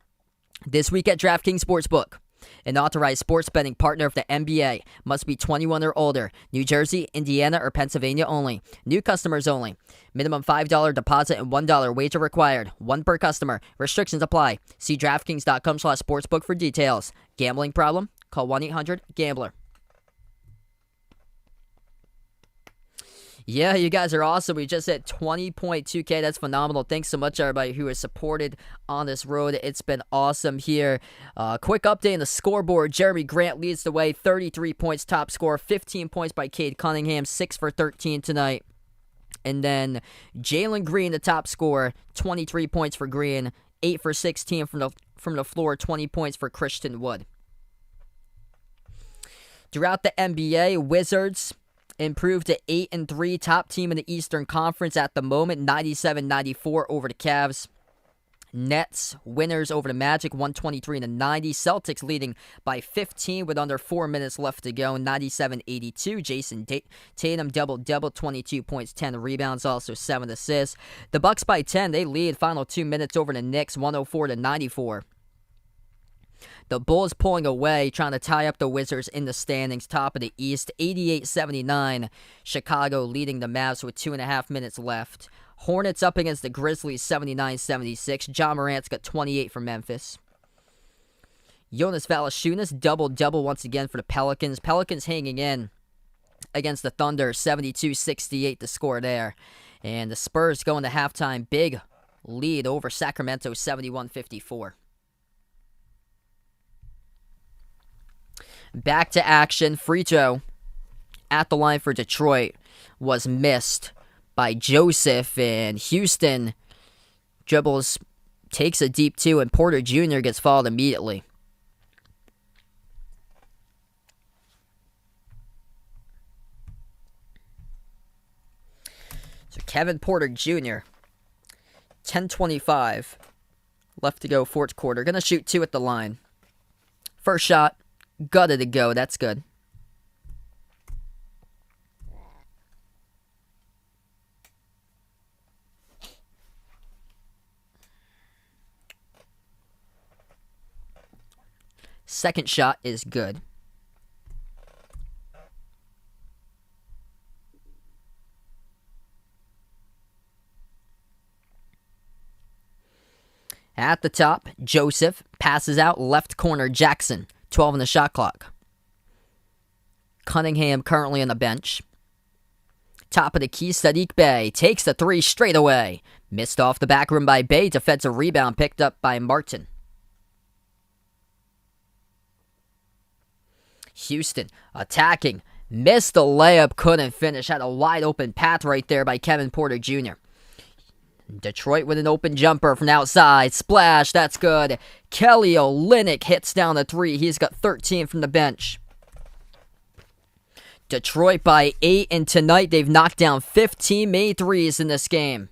This week at DraftKings Sportsbook, an authorized sports betting partner of the NBA, must be 21 or older. New Jersey, Indiana, or Pennsylvania only. New customers only. Minimum $5 deposit and $1 wager required. One per customer. Restrictions apply. See DraftKings.com/sportsbook for details. Gambling problem? Call 1-800-GAMBLER. Yeah, you guys are awesome. We just hit 20.2K. That's phenomenal. Thanks so much, everybody who has supported on this road. It's been awesome here. Quick update on the scoreboard. Jeremy Grant leads the way. 33 points, top score. 15 points by Cade Cunningham. 6 for 13 tonight. And then Jalen Green, the top scorer. 23 points for Green. 8 for 16 from the floor. 20 points for Christian Wood. Throughout the NBA, Wizards improved to 8-3, top team in the Eastern Conference at the moment, 97-94 over the Cavs. Nets winners over the Magic, 123-90. Celtics leading by 15 with under 4 minutes left to go, 97-82. Jason Tatum double-double, 22 points, 10 rebounds, also 7 assists. The Bucks by 10, they lead final 2 minutes over the Knicks, 104-94. The Bulls pulling away, trying to tie up the Wizards in the standings, top of the East, 88-79. Chicago leading the Mavs with 2.5 minutes left. Hornets up against the Grizzlies, 79-76. John Morant's got 28 for Memphis. Jonas Valanciunas, double-double once again for the Pelicans. Pelicans hanging in against the Thunder, 72-68 the score there. And the Spurs going to halftime, big lead over Sacramento, 71-54. Back to action. Free throw at the line for Detroit was missed by Joseph, and Houston dribbles, takes a deep two, and Porter Jr. gets fouled immediately. So Kevin Porter Jr., 10:25 left to go fourth quarter. Gonna shoot 2 at the line. First shot. Gutted to go. That's good. Second shot is good. At the top, Joseph passes out left corner Jackson. 12 on the shot clock. Cunningham currently on the bench. Top of the key, Saddiq Bey takes the three straight away. Missed off the back rim by Bey. Defensive rebound picked up by Martin. Houston attacking. Missed the layup, couldn't finish. Had a wide open path right there by Kevin Porter Jr. Detroit with an open jumper from outside. Splash, that's good. Kelly Olynyk hits down the three. He's got 13 from the bench. Detroit by 8, and tonight they've knocked down 15 made threes in this game.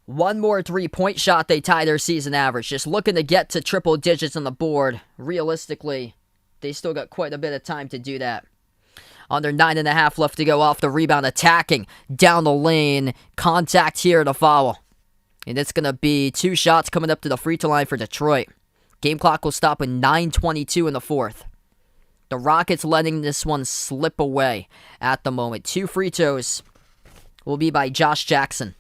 One more three-point shot, they tie their season average. Just looking to get to triple digits on the board. Realistically, they still got quite a bit of time to do that. Under 9.5 left to go off the rebound, attacking down the lane. Contact here to foul. And it's going to be 2 shots coming up to the free throw line for Detroit. Game clock will stop with 9:22 in the fourth. The Rockets letting this one slip away at the moment. 2 free throws will be by Josh Jackson.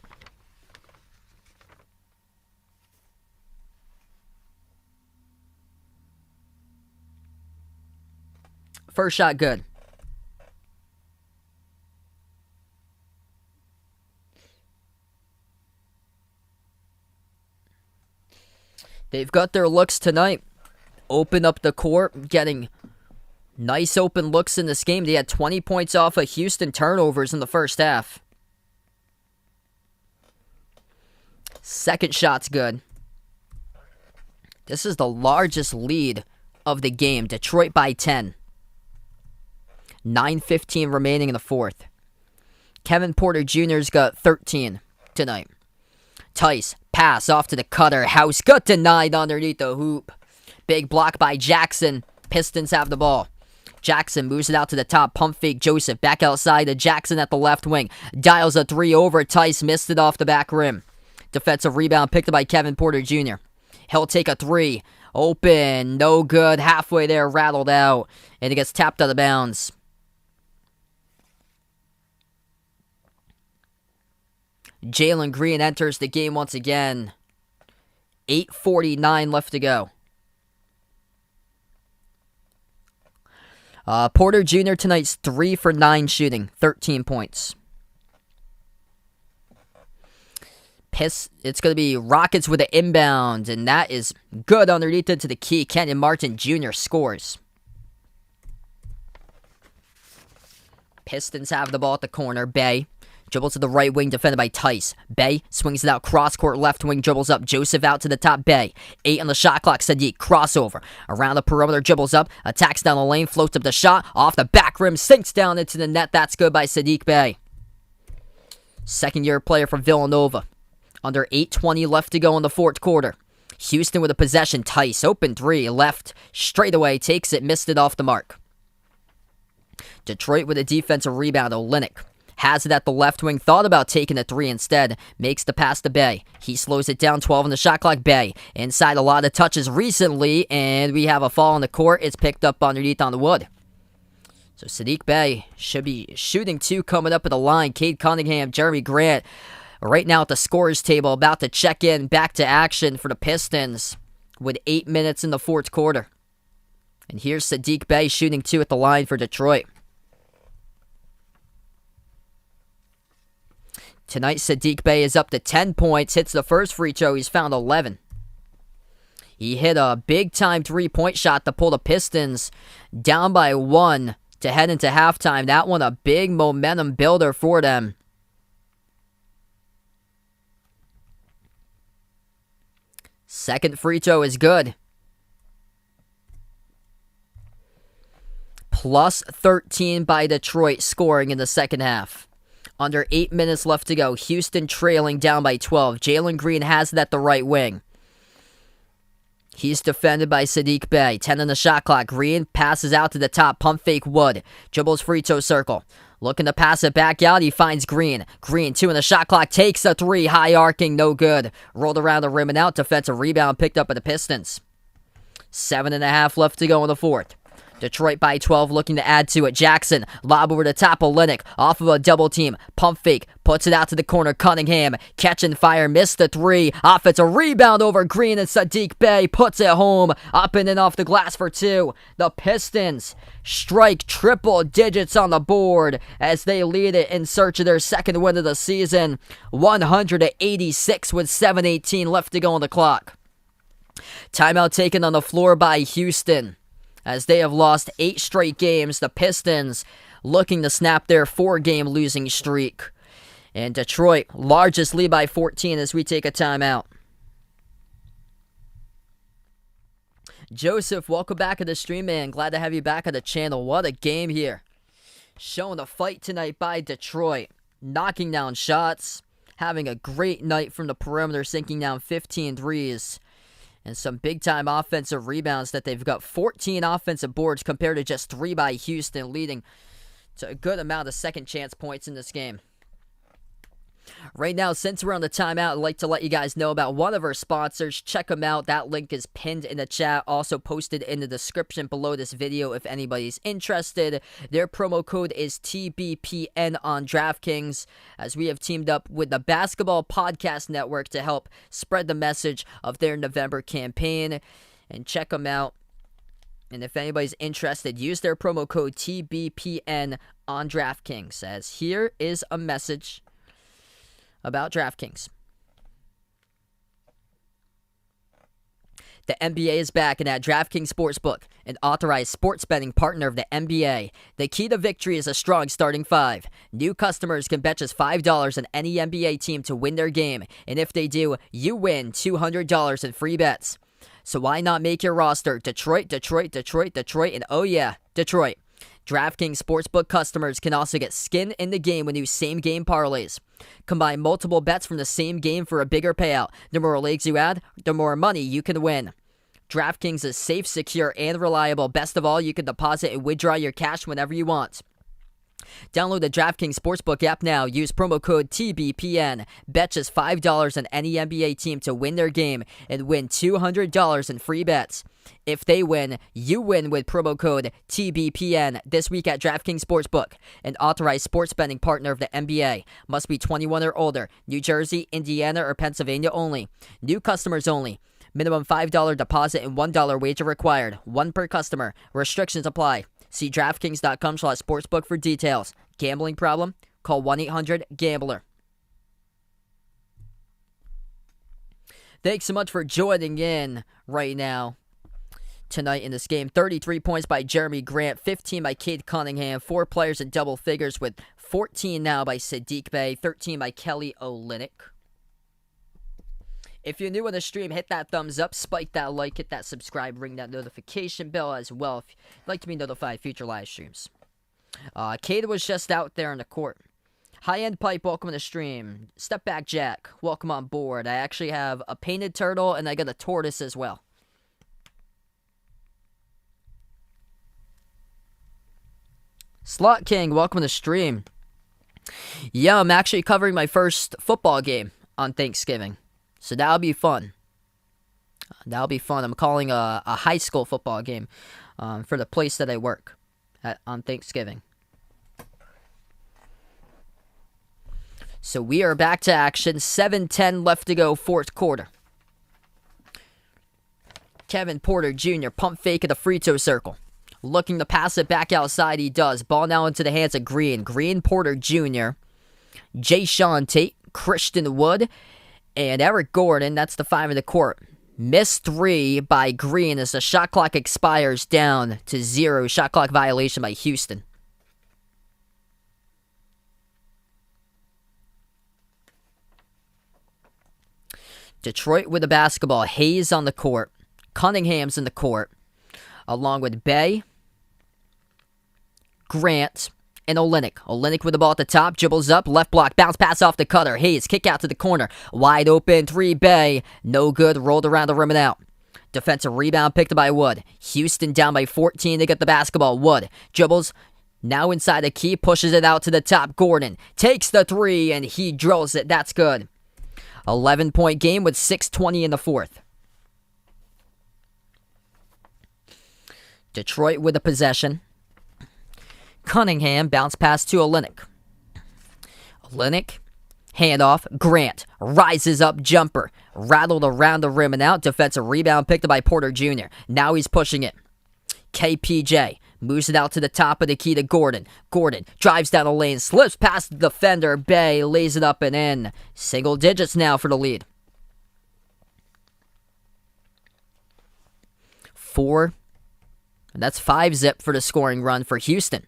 First shot good. They've got their looks tonight. Open up the court, getting nice open looks in this game. They had 20 points off of Houston turnovers in the first half. Second shot's good. This is the largest lead of the game. Detroit by 10. 9:15 remaining in the fourth. Kevin Porter Jr.'s got 13 tonight. Tice, pass off to the cutter. House got denied underneath the hoop. Big block by Jackson. Pistons have the ball. Jackson moves it out to the top. Pump fake Joseph. Back outside to Jackson at the left wing. Dials a 3 over. Tice missed it off the back rim. Defensive rebound picked up by Kevin Porter Jr. He'll take a 3. Open. No good. Halfway there. Rattled out. And it gets tapped out of bounds. Jalen Green enters the game once again. 8:49 left to go. Porter Jr. tonight's 3 for 9 shooting. 13 points. It's going to be Rockets with an inbound, and that is good underneath into the key. Kenyon Martin Jr. scores. Pistons have the ball at the corner. Bey dribbles to the right wing, defended by Tice. Bey swings it out, cross-court left wing, dribbles up. Joseph out to the top, Bey. 8 on the shot clock, Saddiq, crossover. Around the perimeter, dribbles up, attacks down the lane, floats up the shot, off the back rim, sinks down into the net. That's good by Saddiq Bey. Second-year player from Villanova. Under 8:20 left to go in the fourth quarter. Houston with a possession. Tice, open 3, left, straight away, takes it, missed it off the mark. Detroit with a defensive rebound, Olynyk. Has it at the left wing, thought about taking a 3 instead. Makes the pass to Bey. He slows it down, 12 on the shot clock. Bey inside, a lot of touches recently, and we have a fall on the court. It's picked up underneath on the wood. So Saddiq Bey should be shooting 2 coming up at the line. Cade Cunningham, Jeremy Grant, right now at the scorers table, about to check in, back to action for the Pistons with 8 minutes in the fourth quarter. And here's Saddiq Bey shooting 2 at the line for Detroit. Tonight, Saddiq Bey is up to 10 points, hits the first free throw. He's found 11. He hit a big-time three-point shot to pull the Pistons down by 1 to head into halftime. That one a big momentum builder for them. Second free throw is good. Plus 13 by Detroit scoring in the second half. Under 8 minutes left to go. Houston trailing down by 12. Jalen Green has it at the right wing. He's defended by Saddiq Bey. 10 on the shot clock. Green passes out to the top. Pump fake Wood. Dribbles free throw circle. Looking to pass it back out. He finds Green. Green, 2 on the shot clock. Takes a 3. High arcing. No good. Rolled around the rim and out. Defensive rebound picked up by the Pistons. 7.5 left to go in the fourth. Detroit by 12, looking to add to it. Jackson, lob over the top of Olynyk, off of a double team. Pump fake, puts it out to the corner. Cunningham, catch and fire, missed the three. Offensive rebound over Green, and Saddiq Bey puts it home. Up and in off the glass for two. The Pistons strike triple digits on the board as they lead it in search of their second win of the season. 186 with 7:18 left to go on the clock. Timeout taken on the floor by Houston. As they have lost 8 straight games, the Pistons looking to snap their 4-game losing streak. And Detroit, largest lead by 14 as we take a timeout. Joseph, welcome back to the stream, man. Glad to have you back on the channel. What a game here. Showing a fight tonight by Detroit. Knocking down shots. Having a great night from the perimeter, sinking down 15 threes. And some big-time offensive rebounds that they've got 14 offensive boards compared to just 3 by Houston, leading to a good amount of second-chance points in this game. Right now, since we're on the timeout, I'd like to let you guys know about one of our sponsors. Check them out. That link is pinned in the chat, also posted in the description below this video if anybody's interested. Their promo code is TBPN on DraftKings, as we have teamed up with the Basketball Podcast Network to help spread the message of their November campaign. And check them out. And if anybody's interested, use their promo code TBPN on DraftKings, as here is a message about DraftKings. The NBA is back, and at DraftKings Sportsbook, an authorized sports betting partner of the NBA, the key to victory is a strong starting 5. New customers can bet just $5 on any NBA team to win their game, and if they do, you win $200 in free bets. So why not make your roster Detroit, Detroit, Detroit, Detroit, and oh yeah, Detroit. DraftKings Sportsbook customers can also get skin in the game with new same-game parlays. Combine multiple bets from the same game for a bigger payout. The more legs you add, the more money you can win. DraftKings is safe, secure, and reliable. Best of all, you can deposit and withdraw your cash whenever you want. Download the DraftKings Sportsbook app now. Use promo code TBPN. Bet just $5 on any NBA team to win their game and win $200 in free bets. If they win, you win with promo code TBPN this week at DraftKings Sportsbook, an authorized sports betting partner of the NBA. Must be 21 or older. New Jersey, Indiana, or Pennsylvania only. New customers only. Minimum $5 deposit and $1 wager required. One per customer. Restrictions apply. See DraftKings.com/sportsbook for details. Gambling problem? Call 1-800-GAMBLER. Thanks so much for joining in right now. Tonight in this game, 33 points by Jeremy Grant, 15 by Cade Cunningham, 4 players in double figures with 14 now by Saddiq Bey, 13 by Kelly Olynyk. If you're new on the stream, hit that thumbs up, spike that like, hit that subscribe, ring that notification bell as well if you'd like to be notified of future live streams. Cade was just out there on the court. High-end Pipe, welcome to the stream. Step back Jack, welcome on board. I actually have a painted turtle and I got a tortoise as well. Slot King, welcome to the stream. Yeah, I'm actually covering my first football game on Thanksgiving. So that'll be fun. I'm calling a high school football game for the place that I work on Thanksgiving. So we are back to action. 7:10 left to go, fourth quarter. Kevin Porter Jr. pump fake at the free throw circle. Looking to pass it back outside, he does. Ball now into the hands of Green. Green, Porter Jr., Jay Sean Tate, Christian Wood, and Eric Gordon. That's the 5 in the court. Missed 3 by Green as the shot clock expires down to 0. Shot clock violation by Houston. Detroit with the basketball. Hayes on the court. Cunningham's in the court, along with Bey, Grant, and Olynyk. Olynyk with the ball at the top, dribbles up, left block, bounce pass off the cutter. Hayes, kick out to the corner. Wide open, 3, Bey. No good, rolled around the rim and out. Defensive rebound picked up by Wood. Houston down by 14, they get the basketball. Wood dribbles, now inside the key, pushes it out to the top. Gordon takes the 3, and he drills it. That's good. 11-point game with 6:20 in the fourth. Detroit with the possession. Cunningham bounce pass to Olynyk. Olynyk, handoff. Grant rises up jumper. Rattled around the rim and out. Defensive rebound picked up by Porter Jr. Now he's pushing it. KPJ moves it out to the top of the key to Gordon. Gordon drives down the lane, slips past the defender. Bay lays it up and in. Single digits now for the lead. 4. And that's 5-zip for the scoring run for Houston.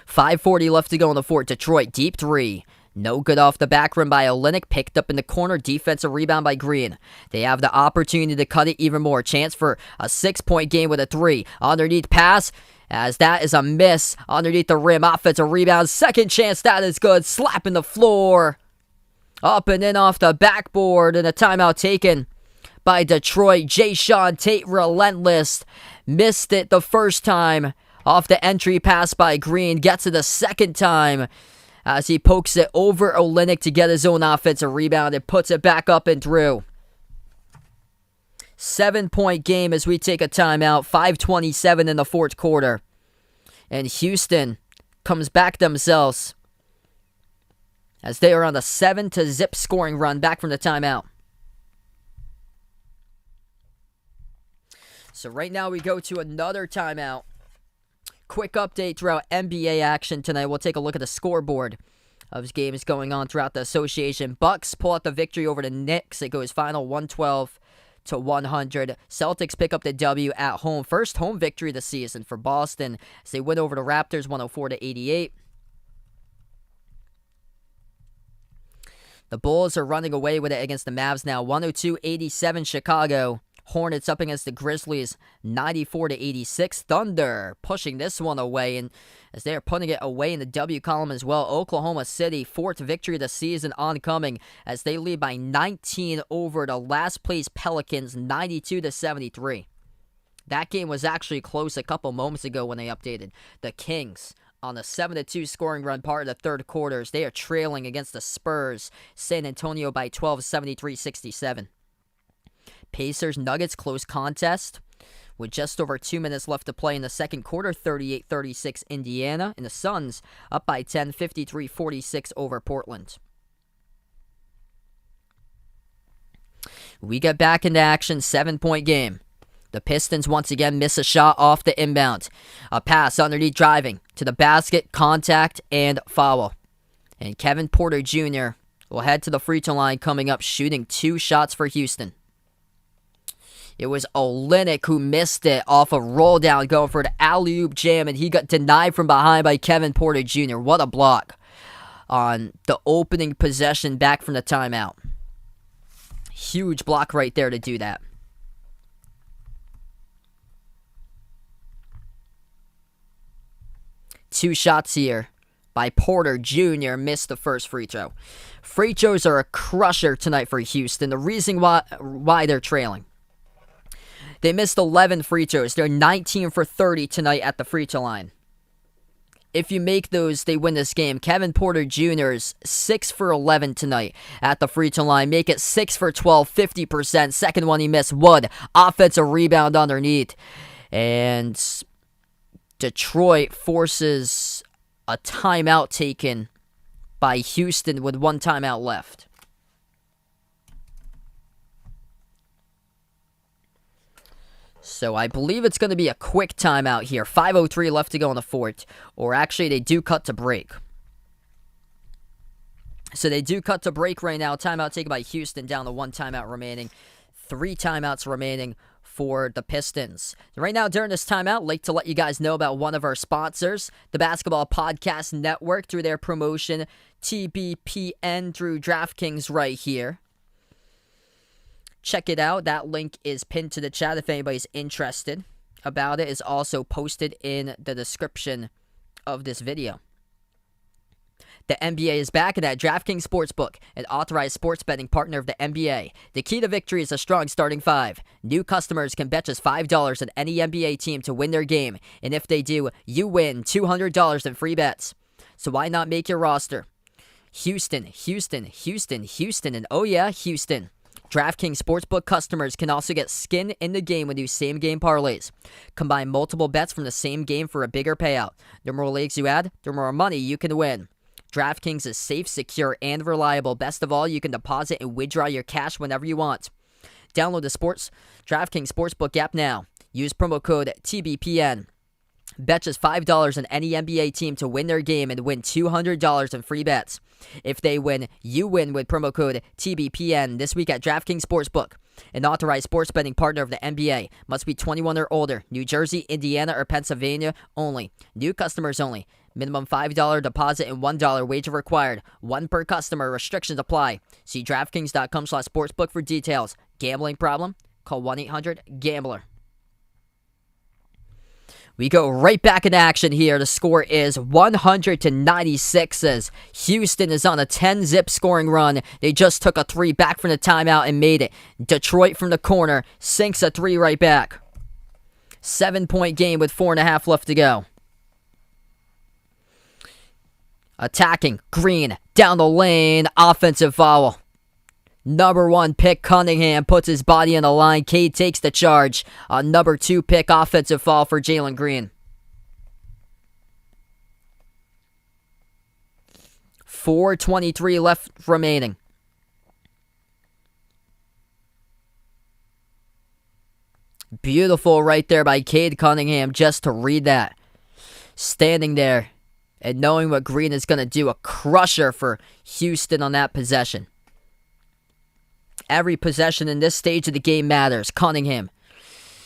5:40 left to go in the fourth. Detroit, deep 3. No good off the back rim by Olynyk. Picked up in the corner. Defensive rebound by Green. They have the opportunity to cut it even more. Chance for a 6-point game with a 3. Underneath pass, as that is a miss. Underneath the rim. Offensive rebound. Second chance. That is good. Slapping the floor. Up and in off the backboard. And a timeout taken by Detroit. Jayshawn Tate, relentless. Missed it the first time. Off the entry pass by Green. Gets it the second time as he pokes it over Olynyk to get his own offensive rebound and puts it back up and through. 7-point game as we take a timeout. 5:27 in the fourth quarter. And Houston comes back themselves as they are on the 7-0 scoring run back from the timeout. So right now we go to another timeout. Quick update throughout NBA action tonight. We'll take a look at the scoreboard of games going on throughout the association. Bucks pull out the victory over the Knicks. It goes final 112-100. Celtics pick up the W at home. First home victory of the season for Boston as they win over the Raptors 104-88. The Bulls are running away with it against the Mavs now. 102-87 Chicago. Hornets up against the Grizzlies, 94-86. Thunder pushing this one away, and as they are putting it away in the W column as well. Oklahoma City, 4th victory of the season oncoming as they lead by 19 over the last place Pelicans, 92-73. That game was actually close a couple moments ago when they updated. The Kings on a 7-2 scoring run part of the third quarters. They are trailing against the Spurs, San Antonio by 12, 73-67. Pacers Nuggets close contest with just over 2 minutes left to play in the second quarter. 38-36 Indiana, and the Suns up by 10, 53-46 over Portland. We get back into action. 7-point game. The Pistons once again miss a shot off the inbound. A pass underneath driving to the basket, contact, and foul. And Kevin Porter Jr. will head to the free throw line coming up, shooting 2 shots for Houston. It was Olynyk who missed it off a roll down going for the alley-oop jam, and he got denied from behind by Kevin Porter Jr. What a block on the opening possession back from the timeout. Huge block right there to do that. Two shots here by Porter Jr. Missed the first free throw. Free throws are a crusher tonight for Houston. The reason why they're trailing. They missed 11 free throws. They're 19 for 30 tonight at the free throw line. If you make those, they win this game. Kevin Porter Jr.'s 6 for 11 tonight at the free throw line. Make it 6 for 12, 50%. Second one he missed. Wood, offensive rebound underneath. And Detroit forces a timeout taken by Houston with 1 timeout left. So I believe it's going to be a quick timeout here. 5:03 left to go in the fourth. Or actually, they do cut to break. So they do cut to break right now. Timeout taken by Houston, down to 1 timeout remaining. 3 timeouts remaining for the Pistons. Right now, during this timeout, I'd like to let you guys know about one of our sponsors, the Basketball Podcast Network, through their promotion, TBPN, through DraftKings right here. Check it out. That link is pinned to the chat if anybody's interested about it. It's also posted in the description of this video. The NBA is back, and at DraftKings Sportsbook, an authorized sports betting partner of the NBA. The key to victory is a strong starting 5. New customers can bet just $5 on any NBA team to win their game, and if they do, you win $200 in free bets. So why not make your roster? Houston, Houston, Houston, Houston, and oh yeah, Houston. DraftKings Sportsbook customers can also get skin in the game with new same-game parlays. Combine multiple bets from the same game for a bigger payout. The more legs you add, the more money you can win. DraftKings is safe, secure, and reliable. Best of all, you can deposit and withdraw your cash whenever you want. Download the DraftKings Sportsbook app now. Use promo code TBPN. Bet just $5 on any NBA team to win their game and win $200 in free bets. If they win, you win with promo code TBPN this week at DraftKings Sportsbook, an authorized sports betting partner of the NBA. Must be 21 or older. New Jersey, Indiana, or Pennsylvania only. New customers only. Minimum $5 deposit and $1 wager required. One per customer. Restrictions apply. See DraftKings.com/sportsbook for details. Gambling problem? Call 1-800-GAMBLER. We go right back in action here. The score is 100-96 as Houston is on a 10-zip scoring run. They just took a 3 back from the timeout and made it. Detroit from the corner sinks a 3 right back. 7-point game with 4.5 left to go. Attacking, Green, down the lane, offensive foul. Number 1 pick, Cunningham, puts his body on the line. Cade takes the charge. A number 2 pick, offensive foul for Jalen Green. 4:23 left remaining. Beautiful right there by Cade Cunningham just to read that. Standing there and knowing what Green is going to do. A crusher for Houston on that possession. Every possession in this stage of the game matters. Cunningham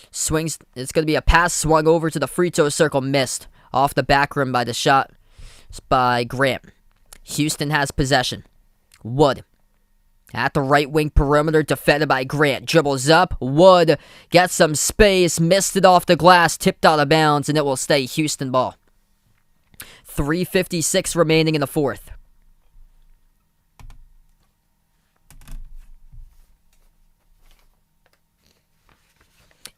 swings. It's going to be a pass swung over to the free throw circle. Missed off the back rim by the shot by Grant. Houston has possession. Wood at the right wing perimeter, defended by Grant. Dribbles up. Wood gets some space. Missed it off the glass. Tipped out of bounds, and it will stay Houston ball. 3:56 remaining in the fourth.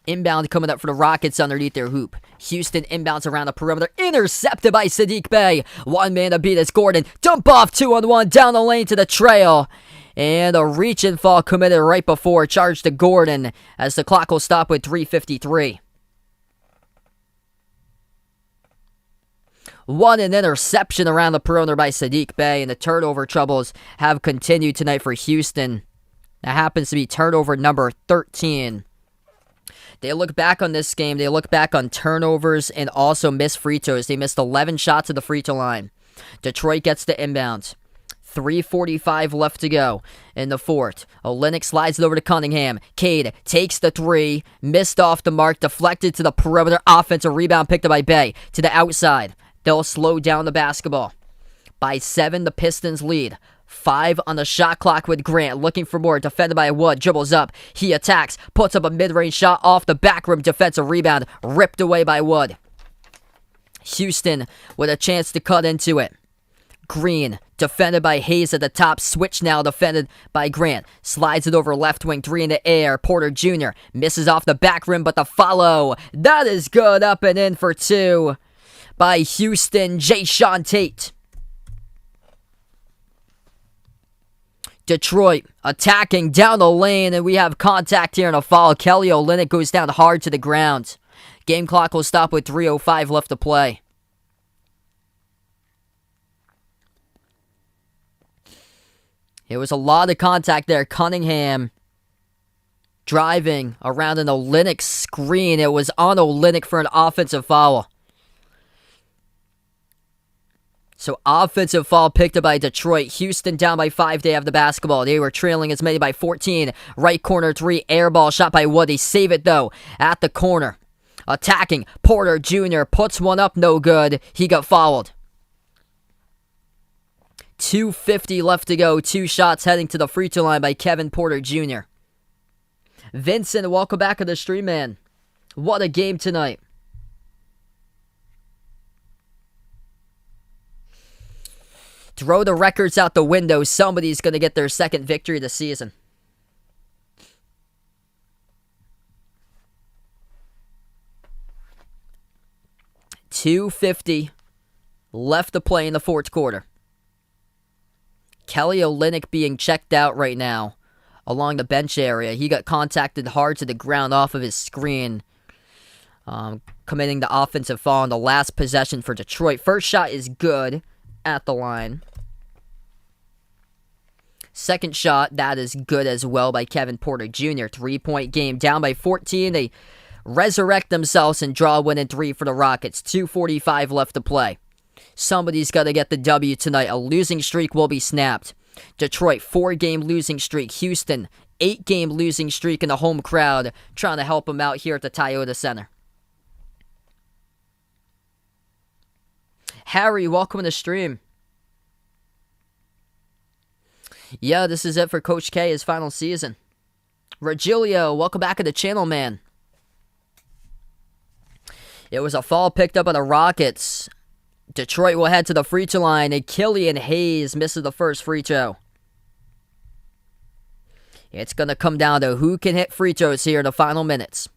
Inbound coming up for the Rockets underneath their hoop. Houston inbounds around the perimeter. Intercepted by Saddiq Bey. One man to beat is Gordon. Dump off 2-on-1 down the lane to the trail. And a reach and fall committed right before. Charge to Gordon as the clock will stop with 3:53. An interception around the perimeter by Saddiq Bey. And the turnover troubles have continued tonight for Houston. That happens to be turnover number 13. They look back on this game. They look back on turnovers and also missed free throws. They missed 11 shots at the free throw line. Detroit gets the inbound. 3:45 left to go in the fourth. Olynyk slides it over to Cunningham. Cade takes the 3. Missed off the mark. Deflected to the perimeter. Offensive rebound picked up by Bey. To the outside. They'll slow down the basketball. By 7, the Pistons lead. 5 on the shot clock with Grant. Looking for more. Defended by Wood. Dribbles up. He attacks. Puts up a mid-range shot off the back rim. Defensive rebound. Ripped away by Wood. Houston with a chance to cut into it. Green. Defended by Hayes at the top. Switch now. Defended by Grant. Slides it over left wing. 3 in the air. Porter Jr. misses off the back rim, but the follow. That is good. Up and in for 2 by Houston. Jayshawn Tate. Detroit attacking down the lane, and we have contact here in a foul. Kelly Olynyk goes down hard to the ground. Game clock will stop with 3:05 left to play. It was a lot of contact there. Cunningham driving around an Olynyk screen. It was on Olynyk for an offensive foul. So offensive foul picked up by Detroit. Houston down by 5. They have the basketball. They were trailing as many by 14. Right corner 3. Air ball shot by Wood. They save it though at the corner. Attacking. Porter Jr. puts one up. No good. He got fouled. 2:50 left to go. 2 shots heading to the free throw line by Kevin Porter Jr. Vincent, welcome back to the stream, man. What a game tonight. Throw the records out the window. Somebody's going to get their second victory of the season. $2:50 left to play in the fourth quarter. Kelly Olynyk being checked out right now. along the bench area. He got contacted hard to the ground off of his screen, committing the offensive foul on the last possession for Detroit. First shot is good at the line. Second shot, that is good as well by Kevin Porter Jr. 3-point game, down by 14. They resurrect themselves and draw a win in 3 for the Rockets. 2:45 left to play. Somebody's got to get the W tonight. A losing streak will be snapped. Detroit, 4-game losing streak. Houston, 8-game losing streak in the home crowd, trying to help them out here at the Toyota Center. Harry, welcome to the stream. Yeah, this is it for Coach K, his final season. Regilio, welcome back to the channel, man. It was a foul picked up by the Rockets. Detroit will head to the free throw line, and Killian Hayes misses the first free throw. It's going to come down to who can hit free throws here in the final minutes.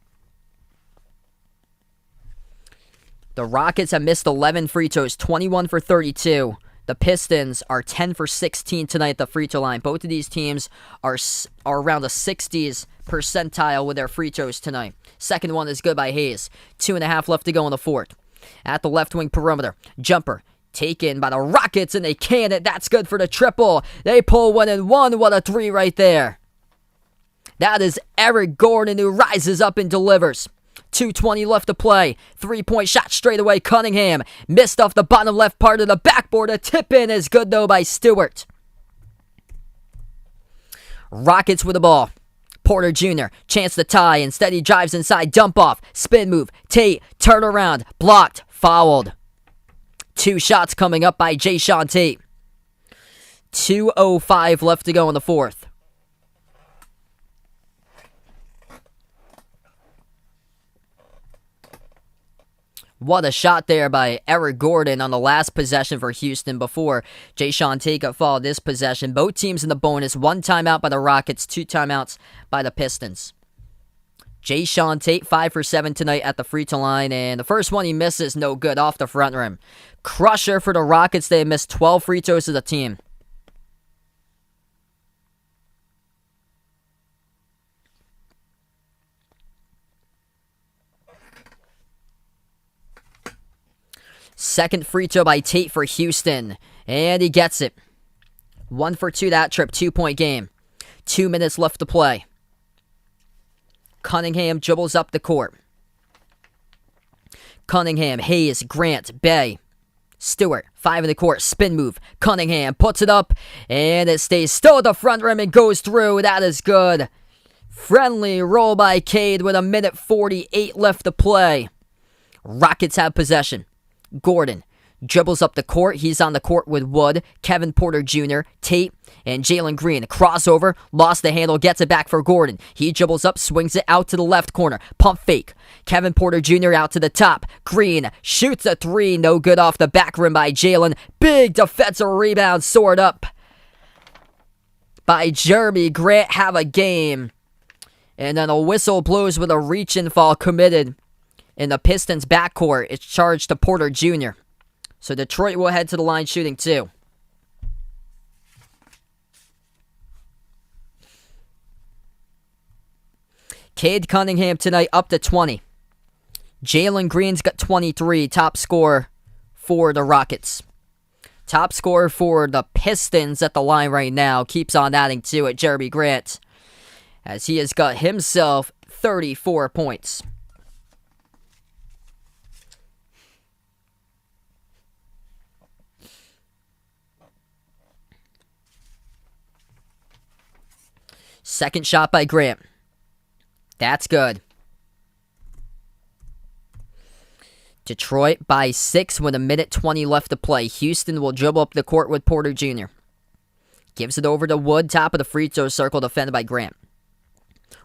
The Rockets have missed 11 free throws, 21 for 32. The Pistons are 10 for 16 tonight at the free throw line. Both of these teams are around the 60s percentile with their free throws tonight. Second one is good by Hayes. 2.5 left to go in the fourth. At the left wing perimeter, jumper taken by the Rockets, and they can it. That's good for the triple. They pull 1 and 1. What a 3 right there. That is Eric Gordon who rises up and delivers. 2:20 left to play. 3-point shot straight away. Cunningham missed off the bottom left part of the backboard. A tip in is good though by Stewart. Rockets with the ball. Porter Jr. chance to tie. Instead he drives inside. Dump off. Spin move. Tate. Turn around. Blocked. Fouled. 2 shots coming up by Jayshawn Tate. 2:05 left to go in the fourth. What a shot there by Eric Gordon on the last possession for Houston before Jayshawn Tate got fouled this possession. Both teams in the bonus. 1 timeout by the Rockets, 2 timeouts by the Pistons. Jayshawn Tate, 5 for 7 tonight at the free throw line, and the first one he misses, no good, off the front rim. Crusher for the Rockets. They missed 12 free throws as a team. Second free throw by Tate for Houston, and he gets it. 1 for 2 that trip, 2-point game. 2 minutes left to play. Cunningham dribbles up the court. Cunningham, Hayes, Grant, Bay. Stewart, 5 in the court, spin move. Cunningham puts it up, and it stays still at the front rim and goes through. That is good. Friendly roll by Cade with 1:48 left to play. Rockets have possession. Gordon dribbles up the court. He's on the court with Wood, Kevin Porter Jr., Tate, and Jalen Green. Crossover, lost the handle, gets it back for Gordon. He dribbles up, swings it out to the left corner. Pump fake. Kevin Porter Jr. out to the top. Green shoots a 3. No good off the back rim by Jalen. Big defensive rebound, soared up by Jeremy Grant. Have a game. And then a whistle blows with a reach-in foul committed in the Pistons' backcourt. It's charged to Porter Jr. So Detroit will head to the line shooting 2. Cade Cunningham tonight up to 20. Jalen Green's got 23, top scorer for the Rockets. Top scorer for the Pistons at the line right now. Keeps on adding to it, Jeremy Grant, as he has got himself 34 points. Second shot by Grant. That's good. Detroit by 6 with 1:20 left to play. Houston will dribble up the court with Porter Jr. Gives it over to Wood, top of the free throw circle, defended by Grant.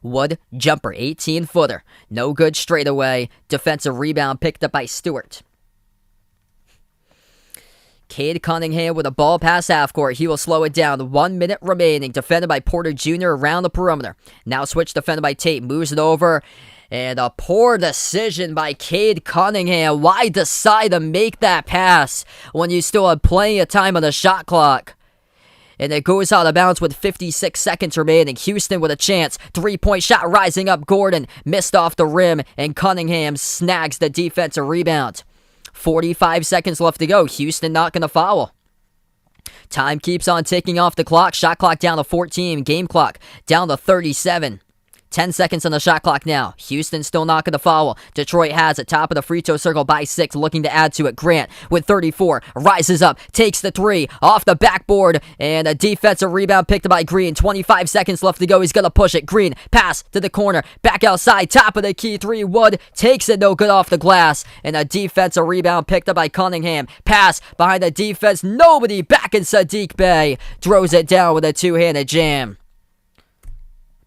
Wood, jumper, 18-footer. No good straight away. Defensive rebound picked up by Stewart. Cade Cunningham with a ball pass half court. He will slow it down. 1 minute remaining. Defended by Porter Jr. around the perimeter. Now switch defended by Tate. Moves it over. And a poor decision by Cade Cunningham. Why decide to make that pass when you still have plenty of time on the shot clock? And it goes out of bounds with 56 seconds remaining. Houston with a chance. 3-point shot rising up. Gordon missed off the rim, and Cunningham snags the defensive rebound. 45 seconds left to go. Houston not going to foul. Time keeps on ticking off the clock. Shot clock down to 14. Game clock down to 37. 10 seconds on the shot clock now. Houston still not going to foul. Detroit has it. Top of the free throw circle by 6. Looking to add to it. Grant with 34. Rises up. Takes the 3. Off the backboard. And a defensive rebound picked up by Green. 25 seconds left to go. He's going to push it. Green. Pass to the corner. Back outside. Top of the key. 3. Wood. Takes it. No good off the glass. And a defensive rebound picked up by Cunningham. Pass behind the defense. Nobody. Back in Sadiq Bey. Throws it down with a two-handed jam.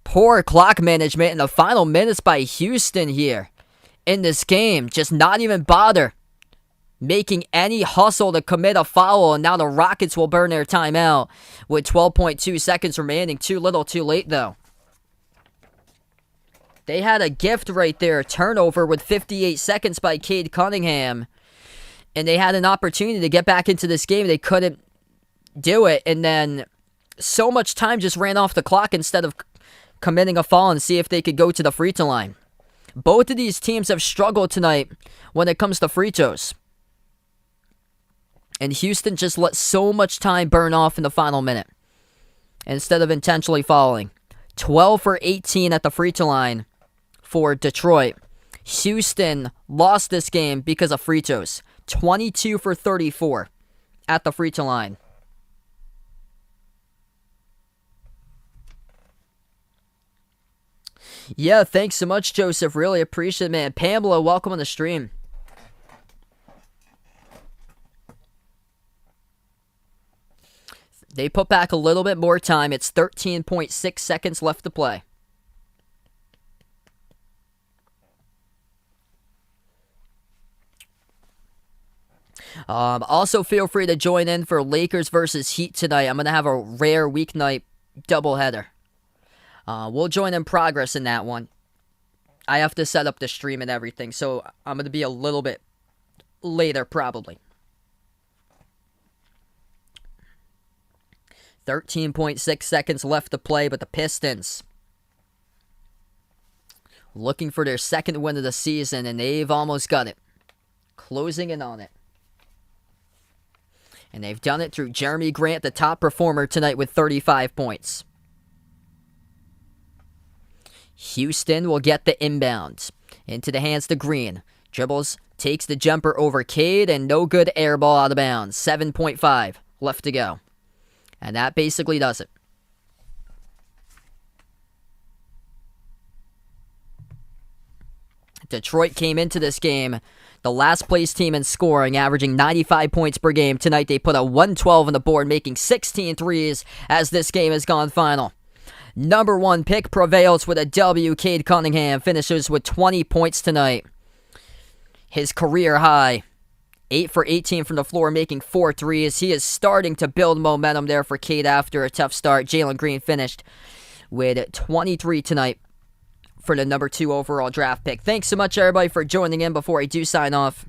Poor clock management in the final minutes by Houston here in this game. Just not even bother making any hustle to commit a foul. And now the Rockets will burn their timeout with 12.2 seconds remaining. Too little, too late, though. They had a gift right there. A turnover with 58 seconds by Cade Cunningham. And they had an opportunity to get back into this game. They couldn't do it. And then so much time just ran off the clock instead of committing a foul and see if they could go to the free throw line. Both of these teams have struggled tonight when it comes to free throws. And Houston just let so much time burn off in the final minute instead of intentionally fouling. 12 for 18 at the free throw line for Detroit. Houston lost this game because of free throws. 22 for 34 at the free throw line. Yeah, thanks so much, Joseph. Really appreciate it, man. Pamela, welcome on the stream. They put back a little bit more time. It's 13.6 seconds left to play. Also, feel free to join in for Lakers versus Heat tonight. I'm going to have a rare weeknight doubleheader. We'll join in progress in that one. I have to set up the stream and everything, so I'm going to be a little bit later, probably. 13.6 seconds left to play, but the Pistons looking for their second win of the season, and they've almost got it. Closing in on it. And they've done it through Jeremy Grant, the top performer tonight with 35 points. Houston will get the inbound. Into the hands to Green. Dribbles, takes the jumper over Cade, and no good air ball out of bounds. 7.5 left to go. And that basically does it. Detroit came into this game the last place team in scoring, averaging 95 points per game. Tonight they put a 112 on the board, making 16 threes as this game has gone final. Number 1 pick prevails with a W. Cade Cunningham finishes with 20 points tonight. His career high. 8 for 18 from the floor, making 4 threes. He is starting to build momentum there for Cade after a tough start. Jalen Green finished with 23 tonight for the number 2 overall draft pick. Thanks so much, everybody, for joining in. Before I do sign off,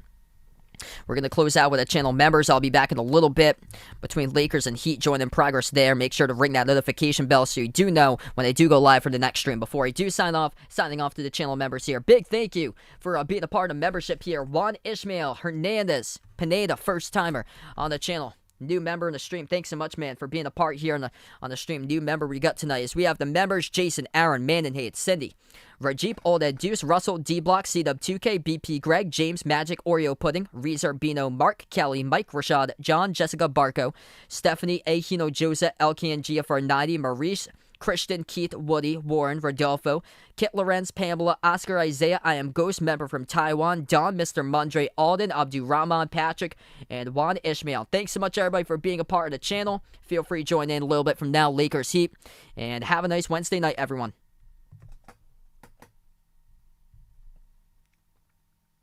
we're going to close out with the channel members. I'll be back in a little bit between Lakers and Heat. Join in progress there. Make sure to ring that notification bell so you do know when I do go live for the next stream. Before I do signing off to the channel members here. Big thank you for being a part of membership here. Juan Ishmael Hernandez Pineda, first timer on the channel. New member in the stream. Thanks so much, man, for being a part here on the stream. New member we got tonight is we have the members: Jason, Aaron, Mandenhade, Cindy, Rajip, Old Ed Deuce, Russell, D-Block, CW2K, BP, Greg, James, Magic, Oreo Pudding, Reezer, Bino, Mark, Kelly, Mike, Rashad, John, Jessica, Barco, Stephanie, Ahino, Joseph, Elkian, GFR 90, Maurice, Christian, Keith, Woody, Warren, Rodolfo, Kit Lorenz, Pamela, Oscar, Isaiah, I Am Ghost, member from Taiwan, Don, Mr. Mondre, Alden, Abdurrahman, Patrick, and Juan Ishmael. Thanks so much, everybody, for being a part of the channel. Feel free to join in a little bit from now, Lakers Heat, and have a nice Wednesday night, everyone.